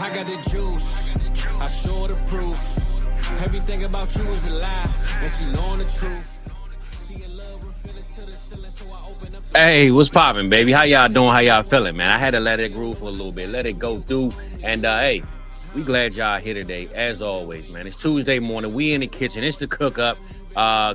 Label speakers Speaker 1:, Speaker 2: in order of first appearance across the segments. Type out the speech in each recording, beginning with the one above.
Speaker 1: I got the juice, I show the proof. Everything about you is a lie, and she knowing the truth. Hey, what's poppin', baby? How y'all doing? How y'all feeling, man? I had to let it groove for a little bit, let it go through. And hey, we glad y'all here today, as always, man. It's Tuesday morning. We in the kitchen. It's the cook up.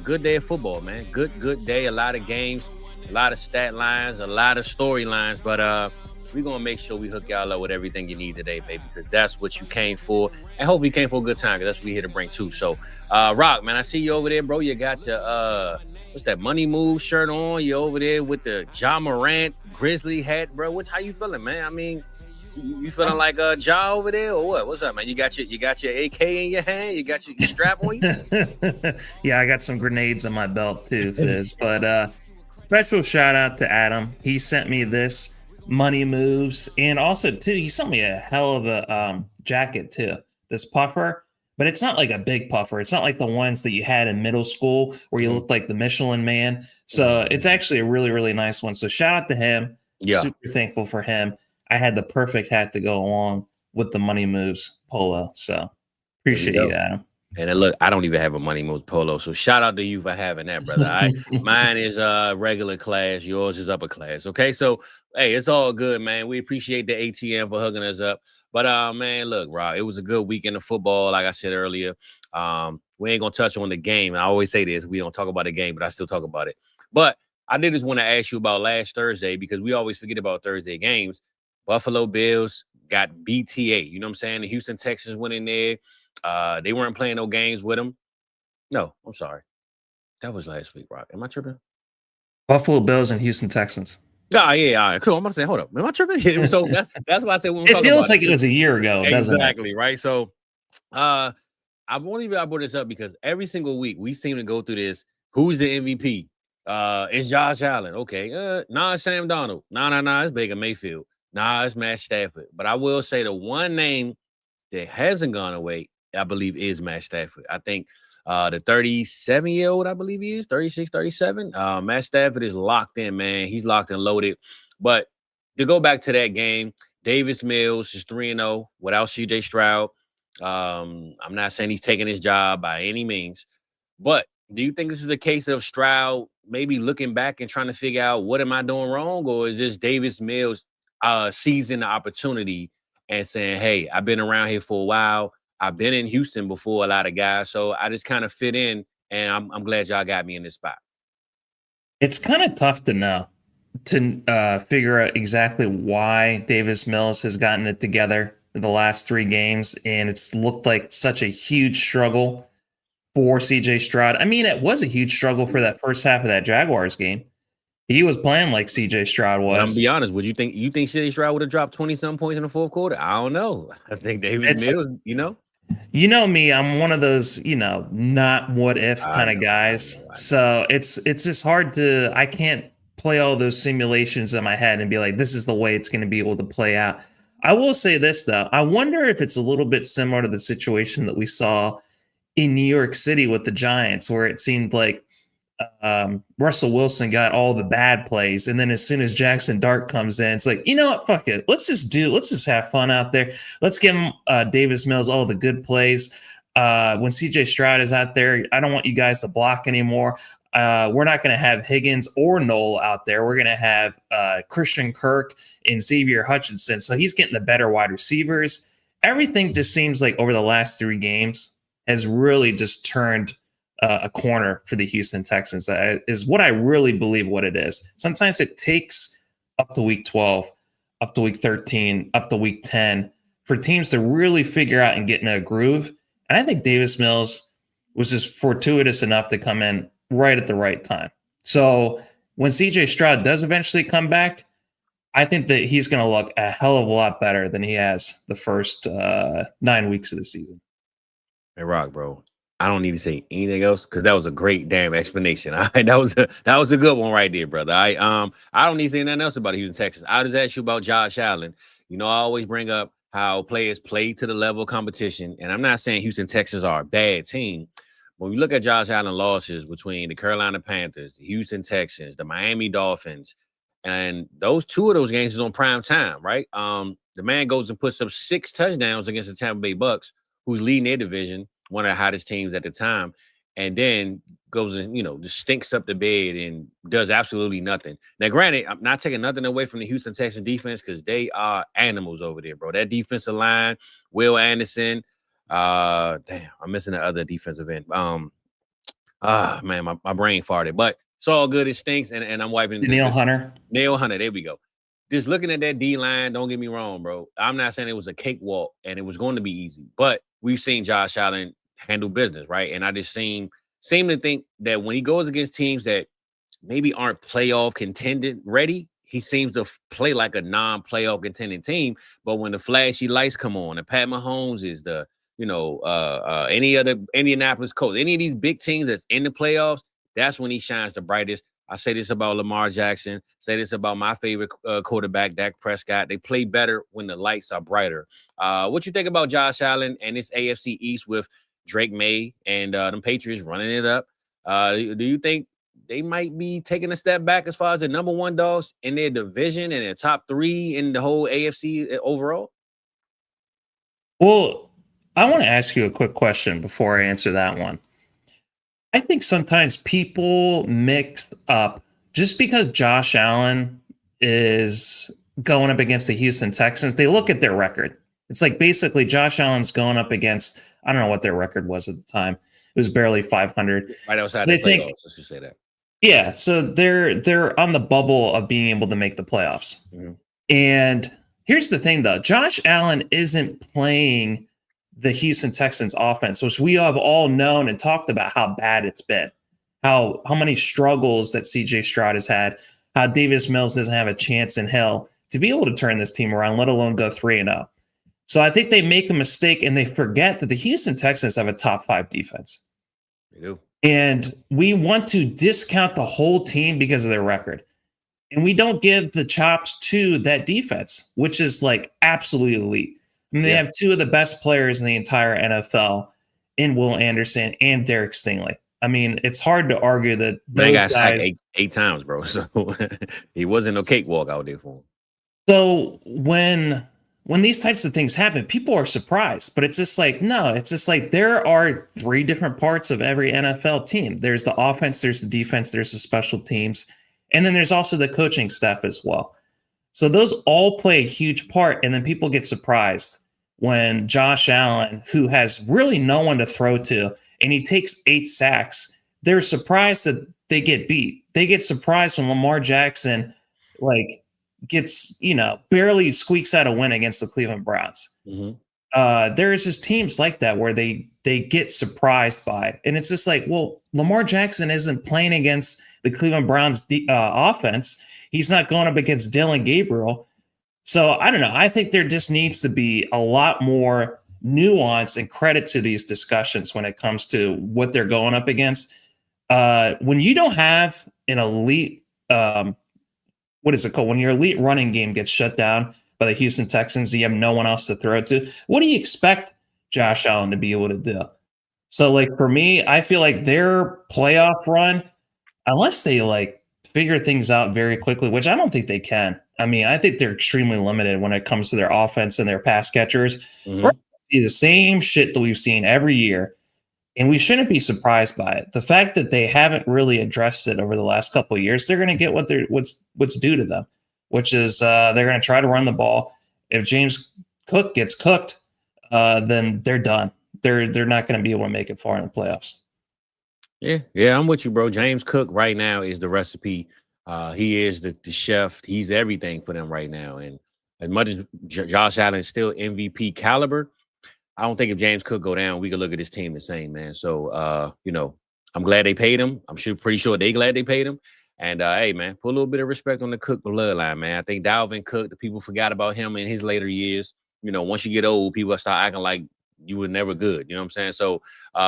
Speaker 1: Good day of football, man. Good day. A lot of games, a lot of stat lines, a lot of storylines. But we're going to make sure we hook y'all up with everything you need today, baby, because that's what you came for. And hopefully you came for a good time, because that's what we're here to bring too. So, Rock, man, I see you over there, bro. You got your, what's that, Money Move shirt on? You over there with the Ja Morant Grizzly hat, bro. How you feeling, man? I mean, you feeling like Ja over there or what? What's up, man? You got your AK in your hand? You got your strap on you?
Speaker 2: Yeah, I got some grenades on my belt too, Fizz. But special shout out to Adam. He sent me this Money Moves, and also too he sent me a hell of a jacket too, this puffer, but it's not like a big puffer. It's not like the ones that you had in middle school where you looked like the Michelin Man. So it's actually a really nice one. So shout out to him. Yeah, super thankful for him. I had the perfect hat to go along with the Money Moves polo, so appreciate you, Adam.
Speaker 1: And then look, I don't even have a Money Moves polo, so shout out to you for having that, brother. Mine is regular class, yours is upper class. Okay, so hey, it's all good, man. We appreciate the ATM for hooking us up. But man, look, Rob, it was a good weekend of football, like I said earlier. We ain't gonna touch on the game. And I always say this: we don't talk about the game, but I still talk about it. But I did just want to ask you about last Thursday, because we always forget about Thursday games. Buffalo Bills got BTA. You know what I'm saying? The Houston Texans went in there. They weren't playing no games with them. No, I'm sorry. That was last week, Rock. Am I tripping?
Speaker 2: Buffalo Bills and Houston Texans.
Speaker 1: Oh, yeah, all right, cool. I'm about to say, hold up. Am I tripping? So that's why I said when we
Speaker 2: it feels like it was a year ago.
Speaker 1: Exactly, right? So I won't even brought this up because every single week we seem to go through this. Who's the MVP? It's Josh Allen. Okay. Nah, it's Sam Darnold. Nah, it's Baker Mayfield. Nah, it's Matt Stafford. But I will say the one name that hasn't gone away, I believe, is Matt Stafford. I think the 37-year-old, I believe he is, 36, 37. Matt Stafford is locked in, man. He's locked and loaded. But to go back to that game, Davis Mills is 3-0 without C.J. Stroud. I'm not saying he's taking his job by any means. But do you think this is a case of Stroud maybe looking back and trying to figure out what am I doing wrong? Or is this Davis Mills seizing the opportunity and saying, hey, I've been around here for a while. I've been in Houston before, a lot of guys. So I just kind of fit in, and I'm glad y'all got me in this spot.
Speaker 2: It's kind of tough to know, to figure out exactly why Davis Mills has gotten it together in the last 3 games, and it's looked like such a huge struggle for C.J. Stroud. I mean, it was a huge struggle for that first half of that Jaguars game. He was playing like C.J. Stroud was.
Speaker 1: But I'm gonna be honest. Would you think C.J. Stroud would have dropped 20-some points in the fourth quarter? I don't know. I think Davis Mills,
Speaker 2: You know me, I'm one of those, not what if kind of guys. So it's just hard I can't play all those simulations in my head and be like, this is the way it's going to be able to play out. I will say this, though. I wonder if it's a little bit similar to the situation that we saw in New York City with the Giants, where it seemed like Russell Wilson got all the bad plays, and then as soon as Jackson Dart comes in, it's like, you know what, fuck it, let's just have fun out there. Let's give him Davis Mills all the good plays. When CJ Stroud is out there, I don't want you guys to block anymore. We're not going to have Higgins or Knoll out there. We're going to have Christian Kirk and Xavier Hutchinson. So he's getting the better wide receivers. Everything just seems like over the last 3 games has really just turned a corner for the Houston Texans, is what I really believe what it is. Sometimes it takes up to week 12, up to week 13, up to week 10 for teams to really figure out and get in a groove. And I think Davis Mills was just fortuitous enough to come in right at the right time. So when CJ Stroud does eventually come back, I think that he's going to look a hell of a lot better than he has the first 9 weeks of the season.
Speaker 1: Hey, Rock, bro. I don't need to say anything else because that was a great damn explanation. All right, that was a good one right there, brother. I don't need to say nothing else about Houston, Texas. I'll just ask you about Josh Allen. I always bring up how players play to the level of competition. And I'm not saying Houston Texans are a bad team. When we look at Josh Allen losses between the Carolina Panthers, the Houston Texans, the Miami Dolphins, and two of those games is on prime time, right? The man goes and puts up 6 touchdowns against the Tampa Bay Bucks, who's leading their division, one of the hottest teams at the time, and then goes and, just stinks up the bed and does absolutely nothing. Now, granted, I'm not taking nothing away from the Houston Texans defense because they are animals over there, bro. That defensive line, Will Anderson, I'm missing the other defensive end. Man, my brain farted, but it's all good. It stinks, and I'm wiping.
Speaker 2: Danielle Hunter.
Speaker 1: Danielle Hunter, there we go. Just looking at that D line, don't get me wrong, bro. I'm not saying it was a cakewalk and it was going to be easy, but we've seen Josh Allen handle business, right? And I just seem to think that when he goes against teams that maybe aren't playoff contended ready, he seems to play like a non-playoff contending team. But when the flashy lights come on, and Pat Mahomes is the, any other Indianapolis Colts, any of these big teams that's in the playoffs, that's when he shines the brightest. I say this about Lamar Jackson, say this about my favorite quarterback, Dak Prescott. They play better when the lights are brighter. What you think about Josh Allen and this AFC East with Drake May and them Patriots running it up? Do you think they might be taking a step back as far as the number one dogs in their division and their top 3 in the whole AFC overall?
Speaker 2: Well, I want to ask you a quick question before I answer that one. I think sometimes people mix up just because Josh Allen is going up against the Houston Texans, they look at their record. It's like basically Josh Allen's going up against, I don't know what their record was at the time. It was barely 500.
Speaker 1: Right outside the playoffs, let's just say that.
Speaker 2: Yeah, so they're on the bubble of being able to make the playoffs. Mm-hmm. And here's the thing, though. Josh Allen isn't playing the Houston Texans offense, which we have all known and talked about how bad it's been, how many struggles that CJ Stroud has had, how Davis Mills doesn't have a chance in hell to be able to turn this team around, let alone go 3-0. So I think they make a mistake and they forget that the Houston Texans have a top 5 defense.
Speaker 1: They do.
Speaker 2: And we want to discount the whole team because of their record. And we don't give the chops to that defense, which is like absolutely elite. I mean, they have 2 of the best players in the entire NFL in Will Anderson and Derek Stingley. I mean, it's hard to argue that those guys
Speaker 1: 8 times, bro. So he wasn't a cakewalk out there for him.
Speaker 2: So when these types of things happen, people are surprised. But it's just like, no, it's just like there are 3 different parts of every NFL team. There's the offense, there's the defense, there's the special teams, and then there's also the coaching staff as well. So those all play a huge part, and then people get surprised when Josh Allen, who has really no one to throw to, and he takes 8 sacks, they're surprised that they get beat. They get surprised when Lamar Jackson, gets, barely squeaks out a win against the Cleveland Browns. Mm-hmm. There's just teams like that where they get surprised by, and it's just like, well, Lamar Jackson isn't playing against the Cleveland Browns offense. He's not going up against Dylan Gabriel. So I don't know. I think there just needs to be a lot more nuance and credit to these discussions when it comes to what they're going up against. When you don't have an elite, what is it called? When your elite running game gets shut down by the Houston Texans, you have no one else to throw it to. What do you expect Josh Allen to be able to do? So, for me, I feel like their playoff run, unless they figure things out very quickly, which I don't think they can. I mean, I think they're extremely limited when it comes to their offense and their pass catchers. Mm-hmm. We're going to see the same shit that we've seen every year, and we shouldn't be surprised by it. The fact that they haven't really addressed it over the last couple of years, they're going to get what's due to them, which is they're going to try to run the ball. If James Cook gets cooked, then they're done. They're not going to be able to make it far in the playoffs.
Speaker 1: Yeah, I'm with you, bro. James Cook right now is the recipe. He is the chef. He's everything for them right now. And as much as Josh Allen is still MVP caliber, I don't think if James Cook go down, we could look at this team the same, man. So, I'm glad they paid him. I'm pretty sure they glad they paid him. And, hey, man, put a little bit of respect on the Cook bloodline, man. I think Dalvin Cook, the people forgot about him in his later years. Once you get old, people start acting like you were never good. You know what I'm saying? So,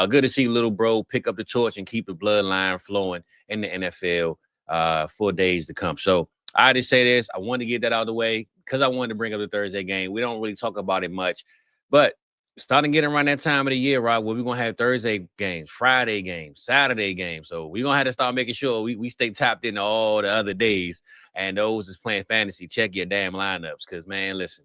Speaker 1: good to see little bro pick up the torch and keep the bloodline flowing in the NFL for days to come. So, I just say this. I wanted to get that out of the way. because I wanted to bring up the Thursday game. We don't really talk about it much, but starting getting around that time of the year, right, where we're going to have Thursday games, Friday games, Saturday games. So we're going to have to start making sure we stay tapped into all the other days. And those is playing fantasy, check your damn lineups. Because, man, listen,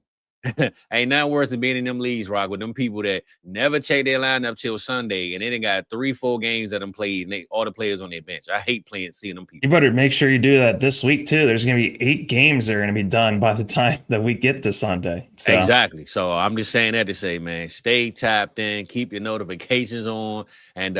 Speaker 1: ain't nothing worse than being in them leagues, Rock, with them people that never check their lineup till Sunday, and then they got 3-4 games that them played, and all the players on their bench. I hate seeing them people.
Speaker 2: You better make sure you do that this week too. There's going to be 8 games that are going to be done by the time that we get to Sunday. So.
Speaker 1: Exactly. So I'm just saying that to say, man, stay tapped in, keep your notifications on, and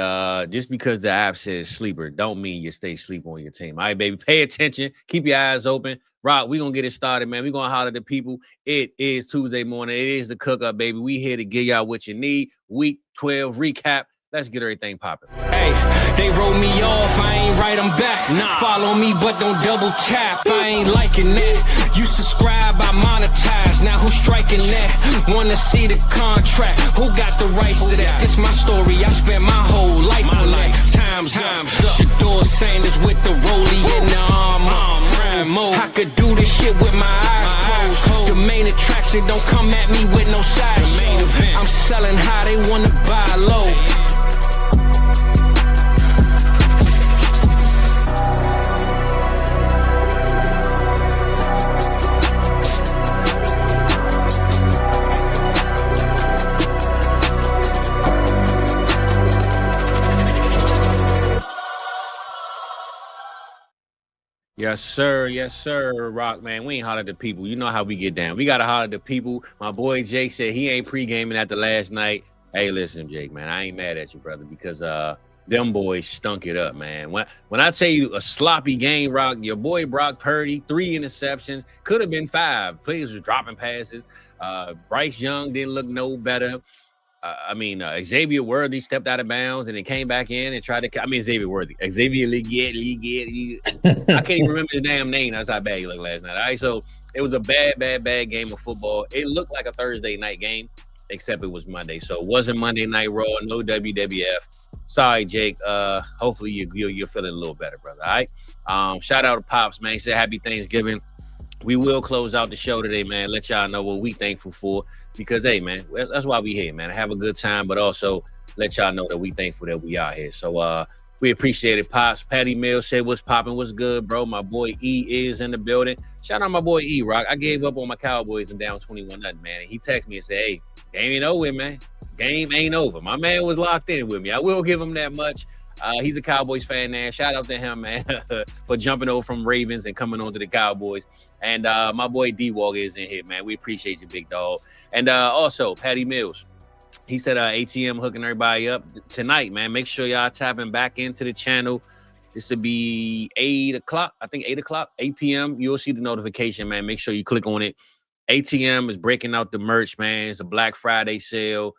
Speaker 1: just because the app says sleeper, don't mean you stay asleep on your team. All right, baby, pay attention, keep your eyes open. Rock, we're going to get it started, man. We're going to holler at the people. It is Tuesday morning. It is the cook up, baby. We here to give y'all what you need. Week 12 recap. Let's get everything popping.
Speaker 3: Hey, they wrote me off. I ain't write them back. Nah. Follow me, but don't double tap. I ain't liking that. You subscribe, I monetize. Now who's striking that? Wanna see the contract? Who got the rights to that? This my story. I spent my whole life on life. Time's up. Shedeur Sanders with the rollie in the armor. I could do this shit with my eyes closed. The main attraction don't come at me with no side show. I'm selling high, they wanna buy low.
Speaker 1: Yes, sir, Rock, man. We ain't hollered at people. You know how we get down. We got to holler at the people. My boy Jake said he ain't pre-gaming after last night. Hey, listen, Jake, man, I ain't mad at you, brother, because them boys stunk it up, man. When I tell you a sloppy game, Rock, your boy Brock Purdy, 3 interceptions, could have been 5. Players was dropping passes. Bryce Young didn't look no better. Xavier Worthy stepped out of bounds and then came back in and tried to. Xavier Worthy. Xavier Leggett. I can't even remember his damn name. That's how bad he looked last night. All right, so it was a bad game of football. It looked like a Thursday night game, except it was Monday. So it wasn't Monday Night Raw, no WWF. Sorry, Jake. Hopefully you're feeling a little better, brother. All right. Shout out to Pops, man. He said happy Thanksgiving. We will close out the show today, man. Let y'all know what we thankful for. Because, hey, man, that's why we here, man. Have a good time, but also let y'all know that we thankful that we are here. So we appreciate it, Pops. Patty Mills said, what's popping? What's good, bro? My boy E is in the building. Shout out my boy E, Rock. I gave up on my Cowboys and down 21-0, man. And he texted me and said, hey, game ain't over, man. Game ain't over. My man was locked in with me. I will give him that much. He's a Cowboys fan now. Shout out to him, man, for jumping over from Ravens and coming on to the Cowboys. And my boy D-Walk is in here, man. We appreciate you, big dog. And also, Patty Mills. He said ATM hooking everybody up tonight, man. Make sure y'all tapping back into the channel. This will be 8 o'clock. I think 8 o'clock, 8 p.m. You'll see the notification, man. Make sure you click on it. ATM is breaking out the merch, man. It's a Black Friday sale.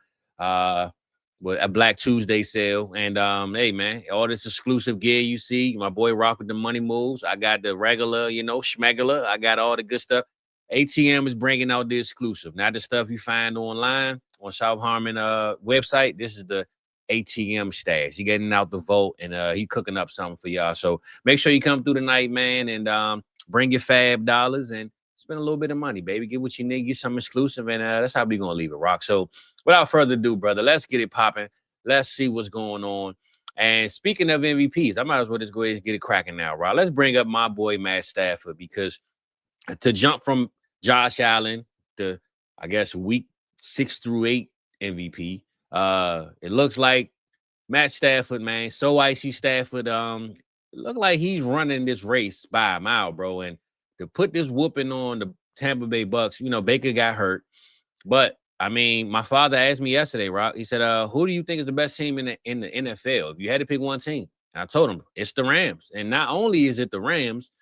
Speaker 1: With a Black Tuesday sale. And hey, man, all this exclusive gear you see, my boy Rock with the money moves. I got the regular, schmegula. I got all the good stuff. ATM is bringing out the exclusive. Not the stuff you find online on South Harmon website. This is the ATM stash. He getting out the vault, and he cooking up something for y'all. So make sure you come through tonight, man, and bring your fab dollars and spend a little bit of money, baby. Get what you need, get something exclusive, and that's how we gonna leave it, Rock. So without further ado, brother, let's get it popping. Let's see what's going on. And speaking of MVPs, I might as well just go ahead and get it cracking now, Rock. Let's bring up my boy Matt Stafford, because to jump from Josh Allen to, I guess, week 6 through 8 MVP, it looks like Matt Stafford, man, so icy Stafford, it looked like he's running this race by a mile, bro. And to put this whooping on the Tampa Bay Bucks, Baker got hurt. But, my father asked me yesterday, Rock, he said, who do you think is the best team in the NFL? If you had to pick one team. And I told him, it's the Rams. And not only is it the Rams,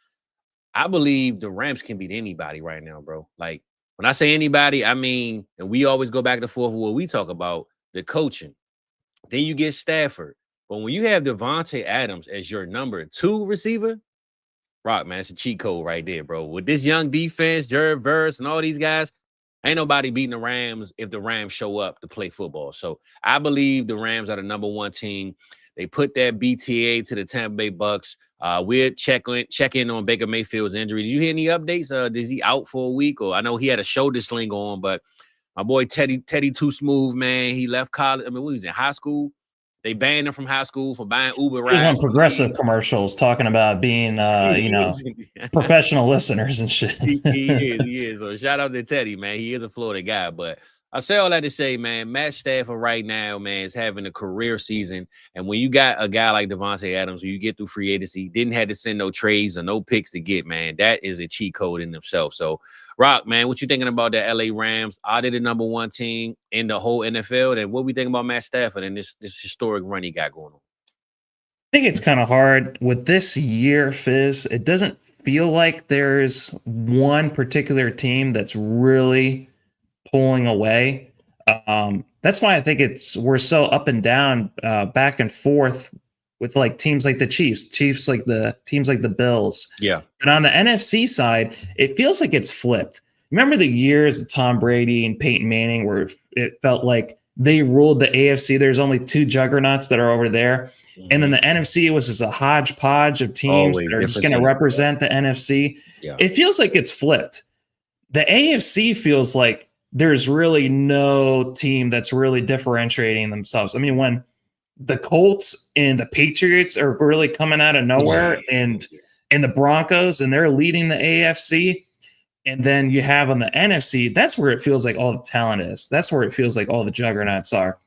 Speaker 1: I believe the Rams can beat anybody right now, bro. Like, when I say anybody, and we always go back and forth with what we talk about, the coaching. Then you get Stafford. But when you have Devontae Adams as your number 2 receiver, Rock, man, it's a cheat code right there, bro. With this young defense, Jared Verse and all these guys, ain't nobody beating the Rams if the Rams show up to play football. So I believe the Rams are the number 1 team. They put that BTA to the Tampa Bay Bucks. We'll check in on Baker Mayfield's injury. Did you hear any updates? Is he out for a week? Or I know he had a shoulder sling on, but my boy Teddy Too Smooth, man, he left college. I mean, he was in high school. They banned him from high school for buying Uber rides.
Speaker 2: He was on Progressive commercials talking about being, professional listeners and shit.
Speaker 1: He is. So shout out to Teddy, man. He is a Florida guy. But I say all that to say, man, Matt Stafford right now, man, is having a career season. And when you got a guy like Davante Adams, when you get through free agency, didn't have to send no trades or no picks to get, man, that is a cheat code in themselves. So, Rock, man, what you thinking about the LA Rams? Are they the number one team in the whole NFL? And what we think about Matt Stafford and this historic run he got going on?
Speaker 2: I think it's kind of hard with this year, Fizz. It doesn't feel like there's one particular team that's really pulling away. That's why I think we're so up and down, back and forth with like teams like the Chiefs like the teams like the Bills.
Speaker 1: Yeah.
Speaker 2: But on the NFC side, it feels like it's flipped. Remember the years of Tom Brady and Peyton Manning where it felt like they ruled the AFC. There's only two juggernauts that are over there. And then the NFC was just a hodgepodge of teams that are just going to represent the NFC.
Speaker 1: Yeah.
Speaker 2: It feels like it's flipped. The AFC feels like there's really no team that's really differentiating themselves. I mean, when the Colts and the Patriots are really coming out of nowhere and the Broncos, and they're leading the AFC, and then you have on the NFC, that's where it feels like all the talent is. That's where it feels like all the juggernauts are.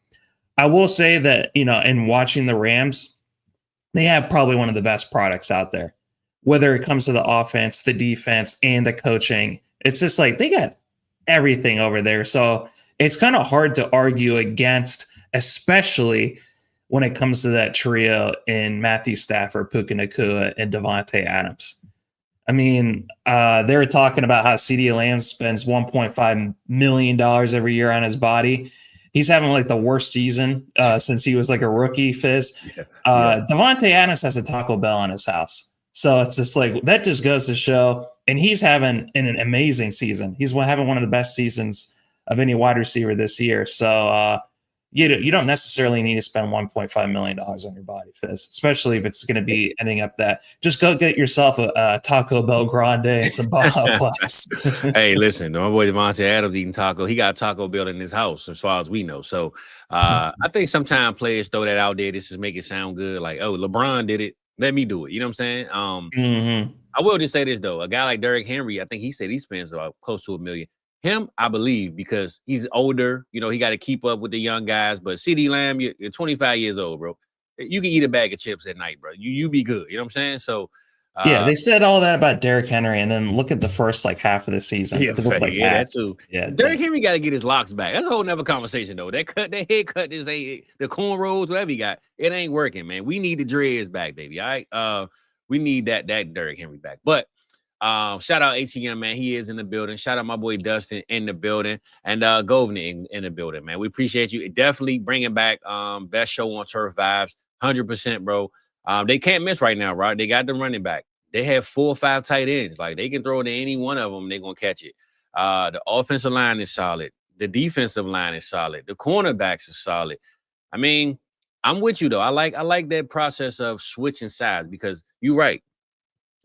Speaker 2: I will say that, in watching the Rams, they have probably one of the best products out there, whether it comes to the offense, the defense, and the coaching. It's just like they got everything over there. So it's kind of hard to argue against, especially when it comes to that trio in Matthew Stafford, Puka Nacua, and Davante Adams. I mean, they were talking about how CeeDee Lamb spends $1.5 million every year on his body. He's having like the worst season since he was like a rookie, Fizz. Davante Adams has a Taco Bell in his house. So it's just like, that just goes to show, and he's having an amazing season. He's having one of the best seasons of any wide receiver this year. So you don't necessarily need to spend $1.5 million on your body, Fizz, especially if it's going to be ending up that. Just go get yourself a Taco Bell Grande and some Baja Blast.
Speaker 1: Hey, listen, my boy Davante Adams eating taco. He got Taco Bell in his house, as far as we know. So I think sometimes players throw that out there. This just make it sound good. Like, oh, LeBron did it. Let me do it. You know what I'm saying? I will just say this, though. A guy like Derrick Henry, I think he said he spends about close to $1 million. Him, I believe, because he's older. He got to keep up with the young guys. But CeeDee Lamb, you're 25 years old, bro. You can eat a bag of chips at night, bro. You be good. You know what I'm saying? So,
Speaker 2: they said all that about Derrick Henry, and then look at the first half of the season.
Speaker 1: That too. Yeah, Derrick Henry got to get his locks back. That's a whole nother conversation, though. That haircut, this ain't the cornrows, whatever he got. It ain't working, man. We need the dreads back, baby. All right, we need that Derrick Henry back. But shout out ATM, man. He is in the building. Shout out my boy Dustin in the building, and Governor in the building, man. We appreciate you. Definitely bringing back best show on turf vibes, 100%, bro. They can't miss right now, right? They got the running back. They have 4 or 5 tight ends. Like, they can throw it to any one of them, they're gonna catch it. The offensive line is solid. The defensive line is solid. The cornerbacks are solid. I mean, I'm with you though. I like that process of switching sides, because you're right.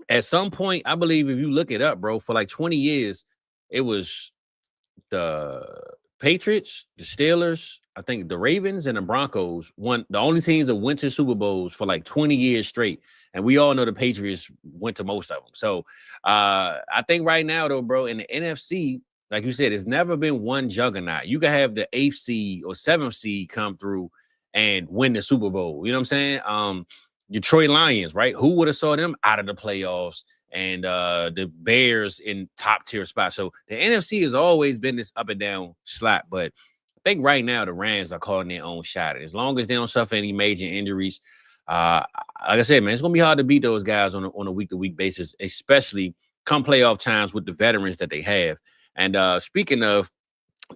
Speaker 1: At some point, I believe if you look it up, bro, for like 20 years, it was the Patriots, the Steelers, I think the Ravens, and the Broncos won. The only teams that went to Super Bowls for like 20 years straight. And we all know the Patriots went to most of them. So I think right now, though, bro, in the NFC, like you said, it's never been one juggernaut. You can have the 8th seed or 7th seed come through and win the Super Bowl. You know what I'm saying? Detroit Lions, right? Who would have saw them out of the playoffs, and the Bears in top tier spots? So the NFC has always been this up and down slot, but I think right now the Rams are calling their own shot. As long as they don't suffer any major injuries, like I said, man, it's gonna be hard to beat those guys on a week-to-week basis, especially come playoff times with the veterans that they have. And speaking of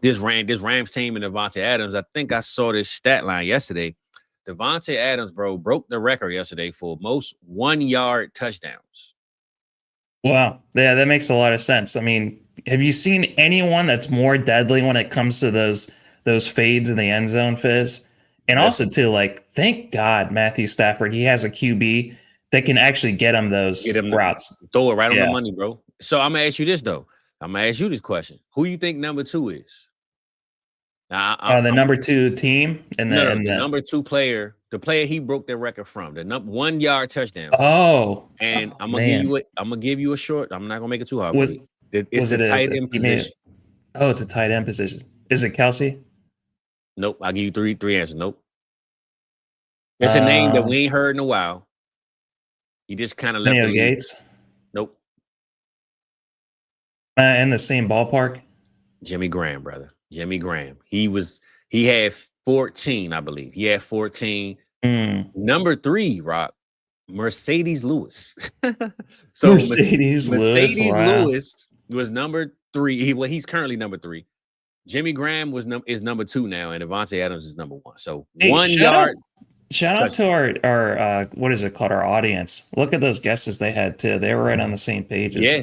Speaker 1: this Rams team and Davante Adams, I think I saw this stat line yesterday. Davante Adams, bro, broke the record yesterday for most 1-yard touchdowns.
Speaker 2: Wow. Yeah, that makes a lot of sense. I mean, have you seen anyone that's more deadly when it comes to those fades in the end zone, Fizz? And also, too, like, thank God Matthew Stafford, he has a QB that can actually get him those routes.
Speaker 1: Throw it right on the money, bro. So I'm going to ask you this, though. I'm going to ask you this question. Who you think number 2 is?
Speaker 2: Now, the number 2 team?
Speaker 1: The number 2 player, the player he broke their record from, the 1 yard touchdown.
Speaker 2: Oh.
Speaker 1: And I'm going to give you a short. I'm not going to make it too hard for you. It's a tight end position.
Speaker 2: Oh, it's a tight end position. Is it Kelsey?
Speaker 1: Nope. I'll give you three answers. Nope. It's a name that we ain't heard in a while. He just kind of left the
Speaker 2: Gates.
Speaker 1: Nope.
Speaker 2: In the same ballpark.
Speaker 1: Jimmy Graham, brother. Jimmy Graham. He had 14, I believe. He had 14. Number 3, Rock, Mercedes Lewis. So Mercedes Lewis was number 3. He's currently number 3. Jimmy Graham is number 2 now, and Davante Adams is number 1. So 1 yard.
Speaker 2: Shout out to our what is it called? Our audience. Look at those guesses they had too. They were right on the same page.
Speaker 1: Yeah.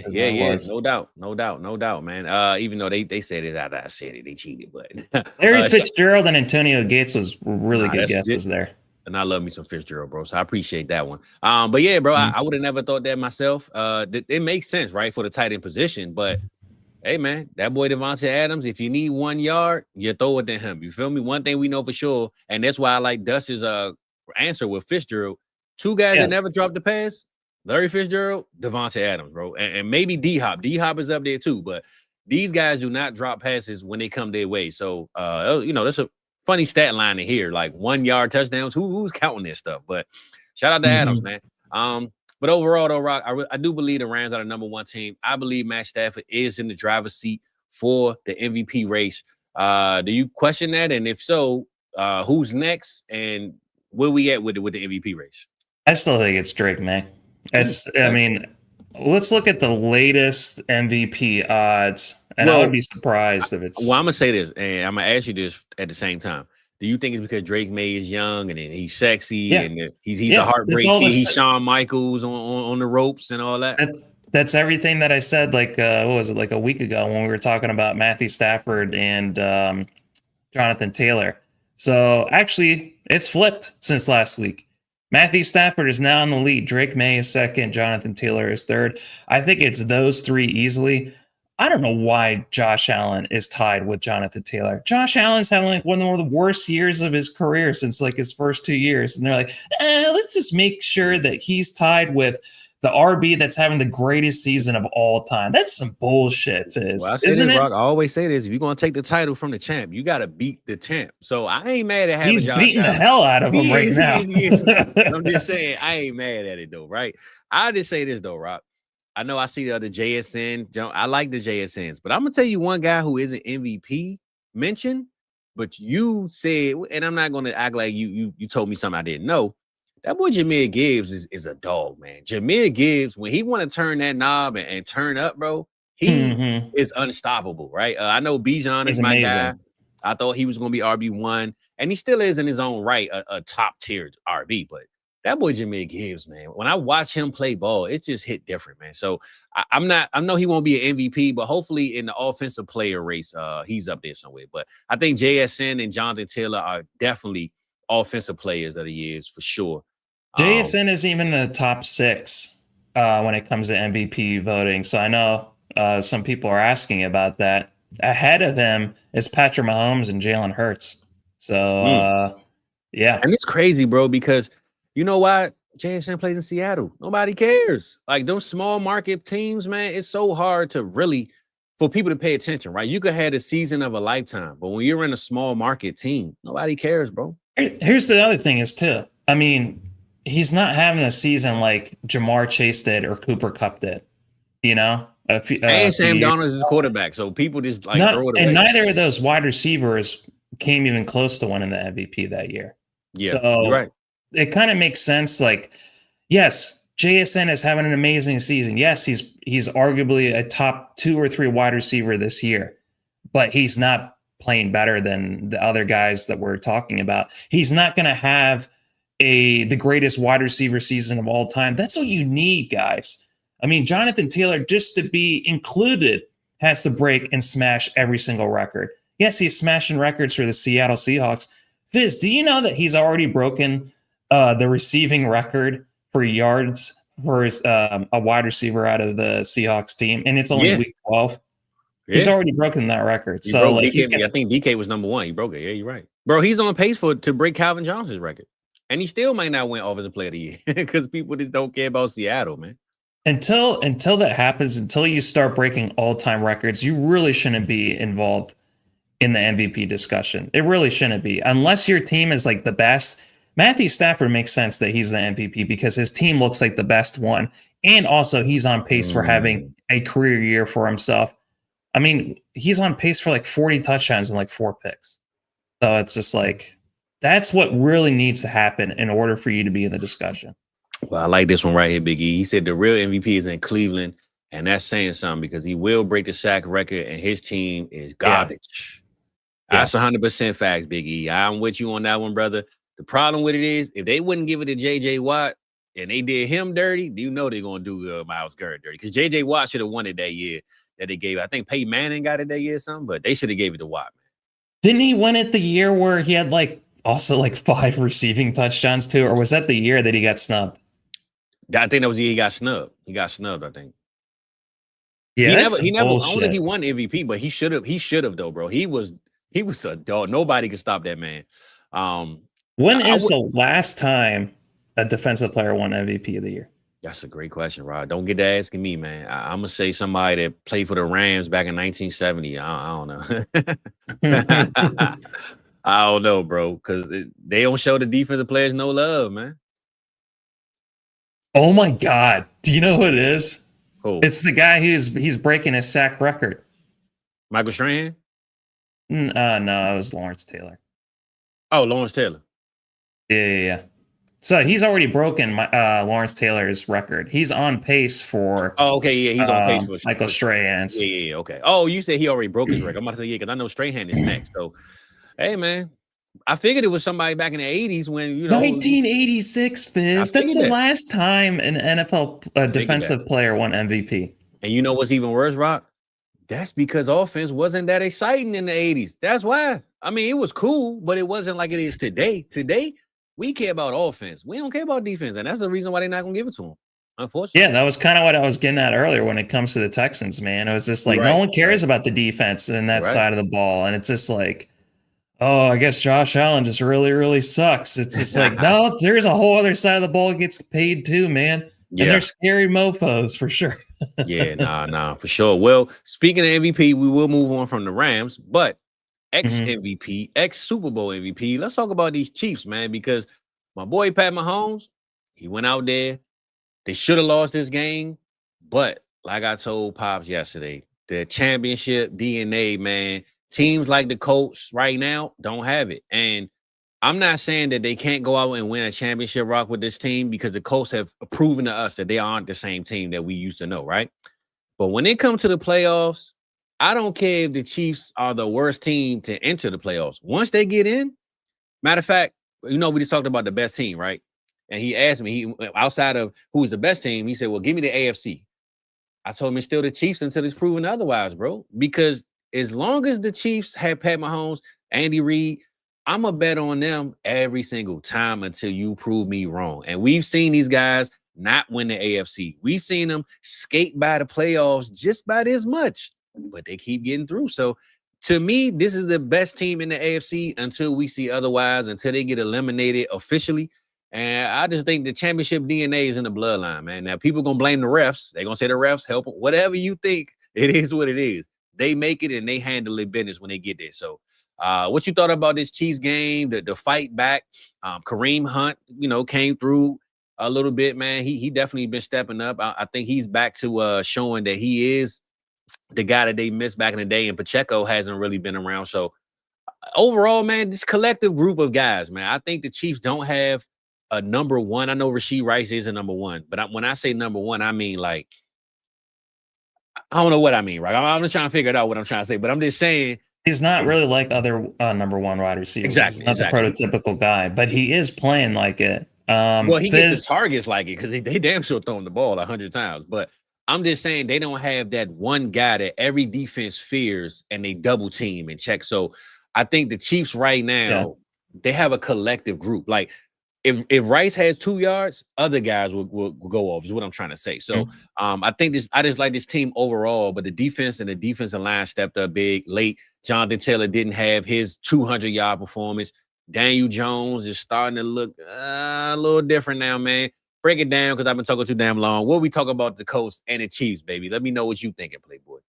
Speaker 1: No doubt, man. Even though they said it, I said it, they cheated, but
Speaker 2: Larry Fitzgerald and Antonio Gates was really good guesses there.
Speaker 1: And I love me some Fitzgerald, bro. So I appreciate that one. But yeah, bro, I would have never thought that myself. It makes sense, right, for the tight end position, but. Hey, man, that boy Davante Adams, if you need 1 yard, you throw it to him. You feel me? One thing we know for sure, and that's why I like Dust's answer with Fitzgerald. 2 guys that never dropped the pass, Larry Fitzgerald, Davante Adams, bro. And maybe D-Hop. D-Hop is up there too, but these guys do not drop passes when they come their way. So, that's a funny stat line to hear, like 1 yard touchdowns. Who's counting this stuff? But shout out to Adams, man. But overall, though, Rock, I do believe the Rams are the number 1 team. I believe Matt Stafford is in the driver's seat for the MVP race. Do you question that? And if so, who's next? And where we at with the MVP race?
Speaker 2: I still think it's Drake, man. I mean, let's look at the latest MVP odds, and I would be surprised if it's.
Speaker 1: Well, I'm gonna say this, and I'm gonna ask you this at the same time. Do you think it's because Drake May is young and he's sexy and he's a heartbreak kid? He's Shawn Michaels on the ropes and all that.
Speaker 2: That's everything that I said. Like what was it? Like a week ago when we were talking about Matthew Stafford and Jonathan Taylor. So actually, it's flipped since last week. Matthew Stafford is now in the lead. Drake May is second. Jonathan Taylor is third. I think it's those 3 easily. I don't know why Josh Allen is tied with Jonathan Taylor. Josh Allen's having like one of the worst years of his career since like his first 2 years. And they're like, let's just make sure that he's tied with the RB that's having the greatest season of all time. That's some bullshit, Fizz.
Speaker 1: Well, isn't it? Brock, I always say this. If you're going to take the title from the champ, you got to beat the champ. So I ain't mad at having
Speaker 2: He's beating the hell out of him right now.
Speaker 1: I'm just saying, I ain't mad at it though, right? I'll just say this though, Rock. I know I see the other JSN. I like the JSNs, but I'm gonna tell you one guy who isn't MVP mentioned, but you said, and I'm not gonna act like you told me something I didn't know. That boy Jahmyr Gibbs is a dog, man. Jahmyr Gibbs, when he want to turn that knob and turn up, bro, he is unstoppable, right? I know Bijan is my guy. I thought he was gonna be RB1, and he still is in his own right, a top tier RB, but. That boy Jahmyr Gibbs, man. When I watch him play ball, it just hit different, man. So I know he won't be an MVP, but hopefully in the offensive player race, he's up there somewhere. But I think JSN and Jonathan Taylor are definitely offensive players of the years for sure.
Speaker 2: JSN is even in the top 6 when it comes to MVP voting. So I know some people are asking about that. Ahead of him is Patrick Mahomes and Jalen Hurts. So yeah,
Speaker 1: and it's crazy, bro, because. You know why? JSN plays in Seattle. Nobody cares. Like those small market teams, man, it's so hard for people to pay attention, right? You could have a season of a lifetime, but when you're in a small market team, nobody cares, bro.
Speaker 2: Here's the other thing is too. I mean, he's not having a season like Jamar Chase did or Cooper Kupp did, you know?
Speaker 1: And Sam Darnold is a quarterback, so people just throw it away.
Speaker 2: And neither of those wide receivers came even close to winning the MVP that year.
Speaker 1: Yeah,
Speaker 2: so
Speaker 1: you're right.
Speaker 2: It kind of makes sense. Like, yes, JSN is having an amazing season. Yes, he's arguably a top 2 or 3 wide receiver this year, but he's not playing better than the other guys that we're talking about. He's not going to have the greatest wide receiver season of all time. That's what you need, guys. I mean, Jonathan Taylor, just to be included, has to break and smash every single record. Yes, he's smashing records for the Seattle Seahawks. Fizz, do you know that he's already broken the receiving record for yards for his, a wide receiver out of the Seahawks team, and it's only week 12. Yeah. He's already broken that record.
Speaker 1: He
Speaker 2: so
Speaker 1: broke
Speaker 2: like,
Speaker 1: DK, I think DK was number 1. He broke it. Yeah, you're right, bro. He's on pace to break Calvin Johnson's record, and he still might not win Offensive Player of the Year because people just don't care about Seattle, man.
Speaker 2: Until that happens, until you start breaking all-time records, you really shouldn't be involved in the MVP discussion. It really shouldn't be, unless your team is like the best. Matthew Stafford makes sense that he's the MVP because his team looks like the best one, and also he's on pace for having a career year for himself. I mean, he's on pace for like 40 touchdowns and like 4 picks. So it's just like, that's what really needs to happen in order for you to be in the discussion.
Speaker 1: Well, I like this one right here, Big E. He said the real MVP is in Cleveland, and that's saying something because he will break the sack record, and his team is garbage. Yeah. That's 100% facts, Big E. I'm with you on that one, brother. The problem with it is, if they wouldn't give it to J.J. Watt and they did him dirty, you know they're going to do Myles Garrett dirty because J.J. Watt should have won it that year that they gave. I think Peyton Manning got it that year or something, but they should have gave it to Watt, man.
Speaker 2: Didn't he win it the year where he had like also like 5 receiving touchdowns too? Or was that the year that he got snubbed?
Speaker 1: I think that was the year he got snubbed. He got snubbed, I think.
Speaker 2: Yeah,
Speaker 1: he never. I don't think he won MVP, but he should have. He should have though, bro. He was a dog. Nobody could stop that man.
Speaker 2: When is the last time a defensive player won MVP of the year?
Speaker 1: That's a great question, Rod. Don't get to asking me, man. I'm gonna say somebody that played for the Rams back in 1970. I don't know. I don't know, bro, because they don't show the defensive players no love, man.
Speaker 2: Oh my God! Do you know who it is?
Speaker 1: Who?
Speaker 2: It's the guy he's breaking his sack record.
Speaker 1: Michael Strahan?
Speaker 2: No, it was Lawrence Taylor.
Speaker 1: Oh, Lawrence Taylor.
Speaker 2: Yeah. So he's already broken Lawrence Taylor's record. He's on pace for.
Speaker 1: Oh, okay, yeah, he's on pace for
Speaker 2: Michael Strahan's.
Speaker 1: Yeah, okay. Oh, you said he already broke his record. I'm about to say because I know Strahan is next. So, hey, man, I figured it was somebody back in the 80s when
Speaker 2: 1986, Fizz. That's the last time an NFL defensive player won MVP.
Speaker 1: And you know what's even worse, Rock? That's because offense wasn't that exciting in the 80s. That's why. I mean, it was cool, but it wasn't like it is today. Today, we care about offense. We don't care about defense, and that's the reason why they're not going to give it to them, unfortunately.
Speaker 2: Yeah, that was kind of what I was getting at earlier when it comes to the Texans, man. It was just like no one cares about the defense and that side of the ball, and it's just like, oh, I guess Josh Allen just really, really sucks. It's just like, no, there's a whole other side of the ball that gets paid too, man. Yeah. And they're scary mofos for sure.
Speaker 1: Yeah, nah, for sure. Well, speaking of MVP, we will move on from the Rams, but ex-MVP, ex-Super Bowl MVP, let's talk about these Chiefs, man, because my boy Pat Mahomes, he went out there. They should have lost this game, but like I told Pops yesterday, the championship DNA, man, teams like the Colts right now don't have it. And I'm not saying that they can't go out and win a championship, Rock, with this team because the Colts have proven to us that they aren't the same team that we used to know, right? But when it comes to the playoffs, I don't care if the Chiefs are the worst team to enter the playoffs. Once they get in, matter of fact, we just talked about the best team, right? And he asked me, outside of who's the best team, he said, well, give me the AFC. I told him it's still the Chiefs until it's proven otherwise, bro. Because as long as the Chiefs have Pat Mahomes, Andy Reid, I'm going to bet on them every single time until you prove me wrong. And we've seen these guys not win the AFC. We've seen them skate by the playoffs just by this much, but they keep getting through. So to me, this is the best team in the AFC until we see otherwise, until they get eliminated officially. And I just think the championship DNA is in the bloodline, man. Now, people going to blame the refs. They're going to say the refs help them. Whatever you think, it is what it is. They make it and they handle their business when they get there. So what you thought about this Chiefs game, the fight back? Kareem Hunt, came through a little bit, man. He definitely been stepping up. I think he's back to showing that he is the guy that they missed back in the day, and Pacheco hasn't really been around. So overall, man, this collective group of guys, man, I think the Chiefs don't have a number one. I know Rashee Rice is a number one, but when I say number one, I mean like, I don't know what I mean, right? I'm just trying to figure it out what I'm trying to say, but I'm just saying
Speaker 2: he's not really like other number one wide receivers.
Speaker 1: Exactly.
Speaker 2: He's not the prototypical guy, but he is playing like it.
Speaker 1: Well, he gets the targets like it because they damn sure throwing the ball 100 times. But I'm just saying they don't have that one guy that every defense fears and they double team and check. So I think the Chiefs right now, they have a collective group. Like if Rice has 2 yards, other guys will go off, is what I'm trying to say. So I just like this team overall, but the defense and the defensive line stepped up big late. Jonathan Taylor didn't have his 200-yard performance. Daniel Jones is starting to look a little different now, man. Break it down, because I've been talking too damn long. What we talk about the Colts and the Chiefs, baby? Let me know what you thinking, Playboy.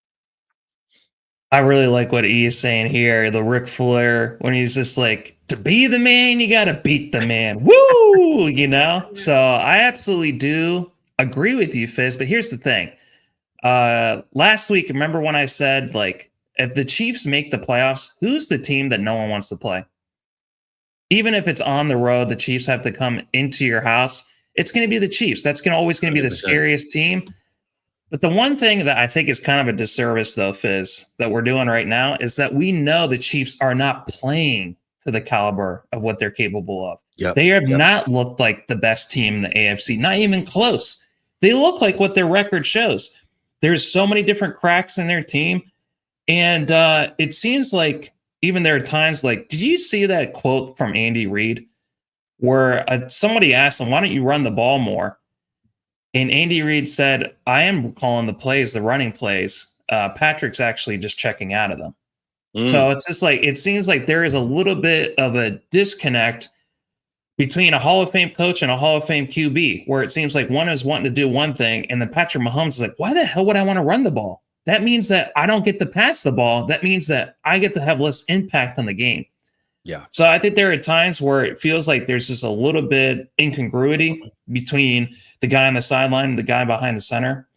Speaker 2: I really like what he is saying here. The Ric Flair, when he's just like, to be the man, you got to beat the man. Woo! You know? So I absolutely do agree with you, Fizz. But here's the thing. Last week, remember when I said, like, if the Chiefs make the playoffs, who's the team that no one wants to play? Even if it's on the road, the Chiefs have to come into your house. It's going to be the Chiefs. That's always going to be the scariest team. But the one thing that I think is kind of a disservice, though, Fizz, that we're doing right now is that we know the Chiefs are not playing to the caliber of what they're capable of. They have not looked like the best team in the AFC, not even close. They look like what their record shows. There's so many different cracks in their team. And it seems like even there are times like, did you see that quote from Andy Reid where somebody asked him, why don't you run the ball more? And Andy Reid said, I am calling the plays, the running plays. Patrick's actually just checking out of them. So it's just like, it seems like there is a little bit of a disconnect between a Hall of Fame coach and a Hall of Fame QB, where it seems like one is wanting to do one thing, and then Patrick Mahomes is like, why the hell would I want to run the ball? That means that I don't get to pass the ball. That means that I get to have less impact on the game. Yeah. So I think there are times where it feels like there's just a little bit incongruity between the guy on the sideline and the guy behind the center.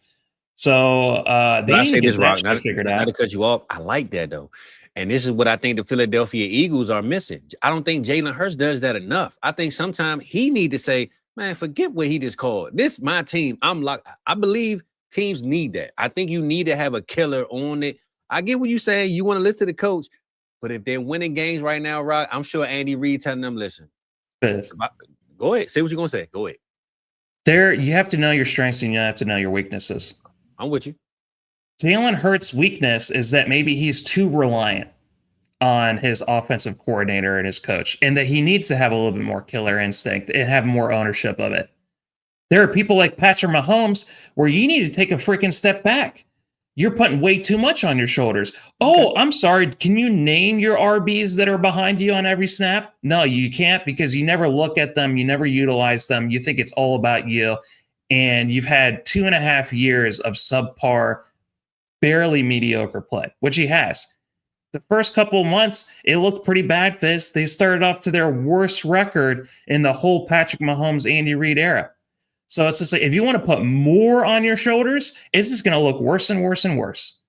Speaker 2: So they need to get that shit figured out.
Speaker 1: Not to cut you off, I like that, though. And this is what I think the Philadelphia Eagles are missing. I don't think Jalen Hurts does that enough. I think sometimes he need to say, man, forget what he just called. This my team. I'm locked. I believe teams need that. I think you need to have a killer on it. I get what you say. You want to listen to the coach. But if they're winning games right now, Rock, I'm sure Andy Reid telling them, listen. Go ahead. Say what you're going to say. Go ahead.
Speaker 2: You have to know your strengths and you have to know your weaknesses.
Speaker 1: I'm with you.
Speaker 2: Jalen Hurts' weakness is that maybe he's too reliant on his offensive coordinator and his coach, and that he needs to have a little bit more killer instinct and have more ownership of it. There are people like Patrick Mahomes where you need to take a freaking step back. You're putting way too much on your shoulders. Oh, I'm sorry. Can you name your RBs that are behind you on every snap? No, you can't, because you never look at them. You never utilize them. You think it's all about you. And you've had 2.5 years of subpar, barely mediocre play, which he has. The first couple of months, it looked pretty bad, Fizz. They started off to their worst record in the whole Patrick Mahomes, Andy Reid era. So it's just like, if you want to put more on your shoulders, it's just going to look worse and worse and worse.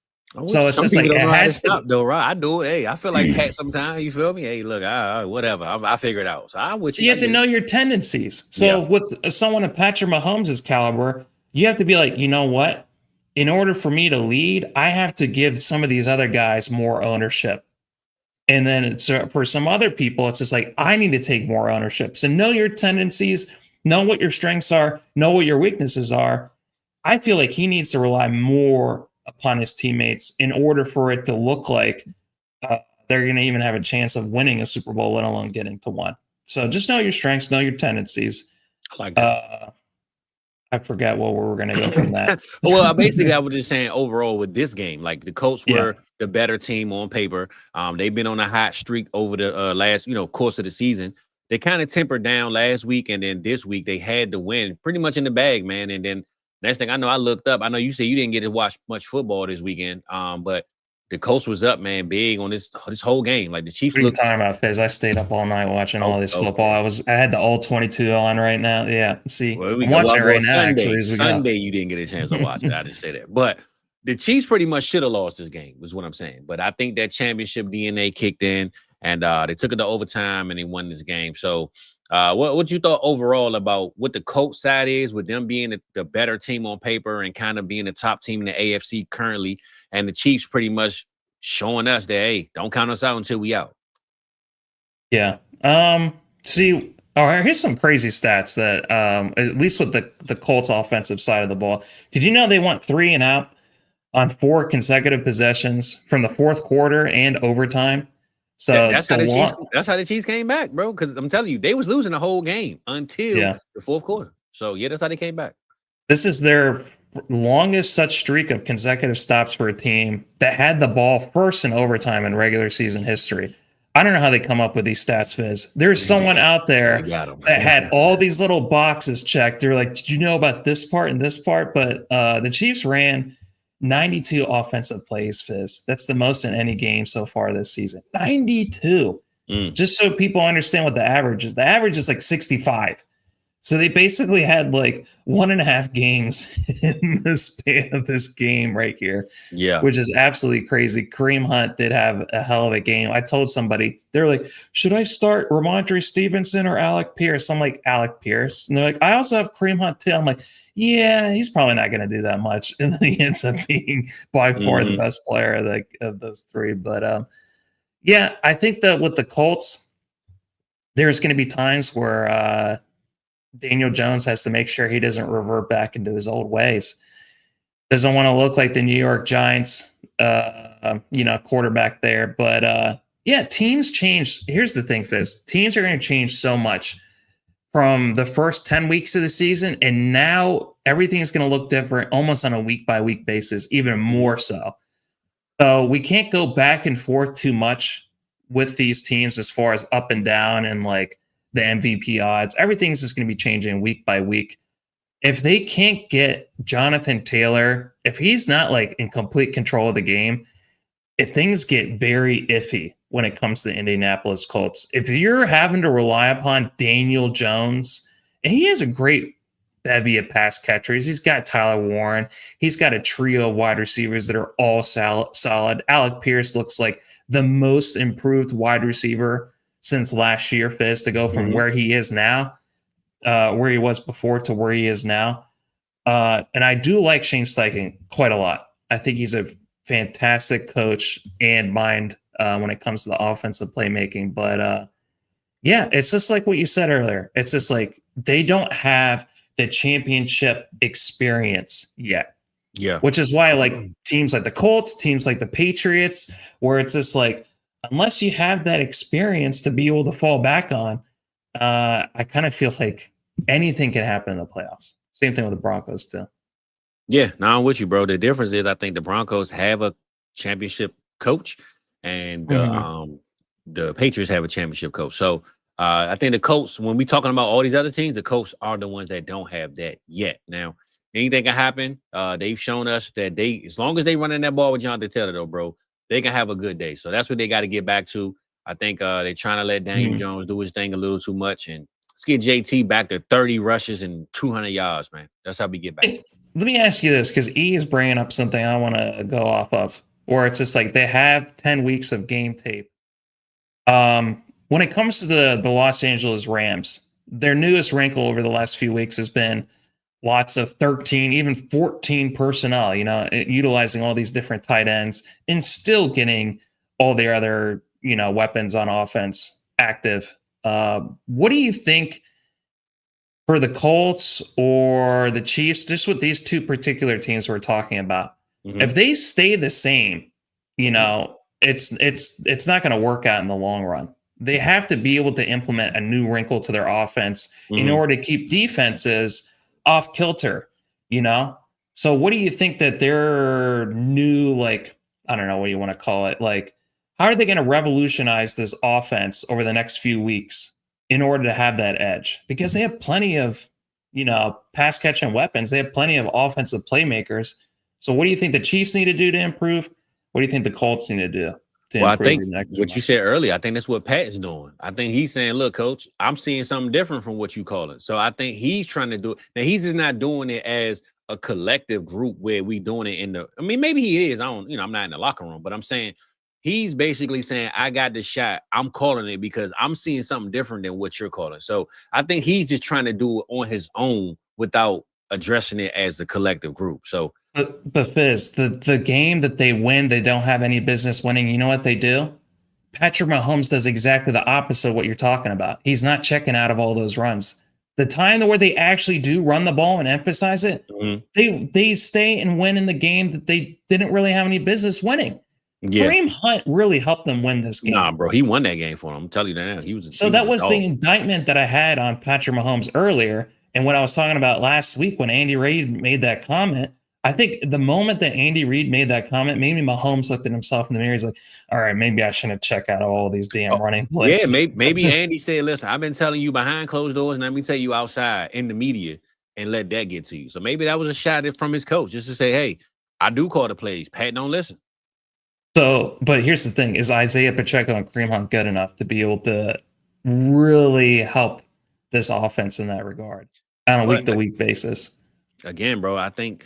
Speaker 2: So it's just like, it has to
Speaker 1: stop, though, right? I do it. Hey, I feel like Pat sometimes. You feel me? Hey, look, whatever. I figure it out. So I would.
Speaker 2: You have to know your tendencies. So with someone of Patrick Mahomes' caliber, you have to be like, you know what? In order for me to lead, I have to give some of these other guys more ownership. And then it's for some other people, it's just like, I need to take more ownership. So know your tendencies, know what your strengths are, know what your weaknesses are. I feel like he needs to rely more upon his teammates in order for it to look like they're going to even have a chance of winning a Super Bowl, let alone getting to one. So just know your strengths, know your tendencies.
Speaker 1: I like that.
Speaker 2: I forgot where we were going to go from that.
Speaker 1: Well, basically, I was just saying overall with this game, like the Colts were the better team on paper. They've been on a hot streak over the last, course of the season. They kind of tempered down last week, and then this week they had to win pretty much in the bag, man. And then next thing I know, I looked up. I know you said you didn't get to watch much football this weekend, but the Colts was up, man, big on this whole game. Like the Chiefs looked.
Speaker 2: Time out, Fizz. I stayed up all night watching all this football. I had the all 22 on right now. Yeah, see, I'm watching it right now.
Speaker 1: Sunday, you didn't get a chance to watch it. I didn't say that, but the Chiefs pretty much should have lost this game, is what I'm saying. But I think that championship DNA kicked in, and they took it to overtime, and they won this game. So, what you thought overall about what the Colts side is, with them being the better team on paper and kind of being the top team in the AFC currently, and the Chiefs pretty much showing us that, hey, don't count us out until we out.
Speaker 2: Yeah. Here's some crazy stats that, at least with the Colts offensive side of the ball. Did you know they went 3 and out on 4 consecutive possessions from the fourth quarter and overtime? So
Speaker 1: that's how the Chiefs came back, bro. Because I'm telling you, they was losing the whole game until the fourth quarter. So that's how they came back.
Speaker 2: This is their longest such streak of consecutive stops for a team that had the ball first in overtime in regular season history. I don't know how they come up with these stats, Fizz. There's someone out there that had all these little boxes checked. They're like, did you know about this part and this part? But the Chiefs ran 92 offensive plays, Fizz. That's the most in any game so far this season. 92. Just so people understand what the average is. The average is like 65. So they basically had like 1.5 games in the span of this game right here.
Speaker 1: Yeah.
Speaker 2: Which is absolutely crazy. Kareem Hunt did have a hell of a game. I told somebody, they're like, should I start Ramondre Stevenson or Alec Pierce? I'm like, Alec Pierce. And they're like, I also have Kareem Hunt too. I'm like, yeah, he's probably not going to do that much. And then he ends up being by far the best player of those three. But yeah, I think that with the Colts, there's going to be times where Daniel Jones has to make sure he doesn't revert back into his old ways. Doesn't want to look like the New York Giants, quarterback there. But yeah, teams change. Here's the thing, Fizz. Teams are going to change so much from the first 10 weeks of the season, and now everything is going to look different almost on a week-by-week basis, even more so. So we can't go back and forth too much with these teams as far as up and down and like the MVP odds. Everything's just going to be changing week by week. If they can't get Jonathan Taylor, if he's not like in complete control of the game, if things get very iffy when it comes to the Indianapolis Colts. If you're having to rely upon Daniel Jones, and he has a great bevy of pass catchers. He's got Tyler Warren. He's got a trio of wide receivers that are all solid. Alec Pierce looks like the most improved wide receiver since last year, Fizz, to go from where he is now, where he was before to where he is now. And I do like Shane Steichen quite a lot. I think he's a fantastic coach and mind when it comes to the offensive playmaking. But yeah, it's just like what you said earlier. It's just like they don't have the championship experience yet.
Speaker 1: Yeah.
Speaker 2: Which is why like teams like the Colts, teams like the Patriots, where it's just like, unless you have that experience to be able to fall back on, I kind of feel like anything can happen in the playoffs. Same thing with the Broncos too.
Speaker 1: Yeah, now I'm with you, bro. The difference is I think the Broncos have a championship coach and the Patriots have a championship coach. So I think the Colts, when we talking about all these other teams, the Colts are the ones that don't have that yet. Now, anything can happen. They've shown us that as long as they running that ball with Jonathan Taylor, though, bro, they can have a good day. So that's what they got to get back to. I think they're trying to let Daniel Jones do his thing a little too much. And let's get JT back to 30 rushes and 200 yards, man. That's how we get back.
Speaker 2: Let me ask you this, because E is bringing up something I want to go off of, where it's just like they have 10 weeks of game tape. When it comes to the Los Angeles Rams, their newest wrinkle over the last few weeks has been lots of 13, even 14 personnel, utilizing all these different tight ends and still getting all their other, weapons on offense active. What do you think for the Colts or the Chiefs, just with these two particular teams we're talking about? If they stay the same, it's not going to work out in the long run. They have to be able to implement a new wrinkle to their offense in order to keep defenses off kilter, So what do you think that their new, I don't know what you want to call it, how are they going to revolutionize this offense over the next few weeks in order to have that edge? Because they have plenty of, pass catching weapons. They have plenty of offensive playmakers. So what do you think the Chiefs need to do to improve? What do you think the Colts need to do?
Speaker 1: Well, I think what you said earlier, I think that's what Pat's doing. I think he's saying, look, coach, I'm seeing something different from what you call it. So I think he's trying to do it. Now, he's just not doing it as a collective group where we doing it maybe he is. I'm not in the locker room, but I'm saying he's basically saying, I got the shot. I'm calling it because I'm seeing something different than what you're calling. So I think he's just trying to do it on his own without addressing it as a collective group. So
Speaker 2: But Fizz, the game that they win, they don't have any business winning. You know what they do? Patrick Mahomes does exactly the opposite of what you're talking about. He's not checking out of all those runs. The time where they actually do run the ball and emphasize it, they stay and win in the game that they didn't really have any business winning.
Speaker 1: Yeah.
Speaker 2: Kareem Hunt really helped them win this game.
Speaker 1: Nah, bro, he won that game for him. I'm telling you that now.
Speaker 2: That was the indictment that I had on Patrick Mahomes earlier. And what I was talking about last week when Andy Reid made that comment, I think the moment that Andy Reid made that comment, maybe Mahomes looked at himself in the mirror. He's like, all right, maybe I shouldn't check out all these damn running plays.
Speaker 1: Yeah, maybe Andy said, listen, I've been telling you behind closed doors, and let me tell you outside in the media and let that get to you. So maybe that was a shot from his coach just to say, hey, I do call the plays. Pat, don't listen.
Speaker 2: So, but here's the thing: is Isaiah Pacheco and Kareem Hunt good enough to be able to really help this offense in that regard on a week-to-week basis?
Speaker 1: Again, bro, I just think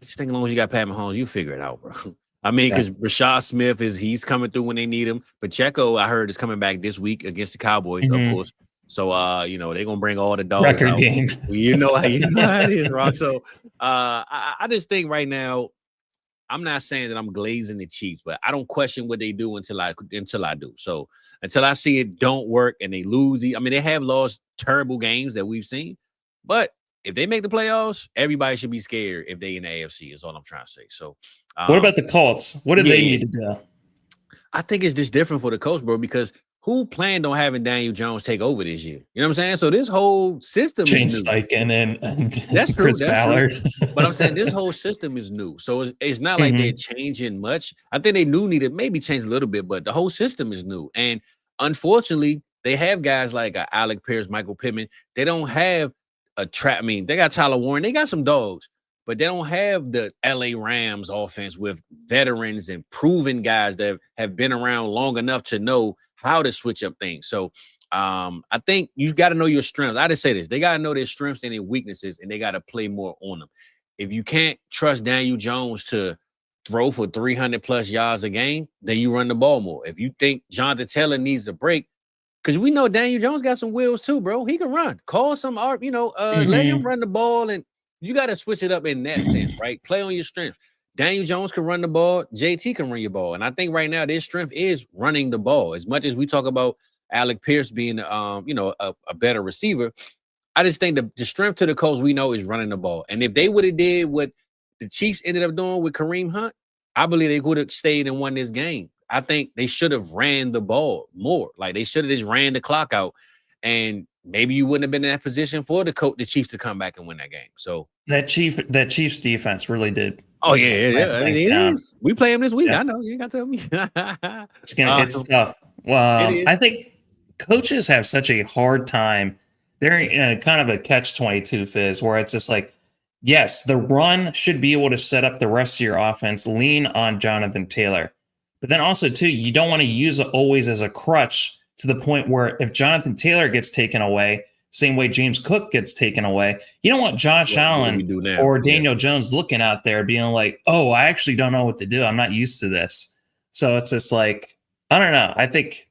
Speaker 1: as long as you got Pat Mahomes, you figure it out, bro. I mean, because Rashad Smith he's coming through when they need him. Pacheco, I heard, is coming back this week against the Cowboys, of course. So, they're gonna bring all the dogs
Speaker 2: record
Speaker 1: out.
Speaker 2: game.
Speaker 1: You know how it is, Rock. So, I just think right now, I'm not saying that I'm glazing the Chiefs, but I don't question what they do until I do. So until I see it don't work and they lose, I mean, they have lost terrible games that we've seen, but if they make the playoffs, everybody should be scared if they in the AFC is all I'm trying to say. So
Speaker 2: what about the Colts? What do they need to do?
Speaker 1: I think it's just different for the coach, bro, because who planned on having Daniel Jones take over this year? You know what I'm saying? So this whole system
Speaker 2: Shane
Speaker 1: is new.
Speaker 2: Steichen and
Speaker 1: that's true,
Speaker 2: Chris Ballard.
Speaker 1: But I'm saying this whole system is new. So it's not like they're changing much. I think they need to maybe change a little bit, but the whole system is new. And unfortunately, they have guys like Alec Pierce, Michael Pittman. They don't have a trap. I mean, they got Tyler Warren. They got some dogs, but they don't have the LA Rams offense with veterans and proven guys that have been around long enough to know how to switch up things. So I think you got to know your strengths. I just say this. They got to know their strengths and their weaknesses, and they got to play more on them. If you can't trust Daniel Jones to throw for 300+ yards a game, then you run the ball more. If you think Jonathan Taylor needs a break, because we know Daniel Jones got some wheels too, bro. He can run. Call some art, let him run the ball, and you got to switch it up in that sense, right? Play on your strengths. Daniel Jones can run the ball. JT can run your ball. And I think right now their strength is running the ball. As much as we talk about Alec Pierce being, a better receiver, I just think the strength to the Colts we know is running the ball. And if they would have did what the Chiefs ended up doing with Kareem Hunt, I believe they would have stayed and won this game. I think they should have ran the ball more. Like they should have just ran the clock out, and maybe you wouldn't have been in that position for the Chiefs to come back and win that game. So that Chiefs
Speaker 2: defense really did.
Speaker 1: Oh yeah. I mean, we play them this week. Yeah. I know you ain't got to tell me.
Speaker 2: It's tough. Well, I think coaches have such a hard time. They're in kind of a catch-22 phase where it's just like, yes, the run should be able to set up the rest of your offense, lean on Jonathan Taylor. But then also, too, you don't want to use it always as a crutch to the point where if Jonathan Taylor gets taken away, same way James Cook gets taken away, you don't want Josh Allen or Daniel Jones looking out there being like, oh, I actually don't know what to do. I'm not used to this. So it's just like, I don't know. I think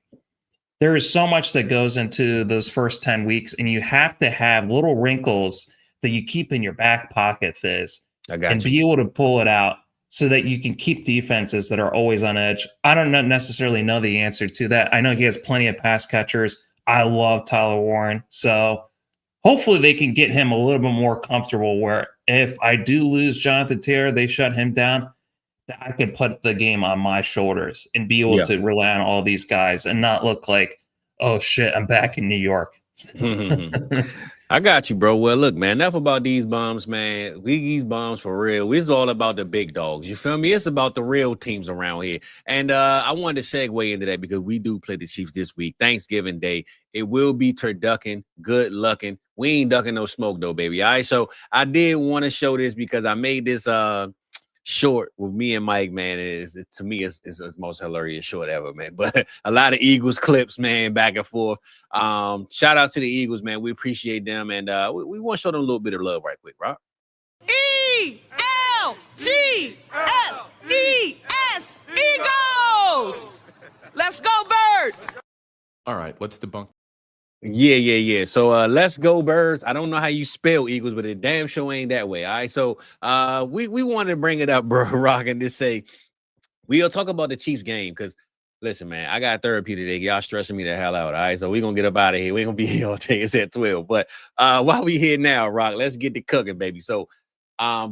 Speaker 2: there is so much that goes into those first 10 weeks, and you have to have little wrinkles that you keep in your back pocket, Fizz, and be able to pull it out so that you can keep defenses that are always on edge. I don't necessarily know the answer to that. I know he has plenty of pass catchers. I love Tyler Warren. So hopefully they can get him a little bit more comfortable where if I do lose Jonathan Taylor, they shut him down, that I can put the game on my shoulders and be able to rely on all these guys and not look like, oh shit, I'm back in New York.
Speaker 1: I got you, bro. Well, look, man, enough about these bombs, man. These bombs for real. It's all about the big dogs. You feel me? It's about the real teams around here. And I wanted to segue into that because we do play the Chiefs this week, Thanksgiving Day. It will be turducking, good lucking. We ain't ducking no smoke, though, baby. All right, so I did want to show this because I made this short with me and Mike, man. To me, it's the most hilarious short ever, man. But a lot of Eagles clips, man, back and forth. Shout out to the Eagles, man. We appreciate them, and we want to show them a little bit of love right quick, right?
Speaker 4: ELGSES Eagles! Let's go, Birds!
Speaker 5: All right, let's debunk.
Speaker 1: Yeah. So let's go, Birds. I don't know how you spell Eagles, but it damn sure ain't that way. All right. So we wanted to bring it up, bro, Rock, and just say we'll talk about the Chiefs game because listen, man, I got therapy today. Y'all stressing me the hell out. All right. So we're gonna get up out of here. We're gonna be here all day. It's at 12. But while we here now, Rock, let's get to cooking, baby. So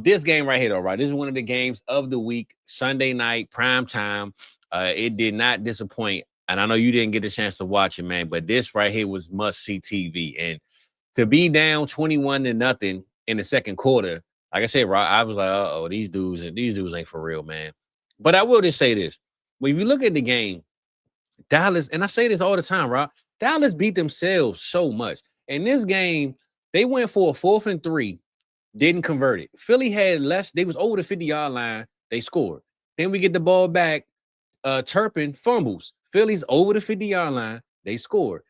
Speaker 1: This game right here, though, right? This is one of the games of the week, Sunday night, prime time. It did not disappoint. And I know you didn't get a chance to watch it, man, but this right here was must-see TV. And to be down 21-0 in the second quarter, like I said, Rock, I was like, uh-oh, these dudes ain't for real, man. But I will just say this. When you look at the game, Dallas, and I say this all the time, Rock, Dallas beat themselves so much. In this game, they went for a 4th and 3, didn't convert it. Philly had less. They was over the 50-yard line. They scored. Then we get the ball back. Turpin fumbles. Philly's over the 50-yard line. They scored.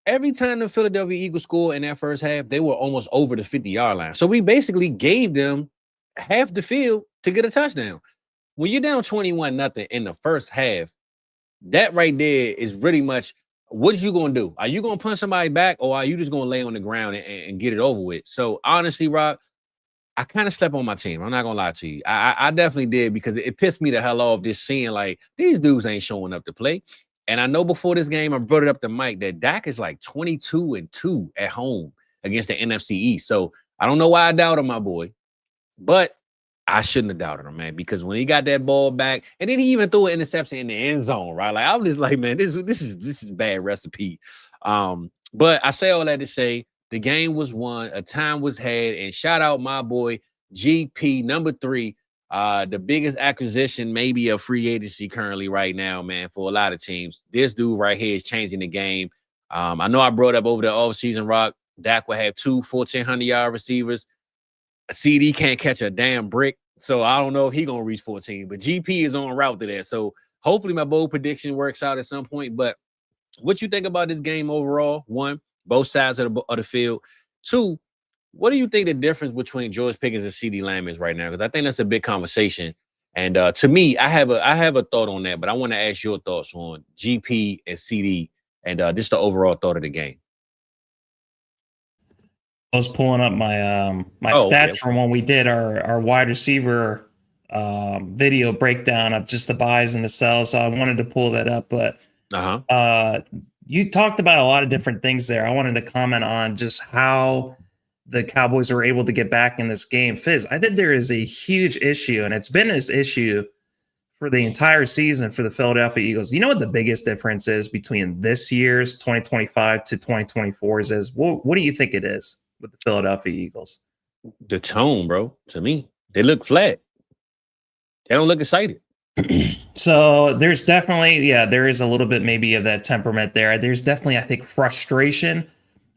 Speaker 1: Every time the Philadelphia Eagles scored in that first half, they were almost over the 50-yard line. So we basically gave them half the field to get a touchdown. When you're down 21-0 in the first half, that right there is really much what you going to do? Are you going to punch somebody back, or are you just going to lay on the ground and get it over with? So honestly, Rock, I kind of slept on my team. I'm not going to lie to you. I definitely did, because it pissed me the hell off just seeing like these dudes ain't showing up to play. And I know before this game, I brought it up to Mike that Dak is like 22-2 at home against the NFC East. So I don't know why I doubted my boy, but I shouldn't have doubted him, man, because when he got that ball back, and then he even threw an interception in the end zone, right? Like, I'm just like, man, this is bad recipe. But I say all that to say the game was won, a time was had, and shout out my boy GP number 3. The biggest acquisition maybe of free agency currently right now, man, for a lot of teams. This dude right here is changing the game. I know I brought up over the offseason, Rock, Dak will have 2 1,400-yard receivers. CD can't catch a damn brick, so I don't know if he's going to reach 14, but GP is on route to that. So hopefully my bold prediction works out at some point. But what you think about this game overall? 1, both sides of the field. 2, what do you think the difference between George Pickens and CD Lamb is right now? Because I think that's a big conversation. And to me, I have a thought on that, but I want to ask your thoughts on GP and CD and just the overall thought of the game.
Speaker 2: I was pulling up my stats from when we did our wide receiver video breakdown of just the buys and the sells. So I wanted to pull that up, but you talked about a lot of different things there. I wanted to comment on just how the Cowboys were able to get back in this game. Fizz, I think there is a huge issue, and it's been this issue for the entire season for the Philadelphia Eagles. You know what the biggest difference is between this year's 2025 to 2024's is? What do you think it is with the Philadelphia Eagles?
Speaker 1: The tone, bro. To me, they look flat. They don't look excited.
Speaker 2: So there's definitely, there is a little bit maybe of that temperament there. There's definitely, I think, frustration.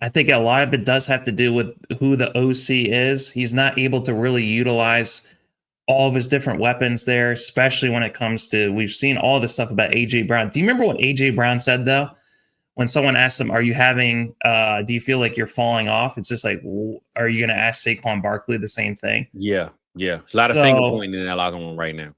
Speaker 2: I think a lot of it does have to do with who the OC is. He's not able to really utilize all of his different weapons there, especially when it comes to, we've seen all this stuff about A.J. Brown. Do you remember what A.J. Brown said, though? When someone asked him, are you having, do you feel like you're falling off? It's just like, are you going to ask Saquon Barkley the same thing?
Speaker 1: Yeah. There's a lot of finger pointing in that locker room right now.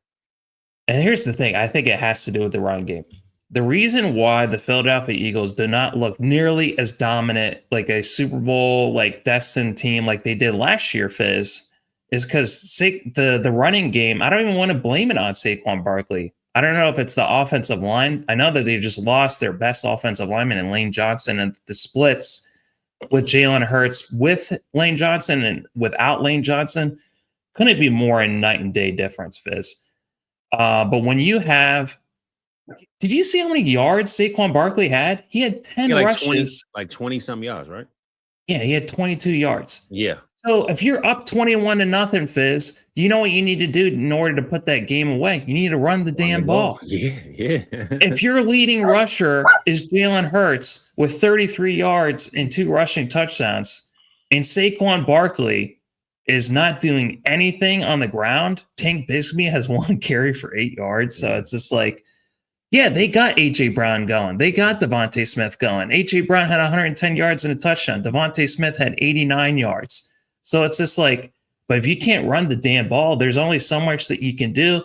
Speaker 2: And here's the thing. I think it has to do with the run game. The reason why the Philadelphia Eagles do not look nearly as dominant, like a Super Bowl, like destined team like they did last year, Fizz, is because the running game, I don't even want to blame it on Saquon Barkley. I don't know if it's the offensive line. I know that they just lost their best offensive lineman in Lane Johnson, and the splits with Jalen Hurts with Lane Johnson and without Lane Johnson couldn't be more a night and day difference, Fizz. But when you have, did you see how many yards Saquon Barkley had? He had 10 rushes.
Speaker 1: 20 some yards, right?
Speaker 2: Yeah, he had 22 yards.
Speaker 1: Yeah.
Speaker 2: So if you're up 21-0, Fizz, you know what you need to do in order to put that game away? You need to run the damn ball.
Speaker 1: Yeah.
Speaker 2: If your leading rusher is Jalen Hurts with 33 yards and 2 rushing touchdowns, and Saquon Barkley is not doing anything on the ground, Tank Bigsby has 1 carry for 8 yards. So it's just like, yeah, they got A.J. Brown going. They got Devontae Smith going. A.J. Brown had 110 yards and a touchdown. Devontae Smith had 89 yards. So it's just like, but if you can't run the damn ball, there's only so much that you can do.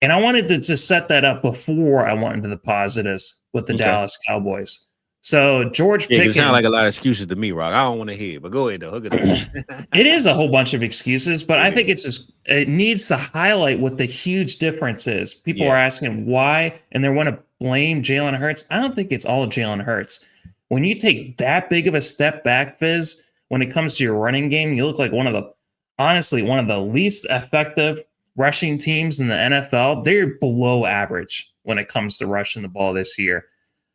Speaker 2: And I wanted to just set that up before I went into the positives with the Dallas Cowboys. So George Pickens.
Speaker 1: It sounds like a lot of excuses to me, Rock. I don't want to hear it, but go ahead, though.
Speaker 2: It is a whole bunch of excuses, but I think it needs to highlight what the huge difference is. People are asking why, and they want to blame Jalen Hurts. I don't think it's all Jalen Hurts. When you take that big of a step back, Fizz, when it comes to your running game, you look like one of the, honestly one of the least effective rushing teams in the NFL. They're below average when it comes to rushing the ball this year.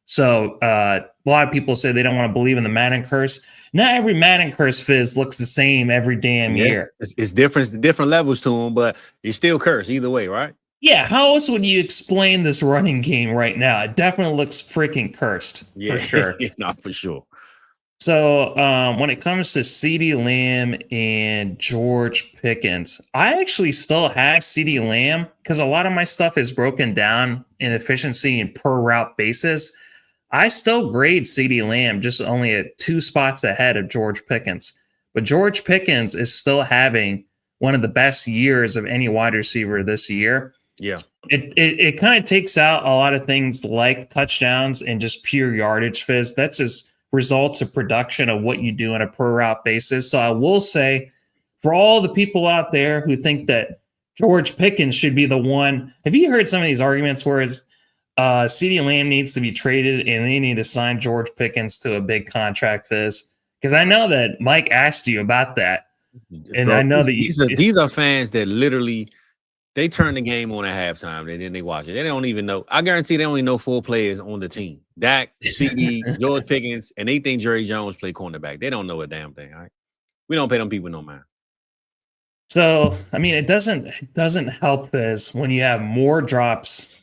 Speaker 2: So a lot of people say they don't want to believe in the Madden curse. Not every Madden curse, Fizz, looks the same every damn year.
Speaker 1: It's different levels to them, but it's still cursed either way, right?
Speaker 2: Yeah, how else would you explain this running game right now? It definitely looks freaking cursed, for sure.
Speaker 1: Not for sure.
Speaker 2: So when it comes to CeeDee Lamb and George Pickens, I actually still have CeeDee Lamb because a lot of my stuff is broken down in efficiency and per route basis. I still grade CeeDee Lamb just only at 2 spots ahead of George Pickens. But George Pickens is still having one of the best years of any wide receiver this year.
Speaker 1: Yeah.
Speaker 2: It kind of takes out a lot of things like touchdowns and just pure yardage, Fizz. That's just results of production of what you do on a per route basis. So I will say, for all the people out there who think that George Pickens should be the one, have you heard some of these arguments where it's CeeDee Lamb needs to be traded and they need to sign George Pickens to a big contract, Fizz? Because I know that Mike asked you about that. And I know that
Speaker 1: these are fans that literally they turn the game on at halftime and then they watch it. They don't even know. I guarantee they only know 4 players on the team. Dak, CD, George Pickens, and they think Jerry Jones play cornerback. They don't know a damn thing, all right? We don't pay them people no mind.
Speaker 2: So, I mean, it doesn't help this when you have more drops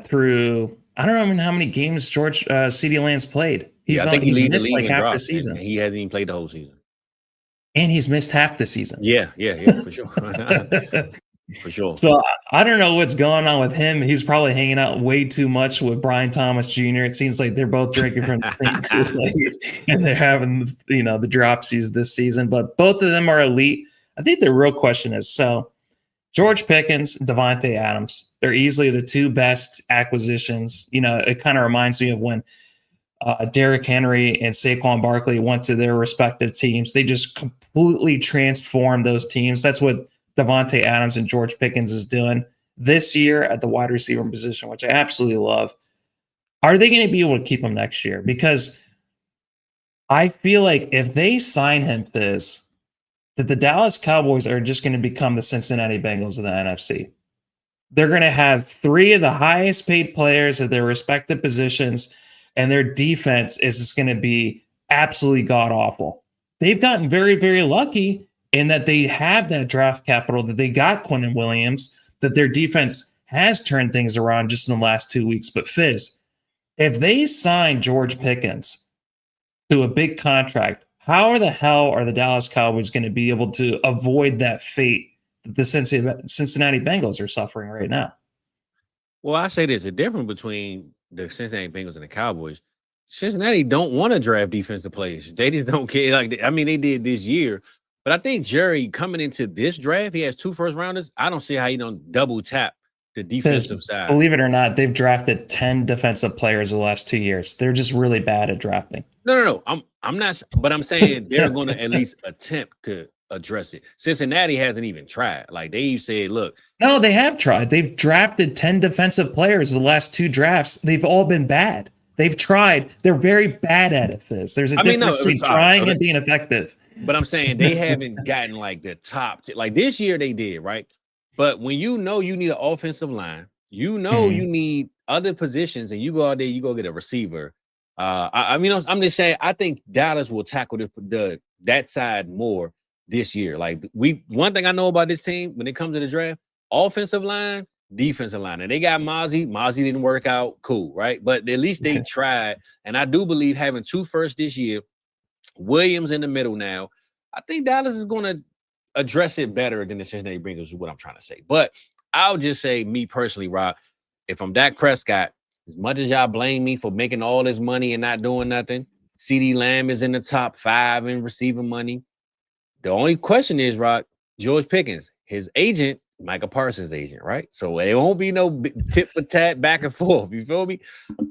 Speaker 2: through, I don't know even how many games CeeDee Lamb's played. He's missed like half the season.
Speaker 1: He hasn't even played the whole season.
Speaker 2: And he's missed half the season.
Speaker 1: Yeah, for sure. For sure.
Speaker 2: So I don't know what's going on with him. He's probably hanging out way too much with Brian Thomas Jr. It seems like they're both drinking from the same Kool-Aid, and they're having, the dropsies this season. But both of them are elite. I think the real question is, so George Pickens, Davante Adams, they're easily the 2 best acquisitions. It kind of reminds me of when Derrick Henry and Saquon Barkley went to their respective teams. They just completely transformed those teams. That's what Davante Adams and George Pickens is doing this year at the wide receiver position, which I absolutely love. Are they going to be able to keep him next year? Because I feel like if they sign him, Fizz, that the Dallas Cowboys are just going to become the Cincinnati Bengals of the NFC. They're going to have 3 of the highest paid players at their respective positions, and their defense is just going to be absolutely god-awful. They've gotten very, very lucky in that they have that draft capital, that they got Quinnen Williams, that their defense has turned things around just in the last 2 weeks. But Fizz, if they sign George Pickens to a big contract, how the hell are the Dallas Cowboys going to be able to avoid that fate that the Cincinnati Bengals are suffering right now?
Speaker 1: Well, I say there's a difference between the Cincinnati Bengals and the Cowboys. Cincinnati don't want to draft defensive players. They just don't care. They did this year. But I think Jerry, coming into this draft, he has 2 first-rounders. I don't see how he don't double tap the defensive side.
Speaker 2: Believe it or not, they've drafted 10 defensive players the last 2 years. They're just really bad at drafting.
Speaker 1: No. I'm not, but I'm saying they're going to at least attempt to address it. Cincinnati hasn't even tried. Like they said, look.
Speaker 2: No, they have tried. They've drafted 10 defensive players the last 2 drafts. They've all been bad. They've tried. They're very bad at it, Fizz. There's a difference between trying and being effective.
Speaker 1: But I'm saying they haven't gotten like the top. Like this year they did, right? But when you need an offensive line, you need other positions, and you go out there, you go get a receiver. I'm just saying, I think Dallas will tackle that side more this year. Like one thing I know about this team when it comes to the draft, offensive line, defensive line. And they got Mozzie. Mozzie didn't work out. Cool, right? But at least they tried. And I do believe having 2 firsts this year, Williams in the middle now, I think Dallas is going to address it better than the Cincinnati Bengals is what I'm trying to say. But I'll just say, me personally, Rob, if I'm Dak Prescott, as much as y'all blame me for making all this money and not doing nothing, CeeDee Lamb is in the top 5 in receiving money. The only question is, Rob, George Pickens, his agent, Micah Parsons' agent, right? So it won't be no tit for tat back and forth. You feel me?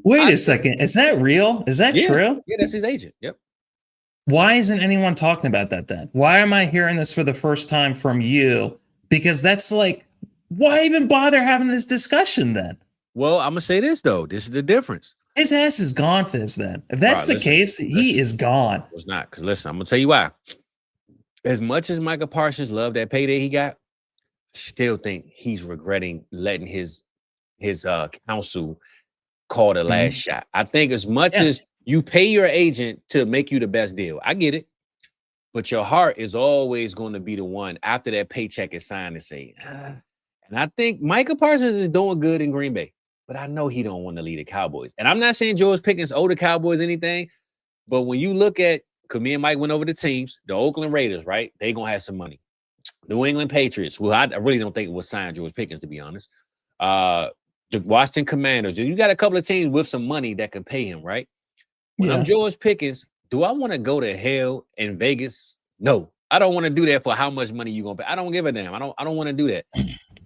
Speaker 2: Wait a second. Is that real? Is that true?
Speaker 1: Yeah, that's his agent. Yep.
Speaker 2: Why isn't anyone talking about that then? Why am I hearing this for the first time from you? Because that's like, why even bother having this discussion then?
Speaker 1: Well, I'm going to say this, though. This is the difference.
Speaker 2: His ass is gone, Fizz, then. If that's the case, he is gone.
Speaker 1: It's not. Because listen, I'm going to tell you why. as much as Micah Parsons loved that payday he got, still think he's regretting letting his counsel call the last shot. I think as much as you pay your agent to make you the best deal, I get it. But your heart is always going to be the one after that paycheck is signed to say, and I think Micah Parsons is doing good in Green Bay, but I know he don't want to lead the Cowboys. And I'm not saying George Pickens owe the Cowboys anything, but when you look at, because me and Mike went over the teams, the Oakland Raiders, right? They going to have some money. New England Patriots, well, I really don't think it will sign George Pickens, to be honest. The Washington Commanders, you got a couple of teams with some money that can pay him, right? When I'm George Pickens, do I want to go to hell in Vegas? No, I don't want to do that for how much money you're going to pay. I don't give a damn. I don't want to do that.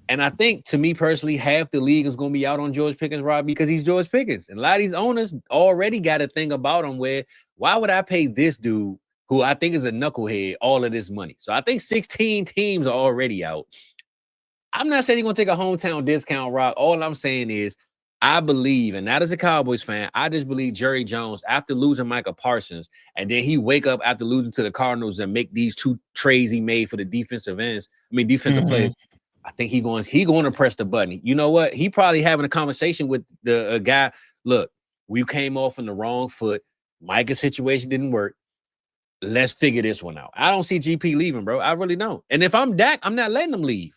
Speaker 1: And I think, to me personally, half the league is going to be out on George Pickens, Rob, because he's George Pickens. And a lot of these owners already got a thing about him where, why would I pay this dude who I think is a knucklehead all of this money? So I think 16 teams are already out. I'm not saying he's going to take a hometown discount, Rob. All I'm saying is I believe, and not as a Cowboys fan, I just believe Jerry Jones, after losing Micah Parsons, and then he wake up after losing to the Cardinals and make these two trades he made for the defensive players. I think he going to press the button. You know what? He probably having a conversation with the guy. Look, we came off on the wrong foot. Micah's situation didn't work. Let's figure this one out. I don't see GP leaving, bro. I really don't. And if I'm Dak, I'm not letting him leave.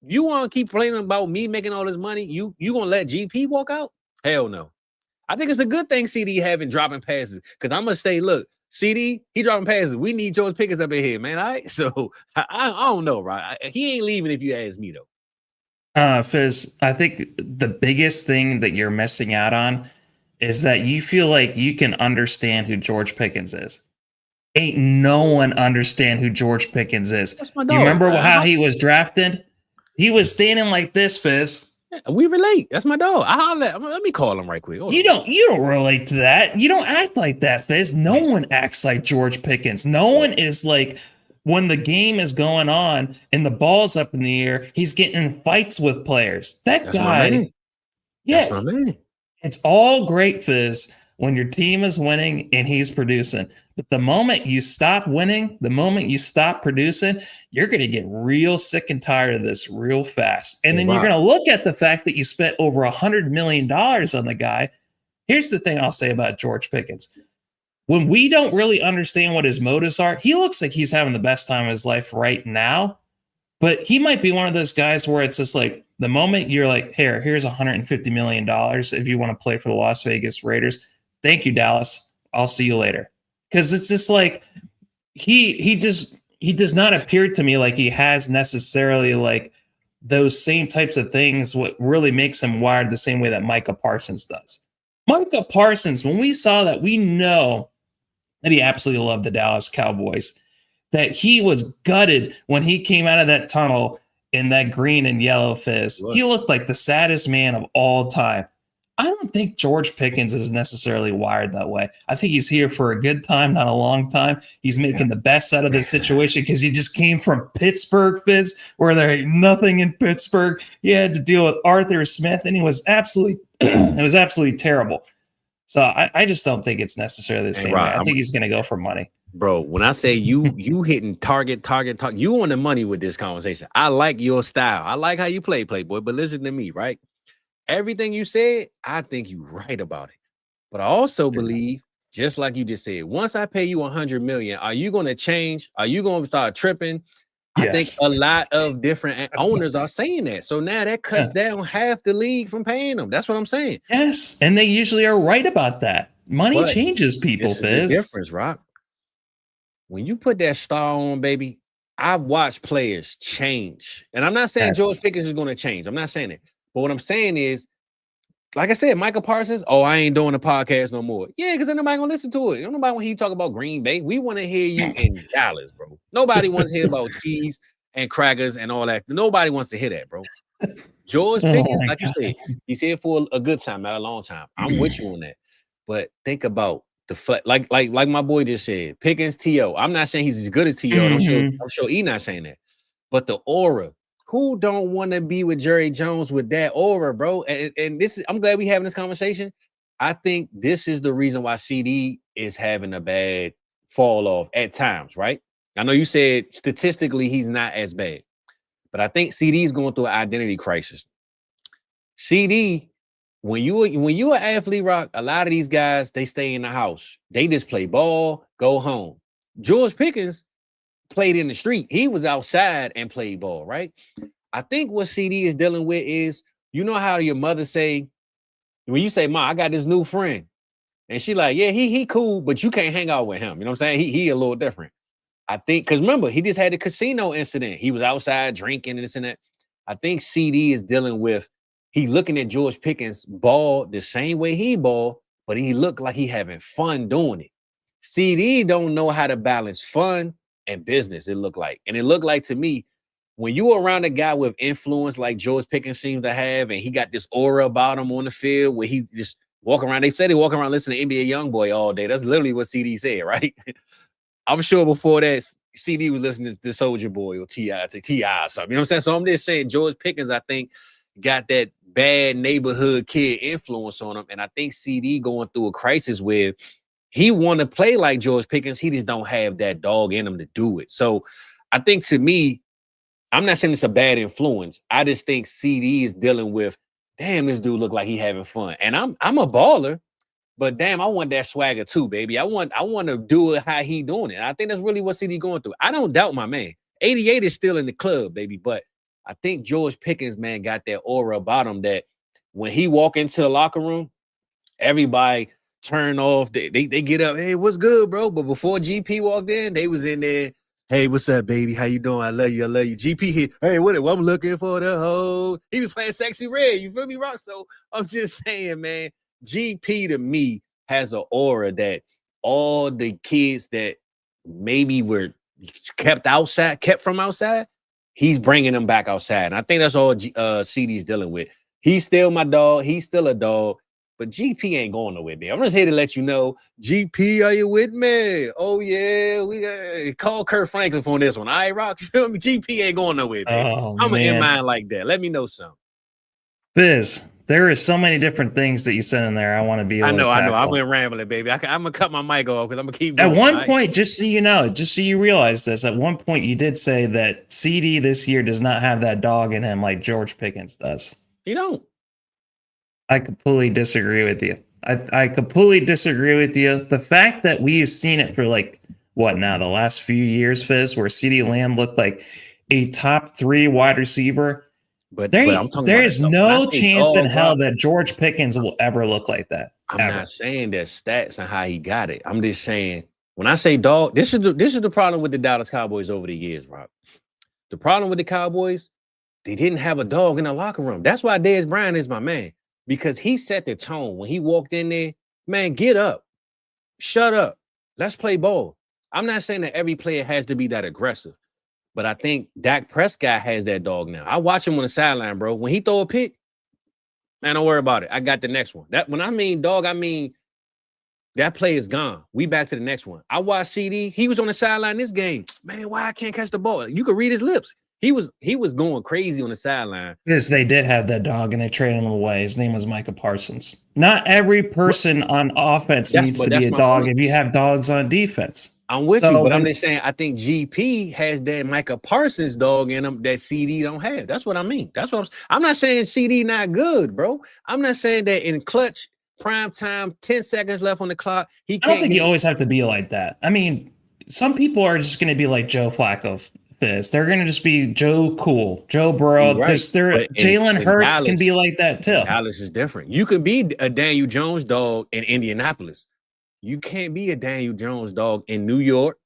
Speaker 1: You want to keep complaining about me making all this money? You gonna let GP walk out? Hell no. I think it's a good thing CD having dropping passes, because I'm gonna say, look, CD, he dropping passes. We need George Pickens up in here, man. All right. So I don't know, right? He ain't leaving if you ask me, though.
Speaker 2: Fizz, I think the biggest thing that you're missing out on is that you feel like you can understand who George Pickens is. Ain't no one understand who George Pickens is.
Speaker 1: That's my
Speaker 2: Do
Speaker 1: dog.
Speaker 2: you remember how he was drafted? He was standing like this, Fizz.
Speaker 1: We relate. That's my dog. Let me call him right quick.
Speaker 2: You don't relate to that. You don't act like that, Fizz. No one acts like George Pickens. No one is like, when the game is going on and the ball's up in the air, he's getting in fights with players. That's my man. It's all great, Fizz, when your team is winning and he's producing. But the moment you stop winning, the moment you stop producing, you're going to get real sick and tired of this real fast. And then you're going to look at the fact that you spent over $100 million on the guy. Here's the thing I'll say about George Pickens. When we don't really understand what his motives are, he looks like he's having the best time of his life right now. But he might be one of those guys where it's just like, the moment you're like, here's $150 million if you want to play for the Las Vegas Raiders. Thank you, Dallas. I'll see you later. Because it's just like he does not appear to me like he has necessarily like those same types of things. What really makes him wired the same way that Micah Parsons does. Micah Parsons, when we saw that, we know that he absolutely loved the Dallas Cowboys. That he was gutted when he came out of that tunnel in that green and yellow Fizz. What? He looked like the saddest man of all time. I don't think George Pickens is necessarily wired that way. I think he's here for a good time, not a long time. He's making the best out of this situation because he just came from Pittsburgh, Fizz, where there ain't nothing in Pittsburgh. He had to deal with Arthur Smith, and it was absolutely terrible. So I just don't think it's necessarily the same way. I think he's going to go for money.
Speaker 1: Bro, when I say you hitting target, you on the money with this conversation. I like your style. I like how you play, Playboy, but listen to me, right? Everything you said, I think you're right about it. But I also believe, just like you just said, once I pay you $100 million, are you going to change? Are you going to start tripping? Yes. I think a lot of different owners are saying that. So now that cuts down half the league from paying them. That's what I'm saying.
Speaker 2: Yes, and they usually are right about that. Money changes people, Fizz.
Speaker 1: This is the difference, Rock. When you put that star on, baby, I've watched players change. And I'm not saying George Pickens is going to change. I'm not saying it. But what I'm saying is, like I said, Micah Parsons, I ain't doing the podcast no more. Yeah, because ain't nobody going to listen to it. Nobody want to hear you talk about Green Bay. We want to hear you in Dallas, bro. Nobody wants to hear about cheese and crackers and all that. Nobody wants to hear that, bro. George Pickens, like you said, he's here for a good time, not a long time. I'm with you on that. But think about the like my boy just said, Pickens, T.O. I'm not saying he's as good as T.O. I'm sure he's not saying that. But the aura. Who don't want to be with Jerry Jones with that aura, bro? And this is, I'm glad we having this conversation. I think this is the reason why CD is having a bad fall off at times, right? I know you said statistically he's not as bad, but I think CD is going through an identity crisis. CD, when you an athlete, Rock, a lot of these guys, they stay in the house. They just play ball, go home. George Pickens played in the street. He was outside and played ball, right? I think what CD is dealing with is, you know how your mother say, when you say, Ma, I got this new friend. And she like, yeah, he cool, but you can't hang out with him. You know what I'm saying? He a little different. I think, because remember, he just had the casino incident. He was outside drinking and this and that. I think CD is dealing with, he looking at George Pickens ball the same way he ball, but he looked like he having fun doing it. CD don't know how to balance fun and business, it looked like. And it looked like to me, when you around a guy with influence like George Pickens seems to have, and he got this aura about him on the field where he just walk around, they said he walk around listening to NBA Youngboy all day. That's literally what CD said, right? I'm sure before that, CD was listening to Soulja Boy or T.I. or something. You know what I'm saying? So I'm just saying George Pickens, I think, got that bad neighborhood kid influence on him. And I think CD going through a crisis where he want to play like George Pickens. He just don't have that dog in him to do it. So I think, to me, I'm not saying it's a bad influence. I just think CD is dealing with, damn, this dude look like he having fun. And I'm a baller, but damn, I want that swagger too, baby. I want to do it how he doing it. I think that's really what CD going through. I don't doubt my man. 88 is still in the club, baby, but I think George Pickens, man, got that aura about him that when he walk into the locker room, everybody turn off. They get up, hey, what's good, bro? But before GP walked in, they was in there. Hey, what's up, baby? How you doing? I love you. GP here. Hey, what I'm looking for the hoe. He was playing Sexy Red. You feel me, Rock? So I'm just saying, man, GP to me has an aura that all the kids that maybe were kept from outside, he's bringing them back outside. And I think that's all CD's dealing with. He's still my dog. He's still a dog. But GP ain't going nowhere, man. I'm just here to let you know, GP, are you with me? Oh, yeah. We call Kurt Franklin on this one. All right, Rock? You feel me? GP ain't going nowhere, man. I'm in mind like that. Let me know something.
Speaker 2: Biz, there is so many different things that you said in there. I want to be able to tackle.
Speaker 1: I've been rambling, baby. I'm going to cut my mic off because I'm going to keep going.
Speaker 2: At one point, just so you know, just so you realize this, at one point you did say that CD this year does not have that dog in him like George Pickens does.
Speaker 1: You don't.
Speaker 2: I completely disagree with you. I completely disagree with you. The fact that we've seen it for like, what now, the last few years, Fizz, where CeeDee Lamb looked like a top 3 wide receiver. But there is no chance in hell that George Pickens will ever look like that.
Speaker 1: I'm not saying that stats and how he got it. I'm just saying, when I say dog, this is the problem with the Dallas Cowboys over the years, Rob. The problem with the Cowboys, they didn't have a dog in the locker room. That's why Dez Bryant is my man. Because he set the tone when he walked in there, man, get up, shut up, let's play ball. I'm not saying that every player has to be that aggressive, but I think Dak Prescott has that dog now. I watch him on the sideline, bro. When he throw a pick, man, don't worry about it. I got the next one. That when I mean dog, I mean that play is gone. We back to the next one. I watched CD. He was on the sideline this game. Man, why I can't catch the ball? You could read his lips. He was going crazy on the sideline.
Speaker 2: Because they did have that dog and they traded him away. His name was Micah Parsons. Not every person on offense needs to be a dog if you have dogs on defense.
Speaker 1: I'm with you, but I'm just saying I think GP has that Micah Parsons dog in him that CD don't have. That's what I mean. That's what I'm not saying CD not good, bro. I'm not saying that in clutch, prime time, 10 seconds left on the clock, he can't.
Speaker 2: I don't think you always have to be like that. I mean, some people are just going to be like Joe Flacco. They're going to just be Joe Cool, Joe Burrow. Right. Jalen Hurts can be like that too.
Speaker 1: Dallas is different. You can be a Daniel Jones dog in Indianapolis. You can't be a Daniel Jones dog in New York,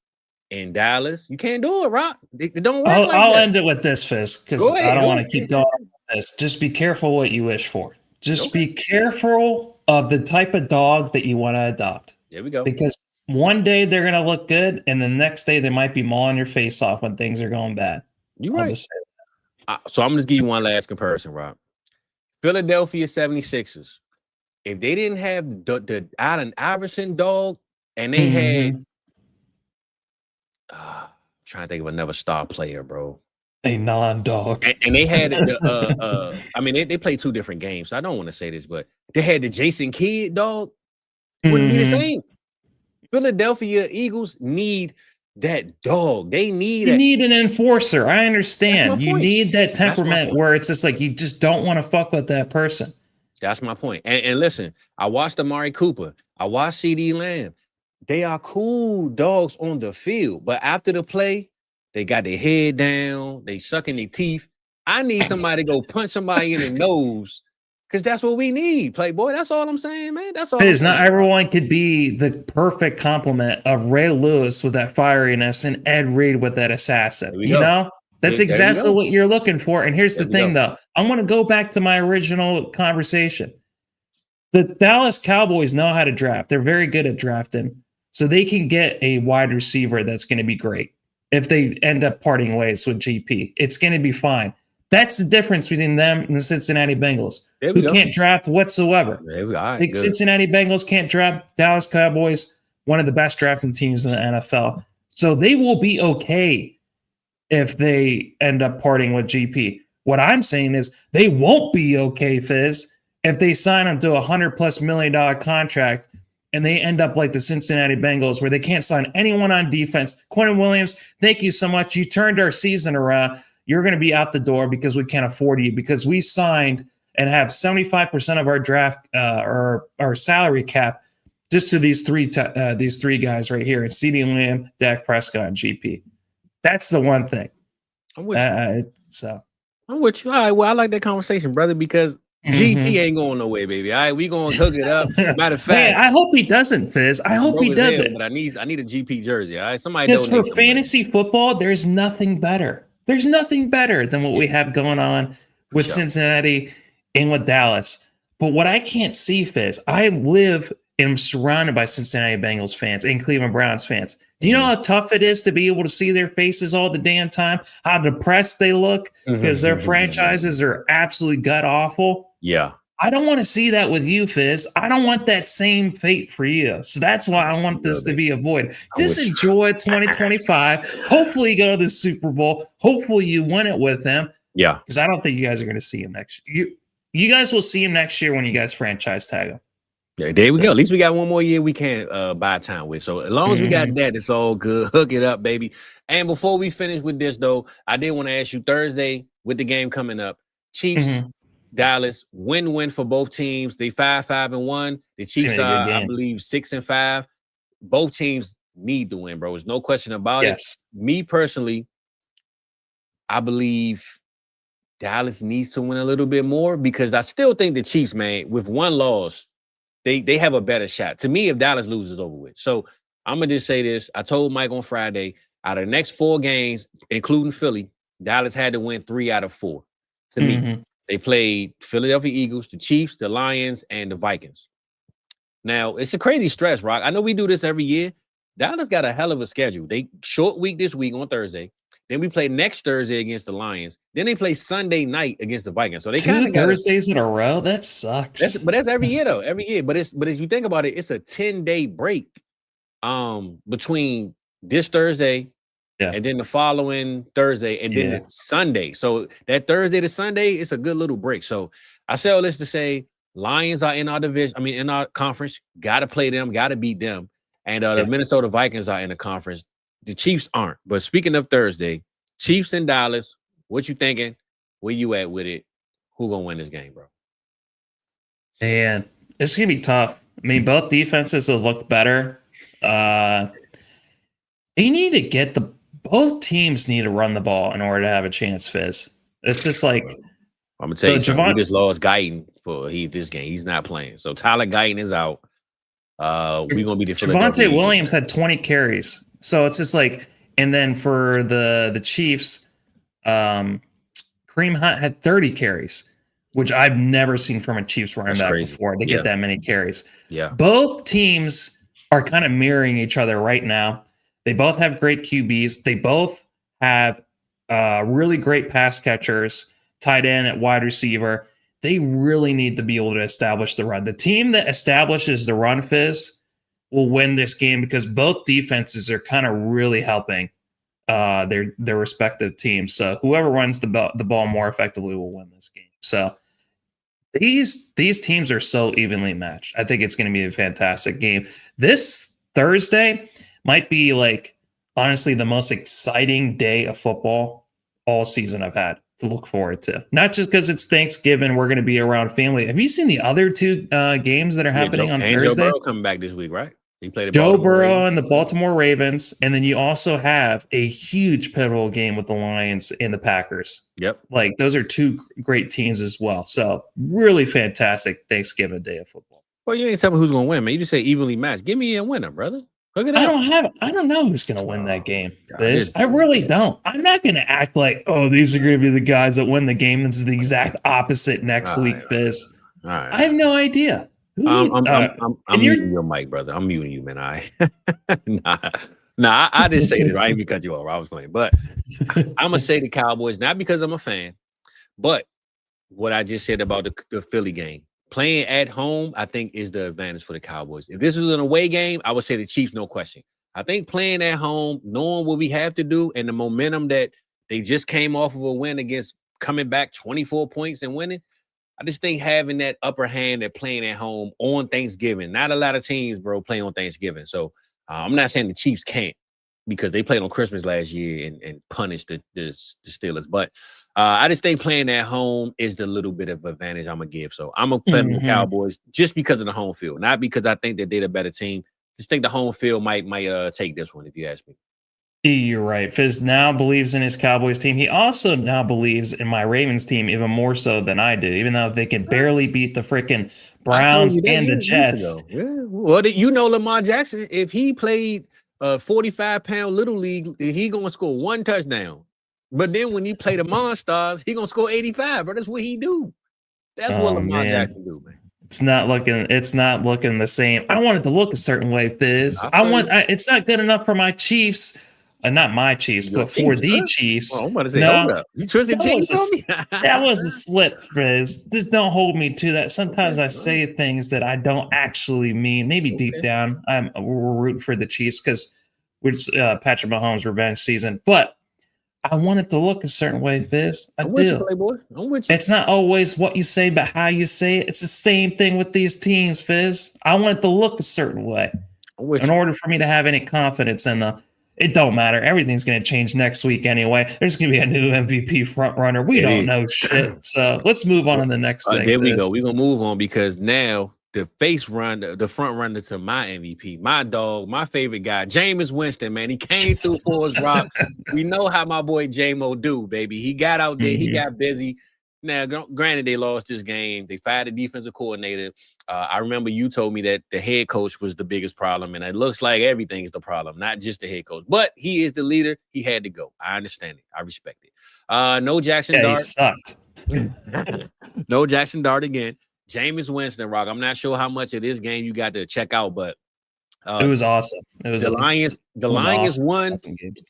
Speaker 1: in Dallas. You can't do it, Rock. They don't work
Speaker 2: I'll end it with this, Fizz, because I don't want to keep going with this. Just be careful what you wish for. Just be careful of the type of dog that you want to adopt.
Speaker 1: There we go.
Speaker 2: Because one day they're going to look good, and the next day they might be mauling your face off when things are going bad.
Speaker 1: You're right. So I'm going to give you one last comparison, Rob. Philadelphia 76ers. If they didn't have the Allen Iverson dog, and they had, I'm trying to think of another star player, bro.
Speaker 2: A non-dog.
Speaker 1: And they had I mean, they played 2 different games, so I don't want to say this, but they had the Jason Kidd dog. Wouldn't be the same. Philadelphia Eagles need that dog. They need
Speaker 2: You need an enforcer. I understand. You
Speaker 1: point.
Speaker 2: need that
Speaker 1: That's my
Speaker 2: temperament
Speaker 1: point.
Speaker 2: where it's just like you just don't want to fuck with that person.
Speaker 1: That's my point. And listen, I watched Amari Cooper. I watched CD Lamb. They are cool dogs on the field, but after the play, they got their head down. They sucking their teeth. I need somebody to go punch somebody in the nose because that's what we need, Playboy. That's all I'm saying, man. That's all.
Speaker 2: Because not everyone could be the perfect complement of Ray Lewis with that fieriness and Ed Reed with that assassin. You know, that's exactly what you're looking for. And here's the thing, though. I want to go back to my original conversation. The Dallas Cowboys know how to draft. They're very good at drafting. So they can get a wide receiver that's going to be great. If they end up parting ways with GP, it's going to be fine. That's the difference between them and the Cincinnati Bengals, who can't draft whatsoever. Cincinnati Bengals can't draft. Dallas Cowboys, one of the best drafting teams in the NFL. So they will be okay if they end up parting with GP. What I'm saying is they won't be okay, Fizz, if they sign him to $100+ million contract and they end up like the Cincinnati Bengals where they can't sign anyone on defense. Quentin Williams, thank you so much. You turned our season around. You're going to be out the door because we can't afford you, because we signed and have 75% of our draft or our salary cap just to these three guys right here. It's CeeDee Lamb, Dak Prescott, and GP. That's the one thing.
Speaker 1: I'm with you. I'm with you. All right. Well, I like that conversation, brother, because GP ain't going nowhere, baby. All right, we gonna hook it up. Matter of fact,
Speaker 2: hey, I hope he doesn't, Fizz. I hope he doesn't.
Speaker 1: But I need a GP jersey. All right, somebody.
Speaker 2: Because for fantasy football, there's nothing better. There's nothing better than what we have going on with Cincinnati and with Dallas. But what I can't see, Fizz, I live and am surrounded by Cincinnati Bengals fans and Cleveland Browns fans. Do you know how tough it is to be able to see their faces all the damn time? How depressed they look because their franchises are absolutely god awful.
Speaker 1: Yeah.
Speaker 2: I don't want to see that with you, Fizz. I don't want that same fate for you. So that's why I want this to be avoided. Just enjoy 2025. Hopefully you go to the Super Bowl. Hopefully you win it with them.
Speaker 1: Yeah.
Speaker 2: Because I don't think you guys are going to see him next year. You guys will see him next year when you guys franchise tag him.
Speaker 1: Yeah, there we go. At least we got one more year we can buy time with. So as long as we got that, it's all good. Hook it up, baby. And before we finish with this, though, I did want to ask you Thursday with the game coming up. Chiefs, Dallas, win-win for both teams. They 5-5-1. The Chiefs are, I believe, 6-5. Both teams need to win, bro. There's no question about it. Me personally, I believe Dallas needs to win a little bit more because I still think the Chiefs, man, with one loss, they have a better shot. To me, if Dallas loses, over with. So I'm going to just say this. I told Mike on Friday, out of the next 4 games, including Philly, Dallas had to win 3 out of 4. To me, they played Philadelphia Eagles, the Chiefs, the Lions, and the Vikings. Now, it's a crazy stress, Rock. I know we do this every year. Dallas got a hell of a schedule. They short week this week on Thursday. Then we play next Thursday against the Lions. Then they play Sunday night against the Vikings. So they
Speaker 2: 2 Thursdays in a row. That sucks.
Speaker 1: But that's every year though. Every year. But as you think about it, it's a 10-day break between this Thursday and then the following Thursday and then the Sunday. So that Thursday to Sunday, it's a good little break. So I say all this to say Lions are in our division. I mean, in our conference. Got to play them. Got to beat them. And the Minnesota Vikings are in the conference. The Chiefs aren't. But speaking of Thursday, Chiefs and Dallas, what you thinking? Where you at with it? Who gonna win this game, bro?
Speaker 2: Man, it's gonna be tough. I mean, both defenses have looked better. They need to get both teams need to run the ball in order to have a chance, Fizz. It's just like
Speaker 1: I'm gonna tell you something. We just lost Guyton for this game. He's not playing. So Tyler Guyton is out. We're gonna be the
Speaker 2: Javonte Williams had 20 carries. So it's just like, and then for the Chiefs, Kareem Hunt had 30 carries, which I've never seen from a Chiefs running back before. They get that many carries.
Speaker 1: Yeah.
Speaker 2: Both teams are kind of mirroring each other right now. They both have great QBs. They both have really great pass catchers, tight end at wide receiver. They really need to be able to establish the run. The team that establishes the run, Fizz, will win this game because both defenses are kind of really helping their respective teams. So whoever runs the ball more effectively will win this game. So these teams are so evenly matched. I think it's going to be a fantastic game. This Thursday might be like honestly the most exciting day of football all season I've had to look forward to. Not just because it's Thanksgiving, we're going to be around family. Have you seen the other two games that are happening on Thursday?
Speaker 1: Joe Burrow coming back this week, right? He played
Speaker 2: Joe Burrow and the Baltimore Ravens, and then you also have a huge pivotal game with the Lions and the Packers.
Speaker 1: Yep.
Speaker 2: Like those are two great teams as well. So really fantastic Thanksgiving day of football.
Speaker 1: Well, you ain't telling me who's gonna win, man. You just say evenly matched. Give me a winner, brother. Look at that.
Speaker 2: I don't know who's gonna win that game. I really don't. I'm not gonna act like, oh, these are gonna be the guys that win the game. This is the exact opposite next week, Fizz.
Speaker 1: All right.
Speaker 2: I have no idea.
Speaker 1: I'm muting your mic, brother. I'm muting you, man. I didn't say this. I ain't because you off. I was playing, but I'm gonna say the Cowboys, not because I'm a fan, but what I just said about the Philly game. Playing at home, I think, is the advantage for the Cowboys. If this was an away game, I would say the Chiefs, no question. I think playing at home, knowing what we have to do, and the momentum that they just came off of a win against coming back 24 points and winning, I just think having that upper hand at playing at home on Thanksgiving, not a lot of teams, bro, play on Thanksgiving. So I'm not saying the Chiefs can't because they played on Christmas last year and punished the Steelers. But I just think playing at home is the little bit of advantage I'm going to give. So I'm going to play the Cowboys just because of the home field, not because I think that they're the better team. Just think the home field might take this one, if you ask me.
Speaker 2: You're right. Fizz now believes in his Cowboys team. He also now believes in my Ravens team even more so than I did, even though they can barely beat the freaking Browns and the Jets.
Speaker 1: Yeah. Well, you know Lamar Jackson, if he played 45-pound little league, he going to score one touchdown. But then when he play the Monstars, he going to score 85, bro. That's what he do. That's what Lamar Jackson do, man.
Speaker 2: It's not looking the same. I want it to look a certain way, Fizz. It's not good enough for my Chiefs. Not my Chiefs, but for the Chiefs.
Speaker 1: Oh, I'm about to say, hold up. You twisted teams on me?
Speaker 2: That was a slip, Fizz. Just don't hold me to that. Sometimes I say things that I don't actually mean. Maybe deep down, we're rooting for the Chiefs because it's Patrick Mahomes' revenge season. But I want it to look a certain way, Fizz. I'm with you, Playboy. I'm with you. It's not always what you say, but how you say it. It's the same thing with these teams, Fizz. I want it to look a certain way. In order for me to have any confidence in it don't matter. Everything's going to change next week anyway. There's going to be a new MVP front runner. We don't know shit. So let's move on to the next thing.
Speaker 1: There we go. We're going to move on because now the front runner to my MVP, my dog, my favorite guy, Jameis Winston, man. He came through for us, Rock. We know how my boy J-Mo do, baby. He got out there. He got busy. Now, granted, they lost this game. They fired the defensive coordinator. I remember you told me that the head coach was the biggest problem, and it looks like everything's the problem, not just the head coach. But he is the leader. He had to go. I understand it. I respect it. No Jackson Dart.
Speaker 2: He sucked.
Speaker 1: No Jackson Dart again. Jameis Winston, Rock. I'm not sure how much of this game you got to check out, but
Speaker 2: it was awesome. It was
Speaker 1: the Lions won,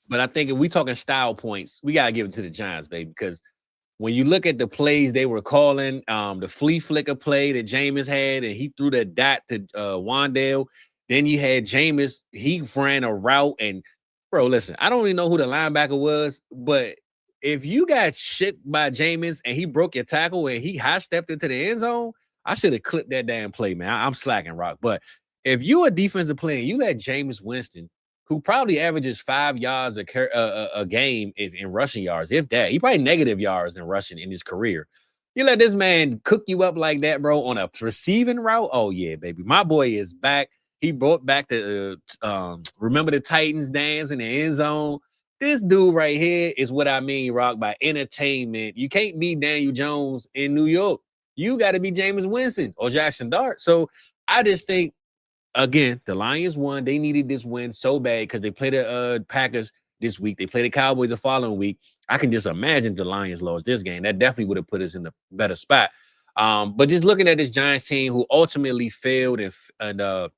Speaker 1: but I think if we talking style points, we gotta give it to the Giants, baby, because when you look at the plays they were calling, the flea flicker play that Jameis had, and he threw the dot to Wandale. Then you had Jameis, he ran a route, and bro, listen, I don't even know who the linebacker was, but if you got shit by Jameis and he broke your tackle and he high stepped into the end zone, I should have clipped that damn play, man. I'm slacking, Rock. But if you a defensive player, you let Jameis Winston, who probably averages 5 yards a game in rushing yards, if that. He probably negative yards in rushing in his career. You let this man cook you up like that, bro, on a receiving route? Oh, yeah, baby. My boy is back. He brought back the remember the Titans dance in the end zone. This dude right here is what I mean, Rock, by entertainment. You can't be Daniel Jones in New York. You got to be Jameis Winston or Jackson Dart. So I just think, again, the Lions won. They needed this win so bad because they played the Packers this week. They played the Cowboys the following week. I can just imagine the Lions lost this game. That definitely would have put us in a better spot. But just looking at this Giants team who ultimately failed and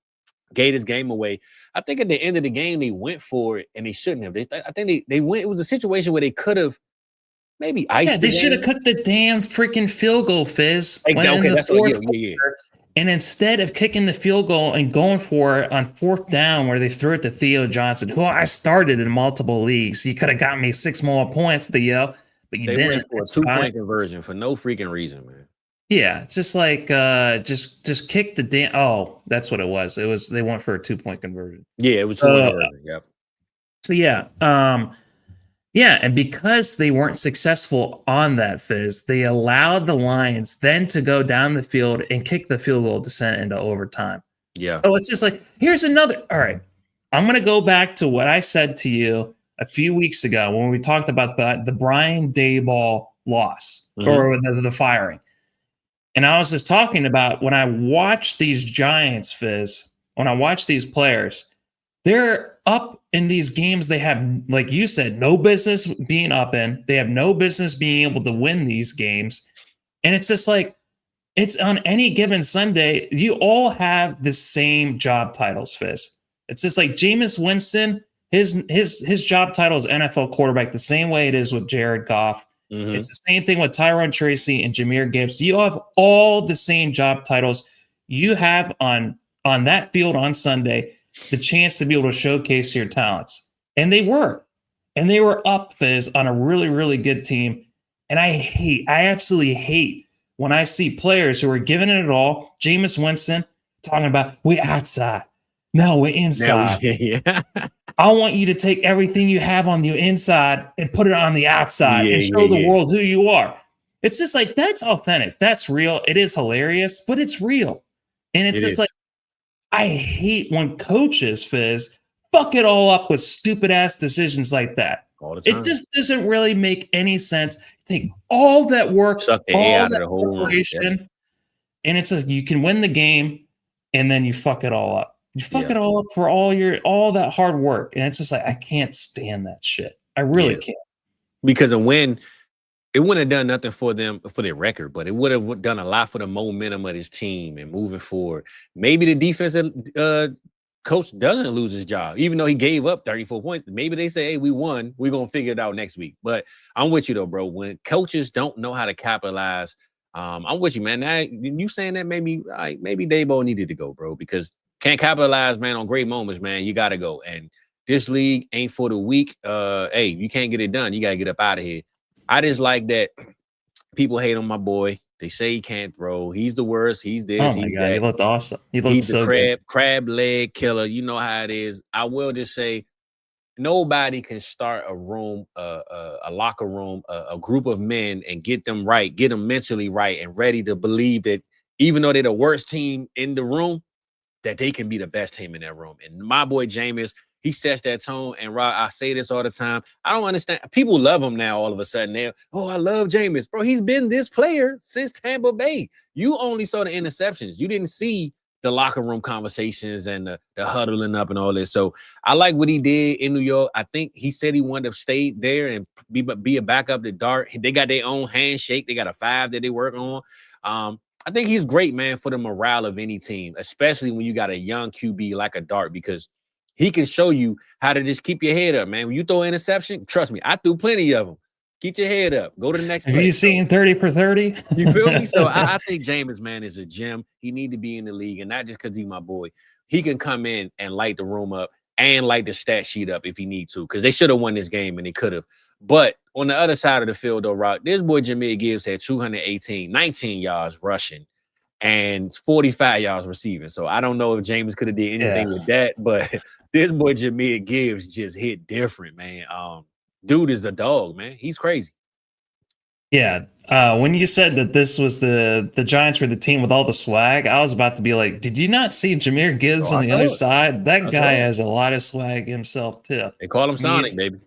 Speaker 1: gave this game away, I think at the end of the game, they went for it and they shouldn't have. I think they went. It was a situation where they could have maybe iced.
Speaker 2: Yeah, they should have cooked the damn freaking field goal, Fizz.
Speaker 1: Okay, that's what. Yeah.
Speaker 2: And instead of kicking the field goal and going for it on 4th down where they threw it to Theo Johnson, who I started in multiple leagues, you could have got me 6 more points, Theo, but you didn't.
Speaker 1: Went for a 2-point conversion for no freaking reason, man.
Speaker 2: Yeah, it's just like just kick the damn. Oh, that's what it was. They went for a 2-point conversion.
Speaker 1: Yeah, it was 2-point conversion. Yep.
Speaker 2: So yeah, and because they weren't successful on that, Fizz, they allowed the Lions then to go down the field and kick the field goal to send it into overtime.
Speaker 1: Yeah.
Speaker 2: So it's just like, here's another. All right, I'm going to go back to what I said to you a few weeks ago when we talked about the Brian Daboll loss or the firing. And I was just talking about when I watch these Giants, Fizz, when I watch these players, they're up in these games they have, like you said, no business being up in. They have no business being able to win these games. And it's just like, it's on any given Sunday, you all have the same job titles, Fizz. It's just like Jameis Winston, his job title is NFL quarterback, the same way it is with Jared Goff. It's the same thing with Tyrone Tracy and Jahmyr Gibbs. You have all the same job titles. You have on that field on Sunday the chance to be able to showcase your talents. And they were. And they were up, Fizz, on a really, really good team. And I absolutely hate when I see players who are giving it all, Jameis Winston, talking about, we're outside. No, we're inside. I want you to take everything you have on the inside and put it on the outside and show the world who you are. It's just like, that's authentic. That's real. It is hilarious, but it's real. And it's just like, I hate when coaches, Fizz, fuck it all up with stupid ass decisions like that.
Speaker 1: All the time.
Speaker 2: It just doesn't really make any sense. Take all that work,
Speaker 1: Suck the
Speaker 2: all
Speaker 1: air out
Speaker 2: that
Speaker 1: of the whole
Speaker 2: preparation, and it's like you can win the game, and then you fuck it all up. You fuck it all up for all that hard work, and it's just like I can't stand that shit. I really can't.
Speaker 1: Because a win, it wouldn't have done nothing for them for their record, but it would have done a lot for the momentum of his team and moving forward. Maybe the defensive coach doesn't lose his job, even though he gave up 34 points. Maybe they say, hey, we won. We're going to figure it out next week. But I'm with you, though, bro. When coaches don't know how to capitalize, I'm with you, man. Now, you saying that maybe Daboll needed to go, bro, because can't capitalize, man, on great moments, man. You got to go. And this league ain't for the weak. Hey, you can't get it done. You got to get up out of here. I just like that people hate on my boy. They say he can't throw. He's the worst. He's this.
Speaker 2: Oh, my
Speaker 1: he's
Speaker 2: God.
Speaker 1: that.
Speaker 2: He looked awesome. He looked so good.
Speaker 1: Crab leg killer. You know how it is. I will just say nobody can start a room, a locker room, a group of men and get them right, get them mentally right and ready to believe that even though they're the worst team in the room, that they can be the best team in that room. And my boy Jameis, he sets that tone. And Rod, I say this all the time. I don't understand. People love him now all of a sudden. I love Jameis. Bro, he's been this player since Tampa Bay. You only saw the interceptions. You didn't see the locker room conversations and the huddling up and all this. So I like what he did in New York. I think he said he wanted to stay there and be a backup to Dart. They got their own handshake. They got a 5 that they work on. I think he's great, man, for the morale of any team, especially when you got a young QB like a Dart, because he can show you how to just keep your head up, man. When you throw an interception, trust me, I threw plenty of them. Keep your head up. Go to the next play.
Speaker 2: Have you seen 30 for 30?
Speaker 1: You feel me? So I think Jameis, man, is a gem. He need to be in the league, and not just because he's my boy. He can come in and light the room up and light the stat sheet up if he need to, because they should have won this game, and they could have. But on the other side of the field, though, Rock, this boy Jahmyr Gibbs had 19 yards rushing and 45 yards receiving. So I don't know if Jameis could have did anything with that, but this boy Jahmyr Gibbs just hit different, man. Dude is a dog, man. He's crazy.
Speaker 2: Yeah. When you said that this was the Giants were the team with all the swag, I was about to be like, did you not see Jahmyr Gibbs on the other side? That guy has a lot of swag himself, too.
Speaker 1: They call him Sonic, baby.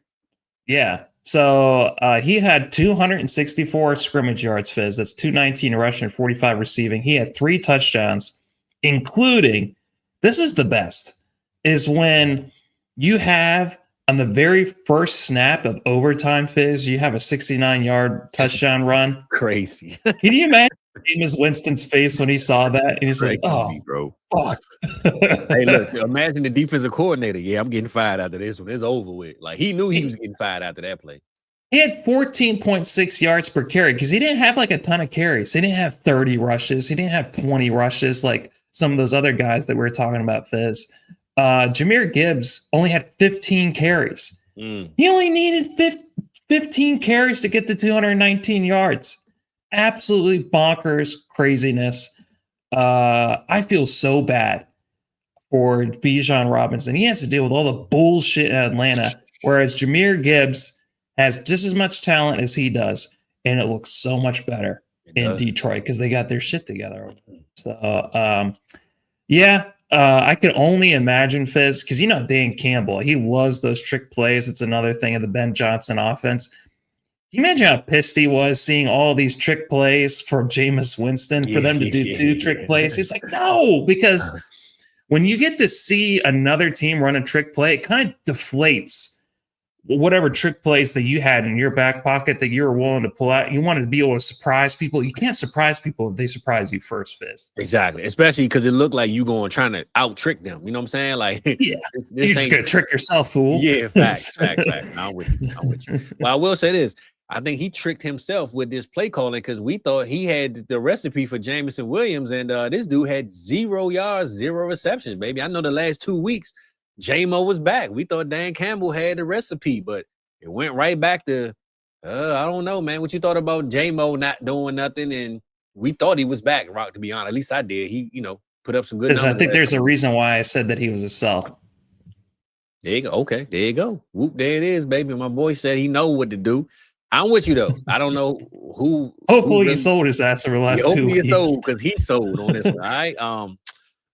Speaker 2: Yeah. So he had 264 scrimmage yards, Fizz. That's 219 rushing, 45 receiving. He had 3 touchdowns, including, this is the best, is when you have on the very first snap of overtime, Fizz, you have a 69-yard touchdown run.
Speaker 1: Crazy.
Speaker 2: Can you imagine Jameis Winston's face when he saw that? And he's like, oh,
Speaker 1: bro.
Speaker 2: Fuck.
Speaker 1: Hey, look, imagine the defensive coordinator. Yeah, I'm getting fired after this one. It's over with. Like, he knew he was getting fired after that play.
Speaker 2: He had 14.6 yards per carry because he didn't have like a ton of carries. He didn't have 30 rushes. He didn't have 20 rushes like some of those other guys that we were talking about, Fizz. Jahmyr Gibbs only had 15 carries. He only needed 15 carries to get to 219 yards. Absolutely bonkers craziness. I feel so bad for Bijan Robinson. He has to deal with all the bullshit in Atlanta. Whereas Jahmyr Gibbs has just as much talent as he does, and it looks so much better in Detroit because they got their shit together. So, I could only imagine Fizz because Dan Campbell, he loves those trick plays. It's another thing of the Ben Johnson offense. Can you imagine how pissed he was seeing all these trick plays from Jameis Winston for them to do two trick plays? He's like, no, because when you get to see another team run a trick play, it kind of deflates whatever trick plays that you had in your back pocket that you were willing to pull out. You wanted to be able to surprise people. You can't surprise people if they surprise you first, Fizz.
Speaker 1: Exactly. Especially because it looked like you trying to out trick them. You know what I'm saying? Like,
Speaker 2: yeah, you're just gonna trick yourself, fool.
Speaker 1: Yeah, facts. I'm with you. Well, I will say this. I think he tricked himself with this play calling because we thought he had the recipe for Jameson Williams, and this dude had 0 yards, 0 receptions, baby. I know the last 2 weeks, J-Mo was back. We thought Dan Campbell had the recipe, but it went right back to, I don't know, man. What you thought about J-Mo not doing nothing? And we thought he was back, Rock, to be honest. At least I did. He, put up some good numbers.
Speaker 2: I think there's a reason why I said that he was a sell.
Speaker 1: There you go. Okay, there you go. Whoop, there it is, baby. My boy said he know what to do. I'm with you, though. I don't know who.
Speaker 2: Hopefully he sold his ass over the last 2 weeks.
Speaker 1: Hopefully he sold because he sold on this one, all right?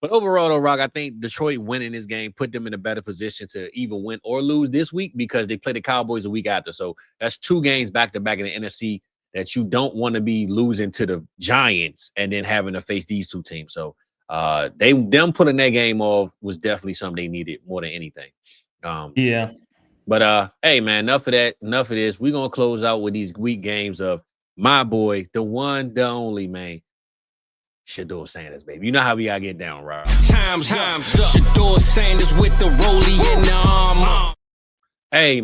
Speaker 1: But overall, though, Rock, I think Detroit winning this game put them in a better position to either win or lose this week because they play the Cowboys a week after. So that's 2 games back-to-back in the NFC that you don't want to be losing to the Giants and then having to face these 2 teams. So them pulling that game off was definitely something they needed more than anything.
Speaker 2: Yeah.
Speaker 1: But, hey, man, enough of that. Enough of this. We're going to close out with these week games of my boy, the one, the only, man, Shedeur Sanders, baby. You know how we got to get down, right?
Speaker 3: Time's up. Shedeur Sanders with the rollie in the arm.
Speaker 1: Hey,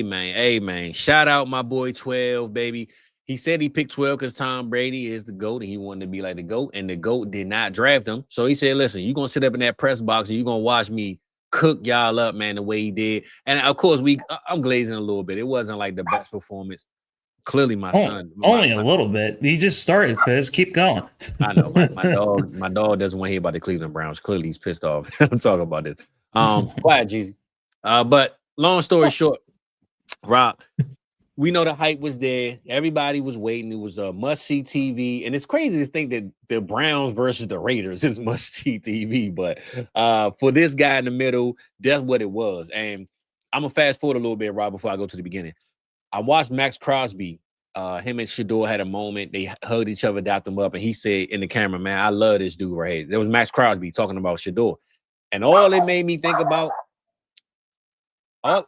Speaker 1: man. Shout out my boy 12, baby. He said he picked 12 because Tom Brady is the GOAT and he wanted to be like the GOAT, and the GOAT did not draft him. So he said, listen, you're going to sit up in that press box and you're going to watch me cook y'all up, man, the way he did. And of course, I'm glazing a little bit. It wasn't like the best performance. Clearly, my son.
Speaker 2: Only a little bit. He just started, Fizz. Keep going.
Speaker 1: I know. My dog doesn't want to hear about the Cleveland Browns. Clearly, he's pissed off. I'm talking about this. Quiet, Jeezy. But long story short, Rock, we know the hype was there. Everybody was waiting. It was a must-see TV. And it's crazy to think that the Browns versus the Raiders is must-see TV. But for this guy in the middle, that's what it was. And I'm going to fast forward a little bit, Rob, before I go to the beginning. I watched Max Crosby. Him and Shedeur had a moment. They hugged each other, dapped them up. And he said in the camera, man, I love this dude right here. There was Max Crosby talking about Shedeur. And all it made me think about... All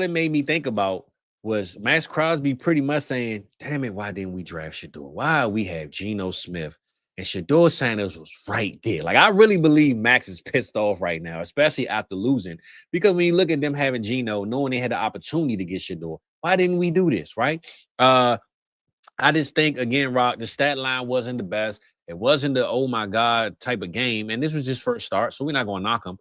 Speaker 1: it made me think about was Max Crosby pretty much saying, damn it, why didn't we draft Shedeur? Why we have Geno Smith? And Shedeur Sanders was right there. Like, I really believe Max is pissed off right now, especially after losing. Because when you look at them having Geno, knowing they had the opportunity to get Shedeur, why didn't we do this, right? I just think, again, Rock, the stat line wasn't the best. It wasn't the, oh, my God, type of game. And this was just first start, so we're not going to knock him.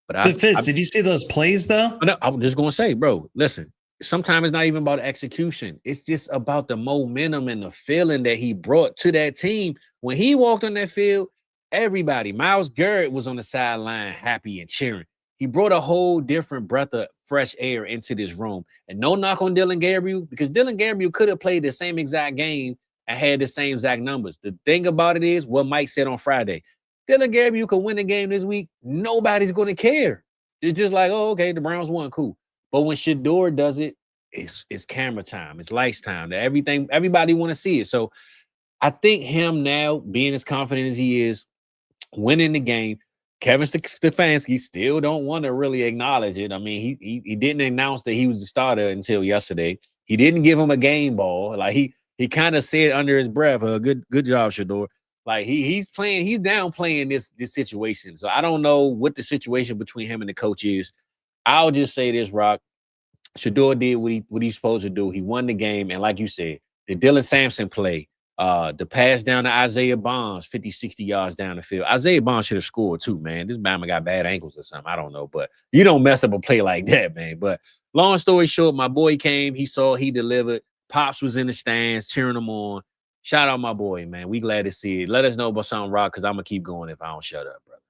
Speaker 1: But
Speaker 2: Fizz, did you see those plays, though?
Speaker 1: No, I'm just going to say, bro, listen, sometimes it's not even about execution. It's just about the momentum and the feeling that he brought to that team. When he walked on that field, everybody, Myles Garrett was on the sideline happy and cheering. He brought a whole different breath of fresh air into this room. And no knock on Dylan Gabriel, because Dylan Gabriel could have played the same exact game and had the same exact numbers. The thing about it is what Mike said on Friday. Dylan Gabriel could win the game this week. Nobody's going to care. It's just like, oh, okay, the Browns won, cool. But when Shedeur does it, it's camera time. It's lights time. Everybody want to see it. So I think him now being as confident as he is, winning the game, Kevin Stefanski still don't want to really acknowledge it. I mean, he didn't announce that he was the starter until yesterday. He didn't give him a game ball. Like he kind of said under his breath, good job, Shedeur. Like he's downplaying this situation. So I don't know what the situation between him and the coach is. I'll just say this, Rock. Shedeur did what he's supposed to do. He won the game. And like you said, the Dylan Sampson play, the pass down to Isaiah Bonds, 50, 60 yards down the field. Isaiah Bonds should have scored too, man. This Bama got bad ankles or something. I don't know. But you don't mess up a play like that, man. But long story short, my boy came. He saw, he delivered. Pops was in the stands cheering him on. Shout out my boy, man. We glad to see it. Let us know about something, Rock, because I'm going to keep going if I don't shut up, brother.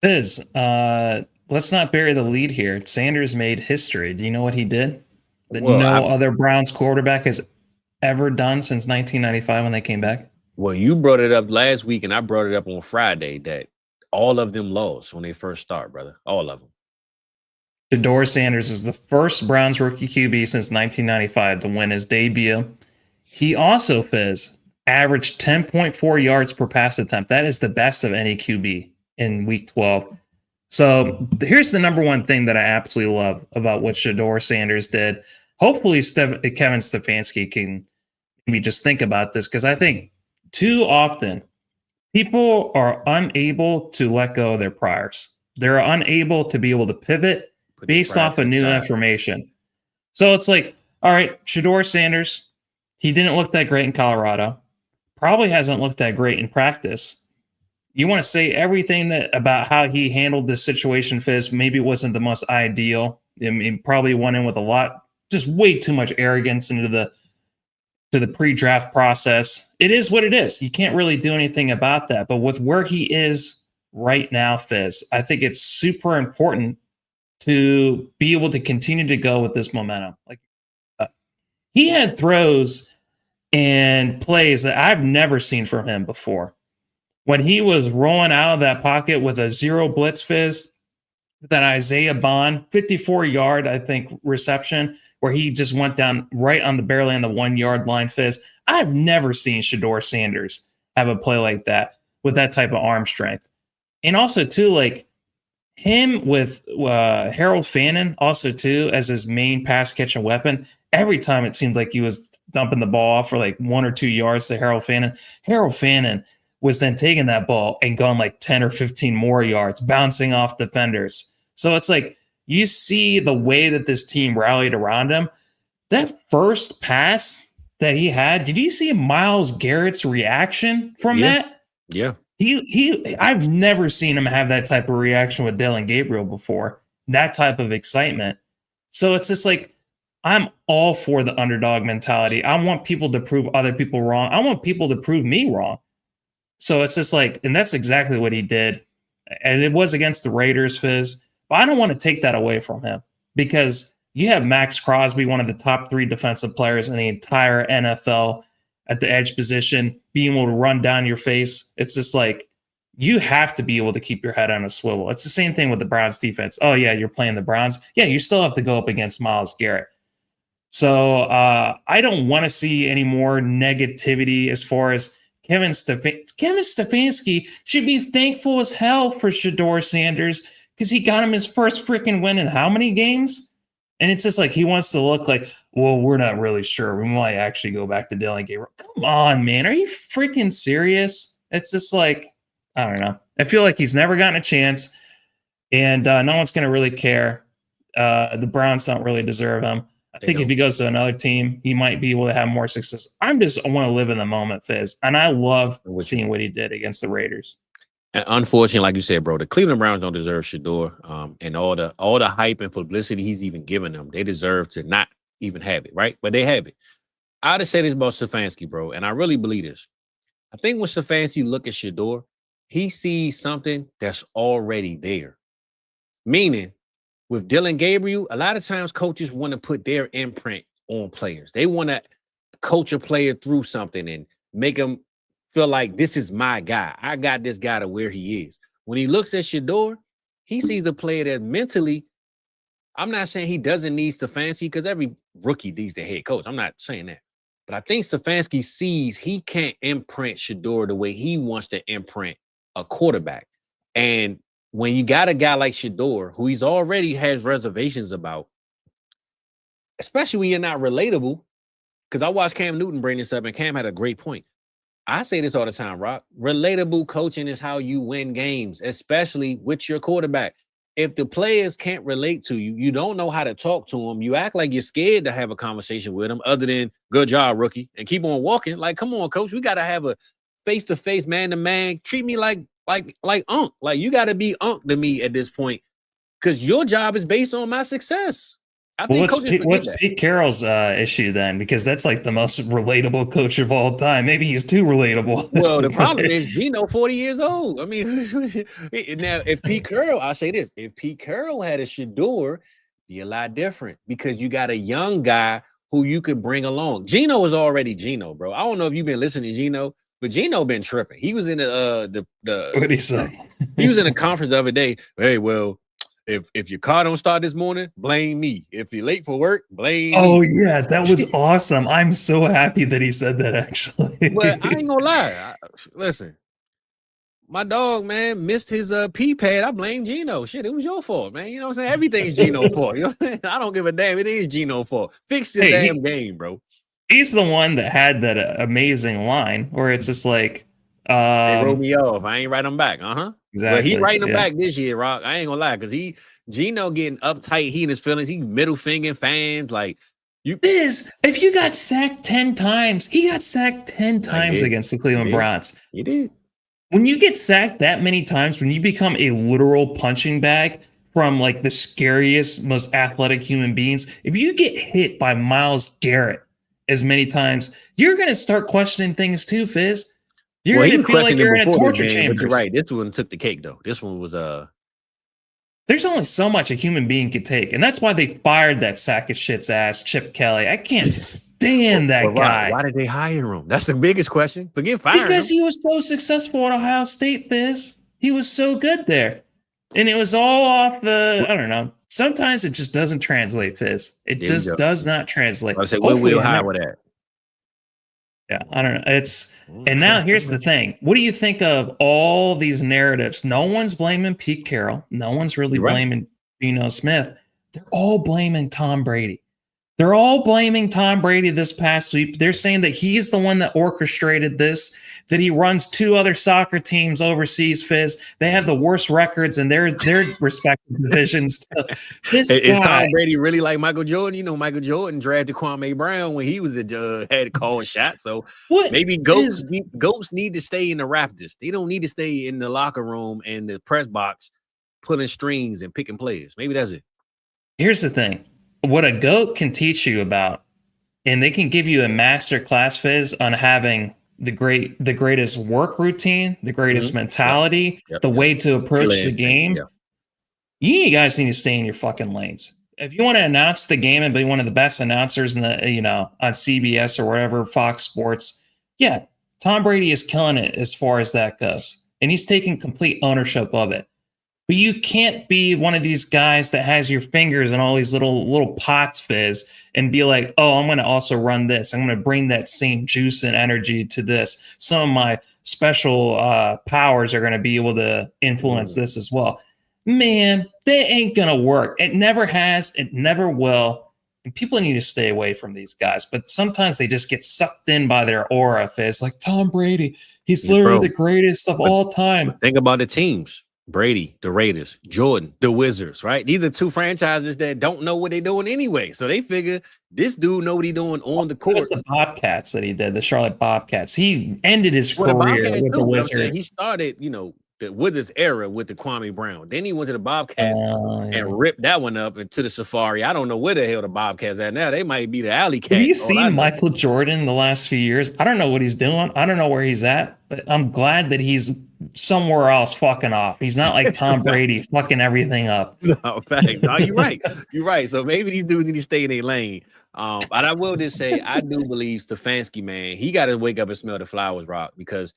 Speaker 2: Fizz, let's not bury the lead here. Sanders made history. Do you know what he did that no other Browns quarterback has ever done since 1995 when they came back?
Speaker 1: Well, you brought it up last week, and I brought it up on Friday that all of them lost when they first start, brother. All of them.
Speaker 2: Shedeur Sanders is the first Browns rookie QB since 1995 to win his debut. He also, Fizz, averaged 10.4 yards per pass attempt. That is the best of any QB in week 12. So here's the number one thing that I absolutely love about what Shedeur Sanders did. Hopefully Kevin Stefanski can maybe just think about this, because I think too often people are unable to let go of their priors. They're unable to be able to pivot based off of new information. So it's like, all right, Shedeur Sanders, he didn't look that great in Colorado. Probably hasn't looked that great in practice. You want to say everything that about how he handled this situation, Fizz, maybe it wasn't the most ideal. I mean, probably went in with a lot, just way too much arrogance into the pre-draft process. It is what it is. You can't really do anything about that. But with where he is right now, Fizz, I think it's super important to be able to continue to go with this momentum. Like he had throws and plays that I've never seen from him before. When he was rolling out of that pocket with a zero blitz, Fizz, with that Isaiah Bond 54-yard, I think, reception, where he just went down right on the barely on the 1 yard line, Fizz. I've never seen Shedeur Sanders have a play like that with that type of arm strength. And also, too, like him with Harold Fannin, also, too, as his main pass catching weapon. Every time it seemed like he was dumping the ball off for like 1 or 2 yards to Harold Fannin. Harold Fannin was then taking that ball and going like 10 or 15 more yards, bouncing off defenders. So it's like you see the way that this team rallied around him. That first pass that he had, did you see Myles Garrett's reaction from that?
Speaker 1: Yeah.
Speaker 2: I've never seen him have that type of reaction with Dillon Gabriel before, that type of excitement. So it's just like, I'm all for the underdog mentality. I want people to prove other people wrong. I want people to prove me wrong. So it's just like, and that's exactly what he did. And it was against the Raiders, Fizz. But I don't want to take that away from him, because you have Max Crosby, one of the top 3 defensive players in the entire NFL at the edge position, being able to run down your face. It's just like, you have to be able to keep your head on a swivel. It's the same thing with the Browns defense. Oh, yeah, you're playing the Browns. Yeah, you still have to go up against Myles Garrett. So I don't want to see any more negativity as far as Kevin Stefanski should be thankful as hell for Shedeur Sanders, because he got him his first freaking win in how many games? And it's just like he wants to look like, well, we're not really sure. We might actually go back to Dillon Gabriel. Come on, man. Are you freaking serious? It's just like, I don't know. I feel like he's never gotten a chance, and no one's going to really care. The Browns don't really deserve him. I think if he goes to another team, he might be able to have more success. I want to live in the moment, Fizz. And I love seeing what he did against the Raiders.
Speaker 1: And unfortunately, like you said, bro, the Cleveland Browns don't deserve Shedeur. And all the hype and publicity he's even given them, they deserve to not even have it, right? But they have it. I'd have said this about Stefanski, bro, and I really believe this. I think when Stefanski look at Shedeur, he sees something that's already there. Meaning, with Dillon Gabriel, a lot of times coaches want to put their imprint on players. They want to coach a player through something and make him feel like, this is my guy. I got this guy to where he is. When he looks at Shedeur, he sees a player that mentally, I'm not saying he doesn't need Stefanski, because every rookie needs the head coach. I'm not saying that. But I think Stefanski sees he can't imprint Shedeur the way he wants to imprint a quarterback. And when you got a guy like Shedeur, who he's already has reservations about, especially when you're not relatable, because I watched Cam Newton bring this up, and Cam had a great point. I say this all the time, Rock. Relatable coaching is how you win games, especially with your quarterback. If the players can't relate to you, you don't know how to talk to them, you act like you're scared to have a conversation with them other than, good job, rookie, and keep on walking. Like, come on, coach, we got to have a face-to-face, man-to-man. Treat me like Unc. Like, you got to be Unc to me at this point, because your job is based on my success. I think coaches forget
Speaker 2: what's
Speaker 1: that.
Speaker 2: Pete Carroll's issue then? Because that's like the most relatable coach of all time. Maybe he's too relatable.
Speaker 1: Well, the problem is Gino 40 years old. I mean, now if Pete Carroll, I'll say this: if Pete Carroll had a Shedeur, be a lot different because you got a young guy who you could bring along. Gino is already Gino, bro. I don't know if you've been listening to Gino, but Gino been tripping. He was in the
Speaker 2: What'd he say?
Speaker 1: he was in a conference the other day. Hey, well, if your car don't start this morning, blame me. If you're late for work, blame
Speaker 2: Oh
Speaker 1: me.
Speaker 2: yeah, that was awesome. I'm so happy that he said that actually.
Speaker 1: But I ain't gonna lie. Listen, my dog, man, missed his pee pad. I blame Gino. Shit, it was your fault, man. You know what I'm saying? Everything's Gino's fault. You know what I'm saying? I don't give a damn. It is Gino's fault. Fix your damn game, bro.
Speaker 2: He's the one that had that amazing line where it's just like,
Speaker 1: they wrote me off. I ain't write them back.
Speaker 2: Exactly.
Speaker 1: But he writing them back this year, Rock. I ain't gonna lie, because Gino getting uptight. He in his feelings. He middle fingering fans like.
Speaker 2: If you got sacked 10 times, he got sacked 10 times against the Cleveland Browns.
Speaker 1: He did.
Speaker 2: When you get sacked that many times, when you become a literal punching bag from like the scariest, most athletic human beings, if you get hit by Myles Garrett as many times, you're going to start questioning things too, Fizz. You're going to feel like you're in a torture chamber.
Speaker 1: But you're right. This one took the cake, though. This one was
Speaker 2: There's only so much a human being could take, and that's why they fired that sack of shit's ass, Chip Kelly. I can't stand that guy.
Speaker 1: Why did they hire him? That's the biggest question. Forget firing him.
Speaker 2: Because he was so successful at Ohio State, Fizz. He was so good there. And it was all off the, I don't know. Sometimes it just doesn't translate, Fizz. It just does not translate.
Speaker 1: I said, we'll hire with that.
Speaker 2: Yeah, I don't know. And now here's the thing. What do you think of all these narratives? No one's blaming Pete Carroll. No one's really blaming Geno Smith. They're all blaming Tom Brady. They're all blaming Tom Brady this past week. They're saying that he's the one that orchestrated this, that he runs 2 other soccer teams overseas, Fizz. They have the worst records in their respective divisions. Is
Speaker 1: Tom Brady really like Michael Jordan? You know, Michael Jordan drafted Kwame Brown when he was had called shots. So maybe goats need to stay in the Raptors. They don't need to stay in the locker room and the press box pulling strings and picking players. Maybe that's it.
Speaker 2: Here's the thing. What a GOAT can teach you about, and they can give you a master class, Fizz, on having the greatest work routine, the greatest mentality, the way to approach the game. You guys need to stay in your fucking lanes. If you want to announce the game and be one of the best announcers in the, on CBS or wherever, Fox Sports, Tom Brady is killing it as far as that goes, and he's taking complete ownership of it. But you can't be one of these guys that has your fingers in all these little pots, Fizz, and be like, oh, I'm going to also run this. I'm going to bring that same juice and energy to this. Some of my special powers are going to be able to influence this as well. Man, that ain't going to work. It never has. It never will. And people need to stay away from these guys. But sometimes they just get sucked in by their aura, Fizz. Like Tom Brady, he's literally the greatest of all time.
Speaker 1: Think about the teams. Brady, the Raiders, Jordan, the Wizards, right? These are 2 franchises that don't know what they're doing anyway. So they figure this dude know what he's doing on the court.
Speaker 2: It was the Bobcats that he did, the Charlotte Bobcats. He ended his career with the Wizards.
Speaker 1: He started, the Wizards era with the Kwame Brown. Then he went to the Bobcats and ripped that one up into the Safari. I don't know where the hell the Bobcats at now. They might be the Alley Cats.
Speaker 2: Have you seen Michael Jordan the last few years? I don't know what he's doing. I don't know where he's at, but I'm glad that he's somewhere else fucking off. He's not like Tom Brady fucking everything up.
Speaker 1: No, fact. No, you're right. You're right. So maybe these dudes need to stay in their lane. But I will just say, I do believe Stefanski, man, he got to wake up and smell the flowers, Rock, because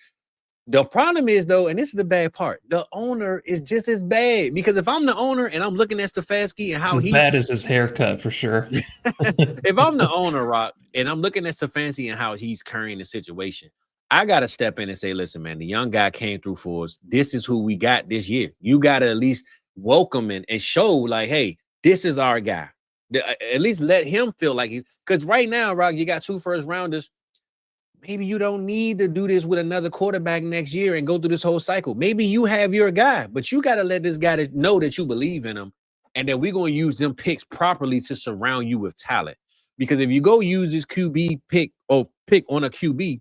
Speaker 1: the problem is, though, and this is the bad part, the owner is just as bad. Because if I'm the owner and I'm looking at Stefanski and how
Speaker 2: as bad as his haircut, for sure.
Speaker 1: If I'm the owner, Rock, and I'm looking at Stefanski and how he's carrying the situation, I got to step in and say, listen, man, the young guy came through for us. This is who we got this year. You got to at least welcome and show, like, hey, this is our guy. At least let him feel like he's, because right now, Rock, you got 2 first rounders. Maybe you don't need to do this with another quarterback next year and go through this whole cycle. Maybe you have your guy, but you got to let this guy know that you believe in him and that we're going to use them picks properly to surround you with talent. Because if you go use this QB pick on a QB,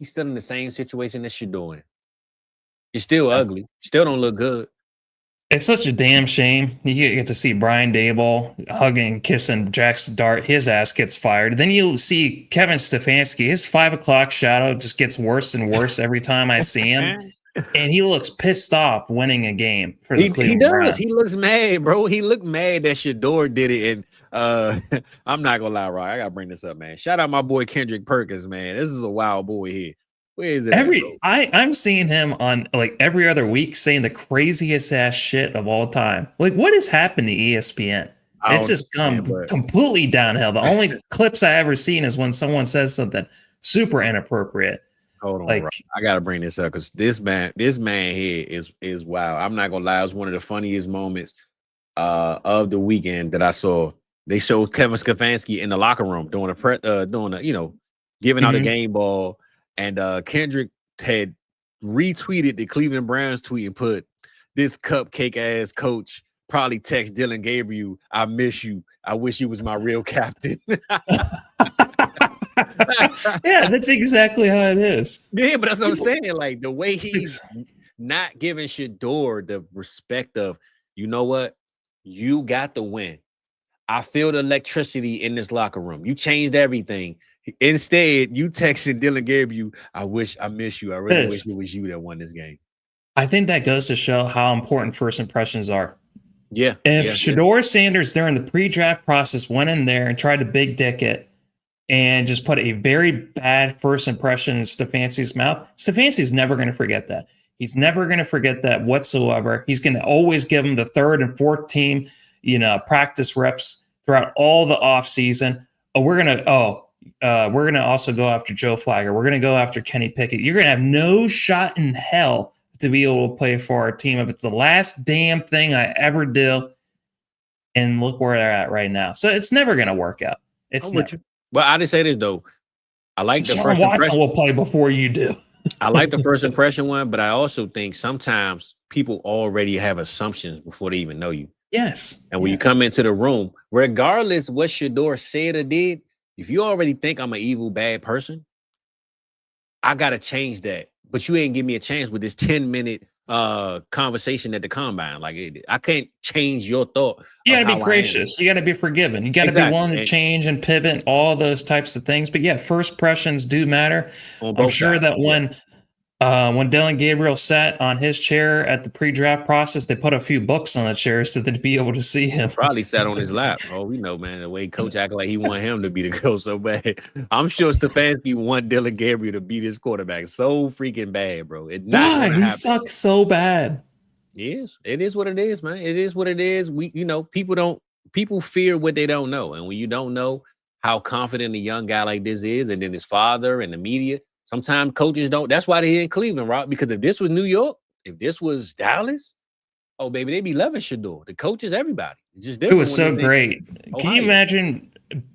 Speaker 1: he's still in the same situation that you're doing. It's still ugly. Still don't look good.
Speaker 2: It's such a damn shame. You get to see Brian Dable hugging, kissing Jackson Dart. His ass gets fired. Then you see Kevin Stefanski. His 5 o'clock shadow just gets worse and worse every time I see him. And he looks pissed off winning a game for the Cleveland Browns.
Speaker 1: He looks mad, bro. He looked mad that Shedeur did it. And I'm not going to lie, Roy. I got to bring this up, man. Shout out my boy Kendrick Perkins, man. This is a wild boy here. Where is it?
Speaker 2: I'm seeing him on like every other week saying the craziest ass shit of all time. Like, what has happened to ESPN? It's just come completely downhill. The only clips I ever seen is when someone says something super inappropriate.
Speaker 1: Hold on, bro. I gotta bring this up because this man here is wild. I'm not gonna lie, it was one of the funniest moments of the weekend that I saw. They showed Kevin Stefanski in the locker room doing giving out a game ball. And Kendrick had retweeted the Cleveland Browns tweet and put, "This cupcake ass coach probably text Dylan Gabriel, 'I miss you. I wish you was my real captain.'"
Speaker 2: Yeah, that's exactly how it is.
Speaker 1: Yeah, but that's what I'm saying. Like the way he's not giving Shedeur the respect of, you know what? You got the win. I feel the electricity in this locker room. You changed everything. Instead, you texted Dylan Gabriel, "I miss you. I really wish it was you that won this game."
Speaker 2: I think that goes to show how important first impressions are.
Speaker 1: Yeah.
Speaker 2: If Shedeur Sanders during the pre-draft process went in there and tried to big dick it and just put a very bad first impression in Stefanski's mouth, Stefanski's never going to forget that. He's never going to forget that whatsoever. He's going to always give him the third and fourth team, practice reps throughout all the offseason. We're going to also go after Joe Flacco. We're going to go after Kenny Pickett. You're going to have no shot in hell to be able to play for our team if it's the last damn thing I ever do. And look where they're at right now. So it's never going to work out. It's never.
Speaker 1: Well, I just say this though. I like the
Speaker 2: first Watson will play before you do.
Speaker 1: I like the first impression one, but I also think sometimes people already have assumptions before they even know you.
Speaker 2: Yes.
Speaker 1: And when you come into the room, regardless what Shedeur said or did, if you already think I'm an evil, bad person, I got to change that. But you ain't give me a chance with this 10-minute conversation at the combine. Like, I can't change your thought.
Speaker 2: You got to be gracious. You got to be forgiving. You got to be willing to change and pivot, all those types of things. But yeah, first impressions do matter. I'm sure that when Dylan Gabriel sat on his chair at the pre-draft process, they put a few books on the chair so that to be able to see him.
Speaker 1: Probably sat on his lap. Oh, we know, man. The way coach acted like he want him to be the coach so bad. I'm sure Stefanski want Dylan Gabriel to beat his quarterback so freaking bad, bro.
Speaker 2: He sucks so bad.
Speaker 1: Yes, it is what it is, man. It is what it is. People fear what they don't know, and when you don't know how confident a young guy like this is, and then his father and the media. Sometimes coaches don't. That's why they're here in Cleveland, Rob. Because if this was New York, if this was Dallas, oh baby, they'd be loving Shedeur. The coaches, everybody. It's just different.
Speaker 2: It was so great. Can you imagine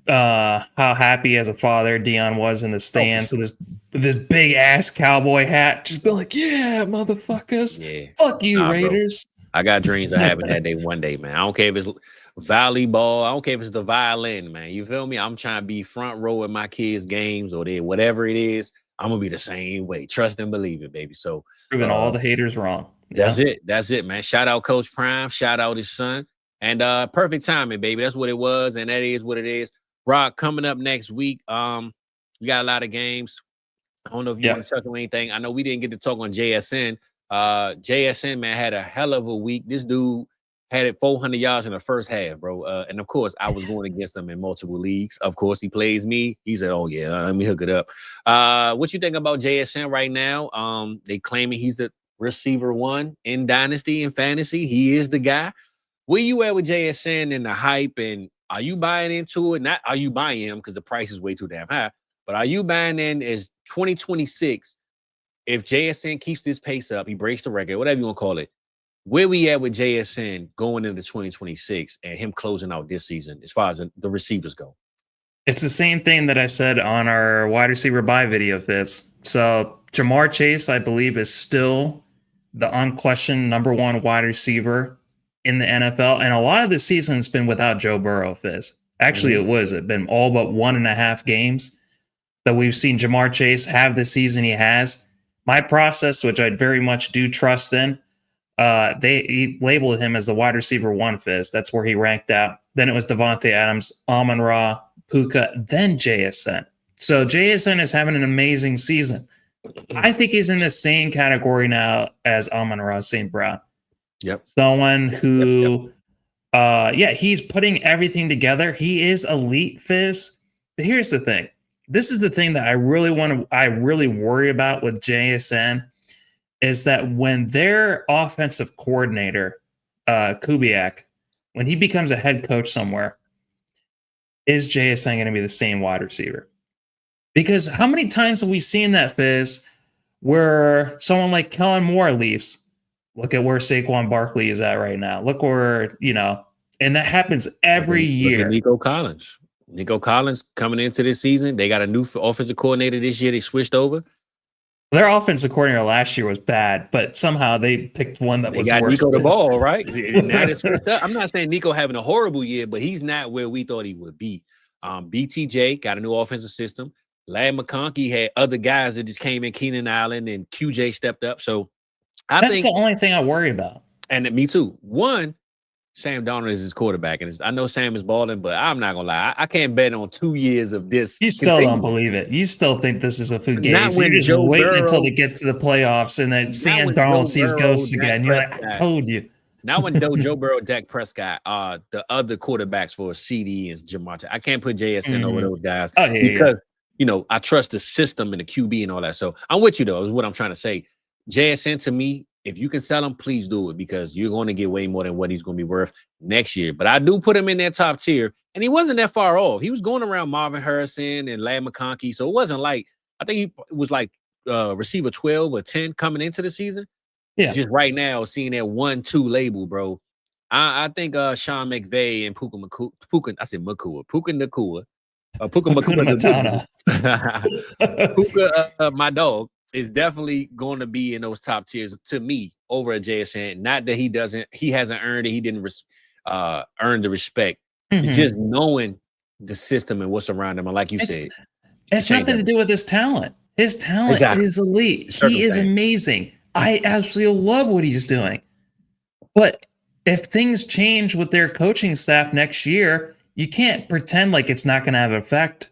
Speaker 2: how happy as a father Dion was in the stands with this big ass cowboy hat? Just be like, "Yeah, motherfuckers, fuck you, Raiders."
Speaker 1: Bro. I got dreams of having that day one day, man. I don't care if it's volleyball. I don't care if it's the violin, man. You feel me? I'm trying to be front row at my kids' games or whatever it is. I'm gonna be the same way. Trust and believe it, baby. So
Speaker 2: proving all the haters wrong.
Speaker 1: That's it, man. Shout out Coach Prime. Shout out his son. And perfect timing, baby. That's what it was, and that is what it is. Rock, coming up next week. We got a lot of games. I don't know if you want to talk on anything. I know we didn't get to talk on JSN. JSN, man, had a hell of a week. This dude had it 400 yards in the first half, bro. And of course, I was going against him in multiple leagues. Of course, he plays me. He said, "Oh yeah, let me hook it up." What you think about JSN right now? They claiming he's the receiver one in Dynasty and fantasy. He is the guy. Where you at with JSN and the hype? And are you buying into it? Not are you buying him because the price is way too damn high, but are you buying in as 2026? If JSN keeps this pace up, he breaks the record, whatever you want to call it. Where we at with JSN going into 2026 and him closing out this season as far as the receivers go?
Speaker 2: It's the same thing that I said on our wide receiver buy video of this. So Jamar Chase, I believe, is still the unquestioned number one wide receiver in the NFL. And a lot of the season has been without Joe Burrow, Fizz. Actually, it's been all but 1.5 games that we've seen Jamar Chase have the season he has. My process, which I very much do trust in, He labeled him as the wide receiver 1, Fizz. That's where he ranked out. Then it was Devontae Adams, Amon-Ra, Puka, then JSN. So JSN is having an amazing season. I think he's in the same category now as Amon-Ra St. Brown.
Speaker 1: Yep.
Speaker 2: Someone who, he's putting everything together. He is elite, Fizz. But here's the thing. This is the thing that I really worry about with JSN is that when their offensive coordinator, Kubiak, when he becomes a head coach somewhere, is JSN going to be the same wide receiver? Because how many times have we seen that, Fizz, where someone like Kellen Moore leaves? Look at where Saquon Barkley is at right now. Look where, and that happens every year.
Speaker 1: Look at Nico Collins. Nico Collins coming into this season. They got a new offensive coordinator this year. They switched over.
Speaker 2: Their offensive coordinator last year was bad, but somehow they picked one that was worse. They got
Speaker 1: Nico the ball, right? Now they switched up. I'm not saying Nico having a horrible year, but he's not where we thought he would be. BTJ got a new offensive system. Ladd McConkey had other guys that just came in, Keenan Allen, and QJ stepped up. So
Speaker 2: I think the only thing I worry about.
Speaker 1: And me too. One, Sam Darnold is his quarterback. And I know Sam is balling, but I'm not going to lie. I can't bet on 2 years of this.
Speaker 2: You still don't believe it. You still think this is a fugazi. You're just waiting until they get to the playoffs and then Sam Darnold sees ghosts again. You're like, I told you.
Speaker 1: Now when Joe Burrow, Dak Prescott, the other quarterbacks for CD is Jamonte. I can't put JSN over those guys because I trust the system and the QB and all that. So I'm with you though, is what I'm trying to say. JSN to me, if you can sell him, please do it because you're going to get way more than what he's going to be worth next year. But I do put him in that top tier, and he wasn't that far off. He was going around Marvin Harrison and Ladd McConkey, so it wasn't like I think he was like receiver 12 or 10 coming into the season. Yeah, just right now seeing that 1-2 label, bro. I think Sean McVay and Puka Puka, my dog, is definitely going to be in those top tiers to me over a JSN. Not that he hasn't earned it. He didn't earn the respect. It's just knowing the system and what's around him. And like you said,
Speaker 2: it's nothing to do with his talent. His talent is elite. He is amazing. I absolutely love what he's doing. But if things change with their coaching staff next year, you can't pretend like it's not going to have an effect.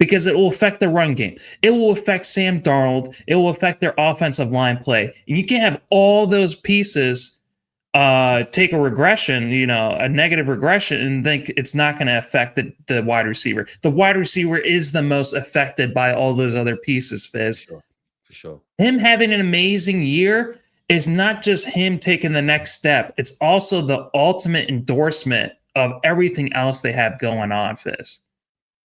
Speaker 2: Because it will affect the run game. It will affect Sam Darnold. It will affect their offensive line play. And you can't have all those pieces take a regression, a negative regression, and think it's not going to affect the wide receiver. The wide receiver is the most affected by all those other pieces, Fizz.
Speaker 1: For sure.
Speaker 2: Him having an amazing year is not just him taking the next step. It's also the ultimate endorsement of everything else they have going on, Fizz.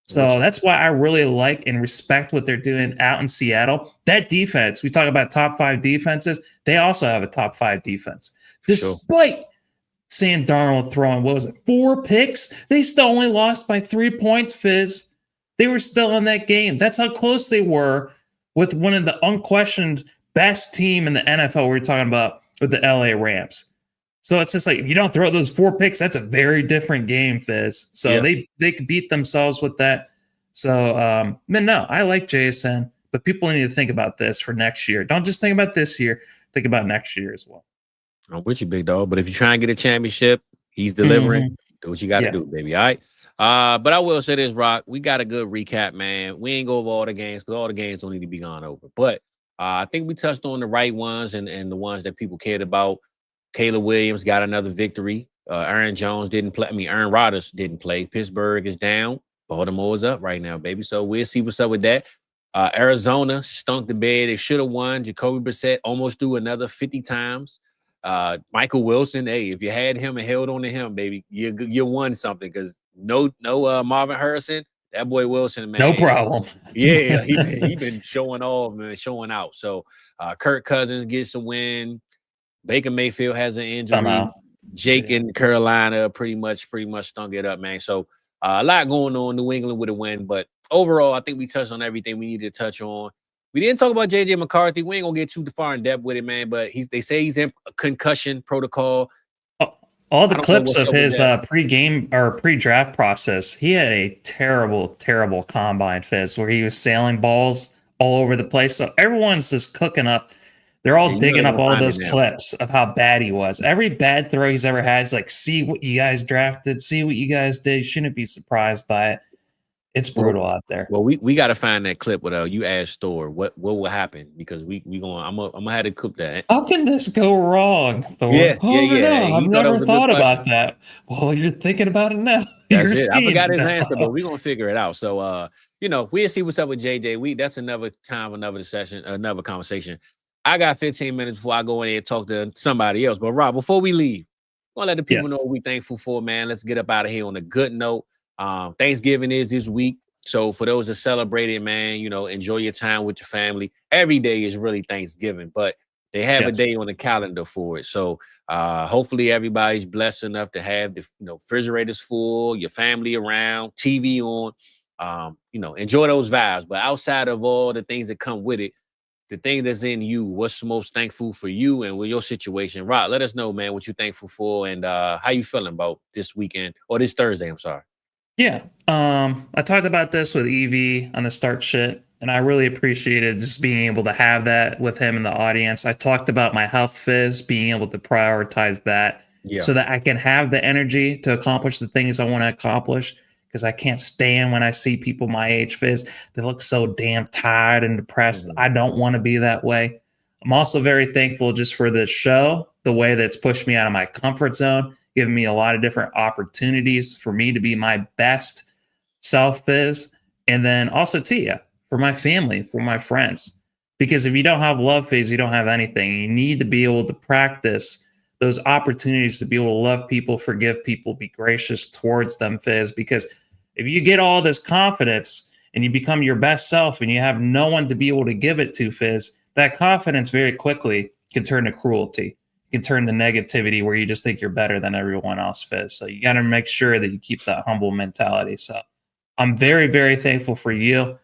Speaker 2: So that's why I really like and respect what they're doing out in Seattle. That defense, we talk about top 5 defenses. They also have a top 5 defense. Despite Sam Darnold throwing, 4 picks? They still only lost by 3 points, Fizz. They were still in that game. That's how close they were with one of the unquestioned best team in the NFL we're talking about with the LA Rams. So it's just like, if you don't throw those 4 picks, that's a very different game, Fizz. So they could beat themselves with that. So, I like JSN, but people need to think about this for next year. Don't just think about this year. Think about next year as well.
Speaker 1: I'm with you, big dog. But if you're trying to get a championship, he's delivering. Do what you got to do, baby. All right. But I will say this, Rock. We got a good recap, man. We ain't go over all the games because all the games don't need to be gone over. But I think we touched on the right ones and the ones that people cared about. Caleb Williams got another victory. Aaron Jones didn't play. Aaron Rodgers didn't play. Pittsburgh is down. Baltimore is up right now, baby. So we'll see what's up with that. Arizona stunk the bed. They should have won. Jacoby Brissett almost threw another 50 times. Michael Wilson, hey, if you had him and held on to him, baby, you won something because no Marvin Harrison. That boy Wilson, man.
Speaker 2: No problem.
Speaker 1: Yeah, he been showing off, man, showing out. So Kirk Cousins gets a win. Baker Mayfield has an injury.
Speaker 2: Somehow.
Speaker 1: Jake in Carolina pretty much stunk it up, man. So a lot going on. New England with a win, but overall, I think we touched on everything we needed to touch on. We didn't talk about JJ McCarthy. We ain't gonna get too far in depth with it, man. But they say he's in concussion protocol.
Speaker 2: All the clips of his pre-game or pre-draft process, he had a terrible, terrible combine, Fizz, where he was sailing balls all over the place. So everyone's just cooking up They're all
Speaker 1: Yeah, you know
Speaker 2: digging
Speaker 1: they're
Speaker 2: up
Speaker 1: gonna
Speaker 2: all
Speaker 1: find it
Speaker 2: those
Speaker 1: now.
Speaker 2: clips of how bad he was. Every bad throw he's ever had is like, see what you guys drafted, see what you guys did. You shouldn't be surprised by it. It's brutal out there.
Speaker 1: Well, we got to find that clip with you asked Thor what will happen, because we going I'm gonna have to cook that.
Speaker 2: How can this go wrong, Thor?
Speaker 1: Yeah.
Speaker 2: No, I've
Speaker 1: He thought it
Speaker 2: never
Speaker 1: was a good
Speaker 2: thought
Speaker 1: question.
Speaker 2: about that. Well, you're thinking about it now.
Speaker 1: That's
Speaker 2: You're
Speaker 1: it. I
Speaker 2: seeing
Speaker 1: forgot
Speaker 2: it
Speaker 1: his
Speaker 2: now.
Speaker 1: answer, but we're gonna figure it out. So we'll see what's up with JJ. That's another time, another session, another conversation. I got 15 minutes before I go in there and talk to somebody else. But Rob, before we leave, I want to let the people know what we're thankful for, man. Let's get up out of here on a good note. Thanksgiving is this week. So for those that celebrate it, man, enjoy your time with your family. Every day is really Thanksgiving, but they have a day on the calendar for it. So hopefully everybody's blessed enough to have the refrigerators full, your family around, TV on, enjoy those vibes. But outside of all the things that come with it, the thing that's in you, what's the most thankful for you and with your situation? Rob, let us know, man, what you're thankful for and how you feeling about this weekend or this Thursday, I'm sorry.
Speaker 2: Yeah. I talked about this with EV on the start shit, and I really appreciated just being able to have that with him in the audience. I talked about my health phys, being able to prioritize that so that I can have the energy to accomplish the things I want to accomplish, because I can't stand when I see people my age phys. They look so damn tired and depressed. I don't want to be that way. I'm also very thankful just for the show, the way that's pushed me out of my comfort zone, giving me a lot of different opportunities for me to be my best self phys. And then also Tia, for my family, for my friends. Because if you don't have love phys, you don't have anything. You need to be able to practice those opportunities to be able to love people, forgive people, be gracious towards them phys. Because if you get all this confidence and you become your best self and you have no one to be able to give it to phys, that confidence very quickly can turn to cruelty. Can turn to negativity where you just think you're better than everyone else phys. So you got to make sure that you keep that humble mentality. So I'm very, very thankful for you.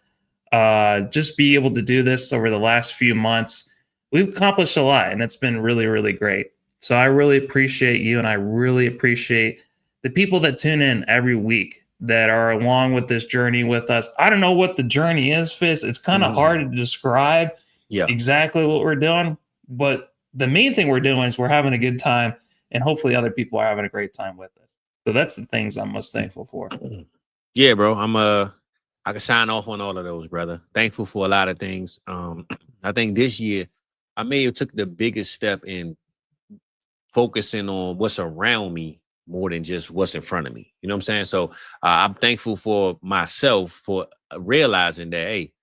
Speaker 2: Just be able to do this over the last few months. We've accomplished a lot and it's been really, really great. So I really appreciate you, and I really appreciate the people that tune in every week that are along with this journey with us. I don't know what the journey is, phys. It's kind of hard to describe exactly what we're doing, but the main thing we're doing is we're having a good time, and hopefully other people are having a great time with us. So that's the things I'm most thankful for.
Speaker 1: Yeah, bro. I can sign off on all of those, brother. Thankful for a lot of things. I think this year I may have took the biggest step in focusing on what's around me more than just what's in front of me. You know what I'm saying? So I'm thankful for myself for realizing that, hey,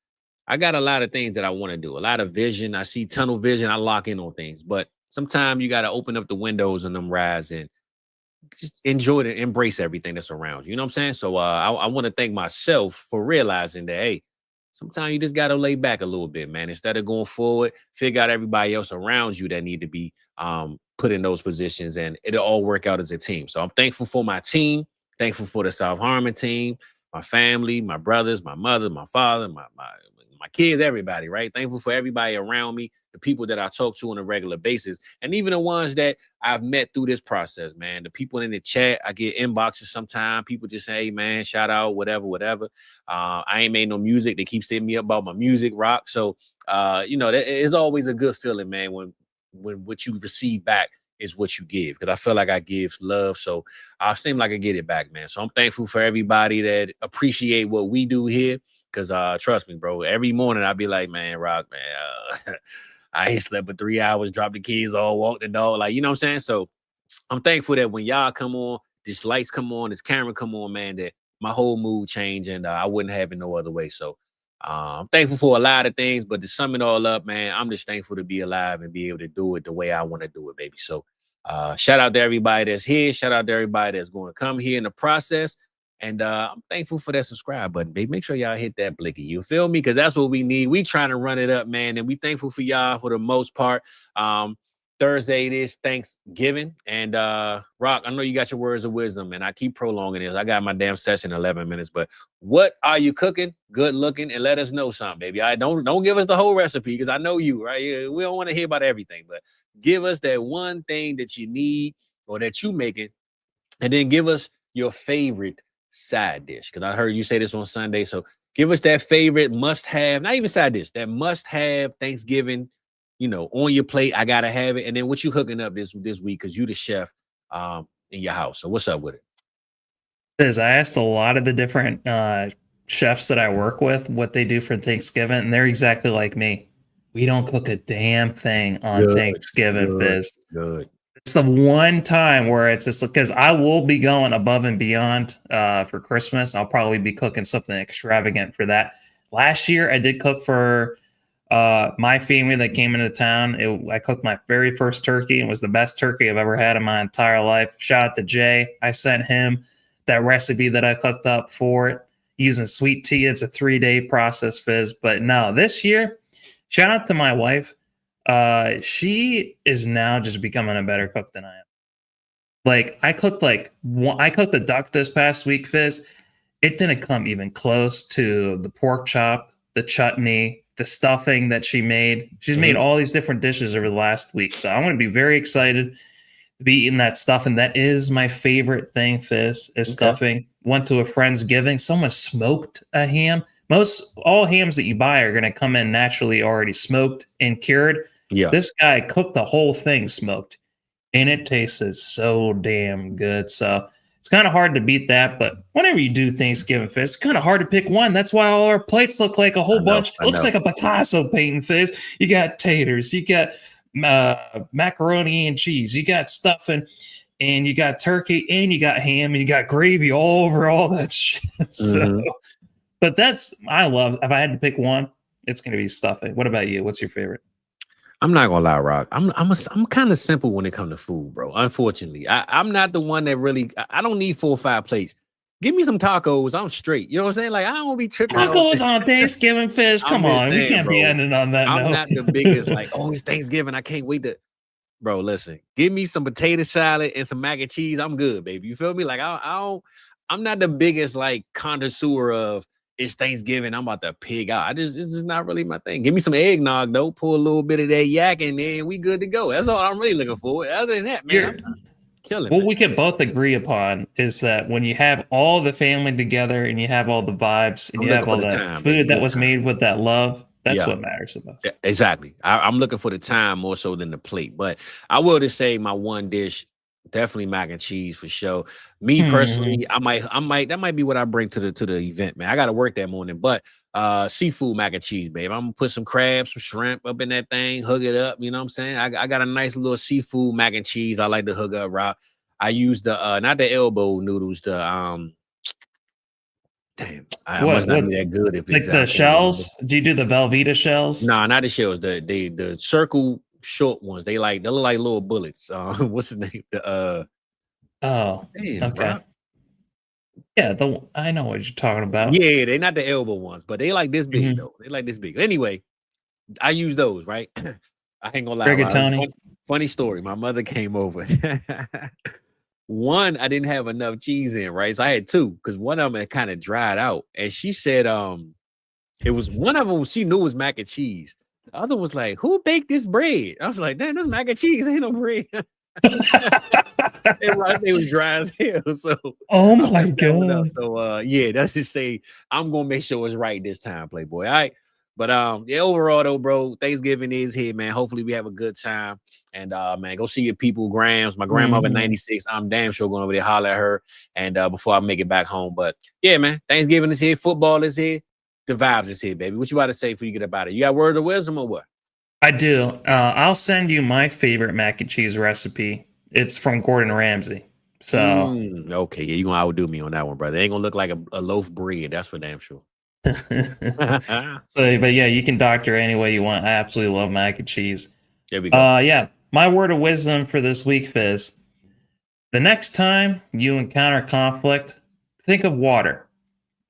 Speaker 1: I got a lot of things that I want to do, a lot of vision. I see tunnel vision. I lock in on things, but sometimes you got to open up the windows on them rides and just enjoy it and embrace everything that's around you. You know what I'm saying? So I want to thank myself for realizing that, hey, sometimes you just got to lay back a little bit, man. Instead of going forward, figure out everybody else around you that need to be put in those positions, and it'll all work out as a team. So I'm thankful for my team, thankful for the South Harmon team, my family, my brothers, my mother, my father, my kids, everybody, right? Thankful for everybody around me, the people that I talk to on a regular basis, and even the ones that I've met through this process, man. The people in the chat, I get inboxes sometimes. People just say, hey, man, shout out, whatever. I ain't made no music. They keep saying me about my music, rock. So, it's always a good feeling, man, when what you receive back is what you give, because I feel like I give love. So I seem like I get it back, man. So I'm thankful for everybody that appreciate what we do here. Because trust me, bro, every morning I'll be like, man, Rock, man, I ain't slept for 3 hours, dropped the keys, all walked the dog. Like, you know what I'm saying? So I'm thankful that when y'all come on, this lights come on, this camera come on, man, that my whole mood changed, and I wouldn't have it no other way. So I'm thankful for a lot of things, but to sum it all up, man, I'm just thankful to be alive and be able to do it the way I want to do it, baby. So shout out to everybody that's here. Shout out to everybody that's going to come here in the process. And I'm thankful for that subscribe button, baby. Make sure y'all hit that blicky. You feel me? Because that's what we need. We trying to run it up, man. And we thankful for y'all for the most part. Thursday it is Thanksgiving. And Rock, I know you got your words of wisdom, and I keep prolonging this. I got my damn session in 11 minutes. But what are you cooking? Good looking, and let us know something, baby. I don't give us the whole recipe, because I know you, right? We don't want to hear about everything, but give us that one thing that you need or that you making, and then give us your favorite side dish, because I heard you say this on Sunday. So give us that favorite must-have, not even side dish, that must-have Thanksgiving, on your plate. I gotta have it. And then what you hooking up this week? Because you the chef in your house. So what's up with it?
Speaker 2: Is I asked a lot of the different chefs that I work with what they do for Thanksgiving, and they're exactly like me. We don't cook a damn thing on Thanksgiving, Fizz.
Speaker 1: Good.
Speaker 2: It's the one time where it's just because I will be going above and beyond for Christmas. I'll probably be cooking something extravagant for that. Last year, I did cook for my family that came into town. I cooked my very first turkey. It was the best turkey I've ever had in my entire life. Shout out to Jay. I sent him that recipe that I cooked up for it using sweet tea. It's a 3-day process, Fizz. But no, this year, shout out to my wife. She is now just becoming a better cook than I am. Like I cooked the duck this past week, Fizz. It didn't come even close to the pork chop, the chutney, the stuffing that she made. She's made all these different dishes over the last week. So I'm going to be very excited to be eating that stuff. And that is my favorite thing, Fizz, is stuffing. Went to a friend's giving. Someone smoked a ham. All hams that you buy are going to come in naturally already smoked and cured.
Speaker 1: Yeah.
Speaker 2: This guy cooked the whole thing smoked, and it tasted so damn good. So it's kind of hard to beat that. But whenever you do Thanksgiving, Fizz, it's kind of hard to pick one. That's why all our plates look like a whole bunch. It looks like a Picasso painting, Fizz. You got taters, you got macaroni and cheese, you got stuffing, and you got turkey, and you got ham, and you got gravy all over all that shit. So, but I love. If I had to pick one, it's going to be stuffing. What about you? What's your favorite?
Speaker 1: I'm not gonna lie, Rock. I'm kind of simple when it comes to food, bro. Unfortunately, I'm not the one that really. I don't need 4 or 5 plates. Give me some tacos. I'm straight. You know what I'm saying? Like I don't be tripping.
Speaker 2: Tacos on Thanksgiving, Fizz. Come on, we can't be ending on that.
Speaker 1: I'm not the biggest. Like, oh, it's Thanksgiving. I can't wait to. Bro, listen. Give me some potato salad and some mac and cheese. I'm good, baby. You feel me? Like I'm not the biggest like connoisseur of. It's Thanksgiving. I'm about to pig out. It's just not really my thing. Give me some eggnog though. Pour a little bit of that yak in there, and we good to go. That's all I'm really looking for. Other than that, man, I'm killing.
Speaker 2: What we can both agree upon is that when you have all the family together and you have all the vibes and you have all that food that was made with that love, that's what matters the most.
Speaker 1: Exactly. I'm looking for the time more so than the plate. But I will just say my one dish. Definitely mac and cheese for sure. Me personally, I might that might be what I bring to the event, man. I gotta work that morning, but seafood mac and cheese, babe. I'm gonna put some crabs, some shrimp up in that thing, hook it up. You know what I'm saying? I got a nice little seafood mac and cheese. I like to hook up, Rob. I use the not the elbow noodles, the damn, I must not be that good. If
Speaker 2: like the shells, do you do the Velveeta shells?
Speaker 1: No, not the shells. The circle short ones. They look like little bullets. What's the name?
Speaker 2: Damn, okay. Bro. Yeah, I know what you're talking about.
Speaker 1: Yeah, they're not the elbow ones, but they like this big though. They like this big. Anyway, I use those, right? I ain't gonna lie.
Speaker 2: Rigatoni.
Speaker 1: Funny story. My mother came over. One, I didn't have enough cheese in, right? So I had 2 because one of them had kind of dried out. And she said, it was one of them she knew was mac and cheese. The other was like, who baked this bread? I was like, damn, this mac and cheese ain't no bread. It was dry as hell. So,
Speaker 2: oh my god.
Speaker 1: So, yeah, that's just say I'm gonna make sure it's right this time, Playboy. All right, but yeah, overall though, bro, Thanksgiving is here, man. Hopefully, we have a good time, and man, go see your people, Grams. My grandmother, 96. I'm damn sure going over there holler at her, and before I make it back home. But yeah, man, Thanksgiving is here, football is here. The vibes is here, baby. What you about to say before you get about it? You got word of wisdom or what?
Speaker 2: I do. I'll send you my favorite mac and cheese recipe. It's from Gordon Ramsay. So
Speaker 1: okay, yeah, you're gonna outdo me on that one, brother. It ain't gonna look like a loaf of bread, that's for damn sure.
Speaker 2: So, but yeah, you can doctor any way you want. I absolutely love mac and cheese.
Speaker 1: There we go.
Speaker 2: Yeah, my word of wisdom for this week, Fizz. The next time you encounter conflict, think of water.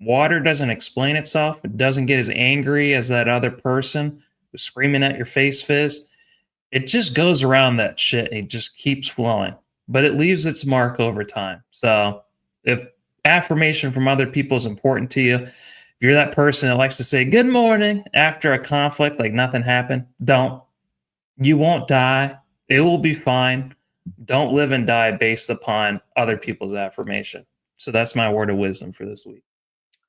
Speaker 2: Water doesn't explain itself. It doesn't get as angry as that other person who's screaming at your face, Fizz. It just goes around that shit. And it just keeps flowing, but it leaves its mark over time. So if affirmation from other people is important to you, if you're that person that likes to say good morning after a conflict, like nothing happened, don't. You won't die. It will be fine. Don't live and die based upon other people's affirmation. So that's my word of wisdom for this week.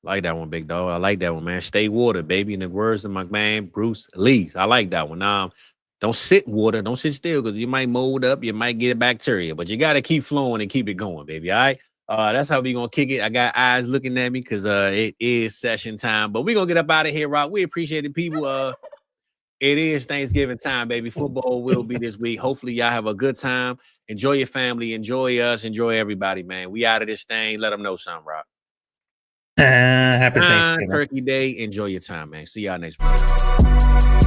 Speaker 1: Like that one, big dog. I like that one, man. Stay water, baby. In the words of my man Bruce Lee. I like that one. Don't sit water. Don't sit still because you might mold up. You might get bacteria, but you got to keep flowing and keep it going, baby. All right. That's how we going to kick it. I got eyes looking at me because it is session time, but we're going to get up out of here, Rock. We appreciate it, people. It is Thanksgiving time, baby. Football will be this week. Hopefully, y'all have a good time. Enjoy your family. Enjoy us. Enjoy everybody, man. We out of this thing. Let them know something, Rock.
Speaker 2: Happy Thanksgiving.
Speaker 1: Turkey Day. Enjoy your time, man. See y'all next week.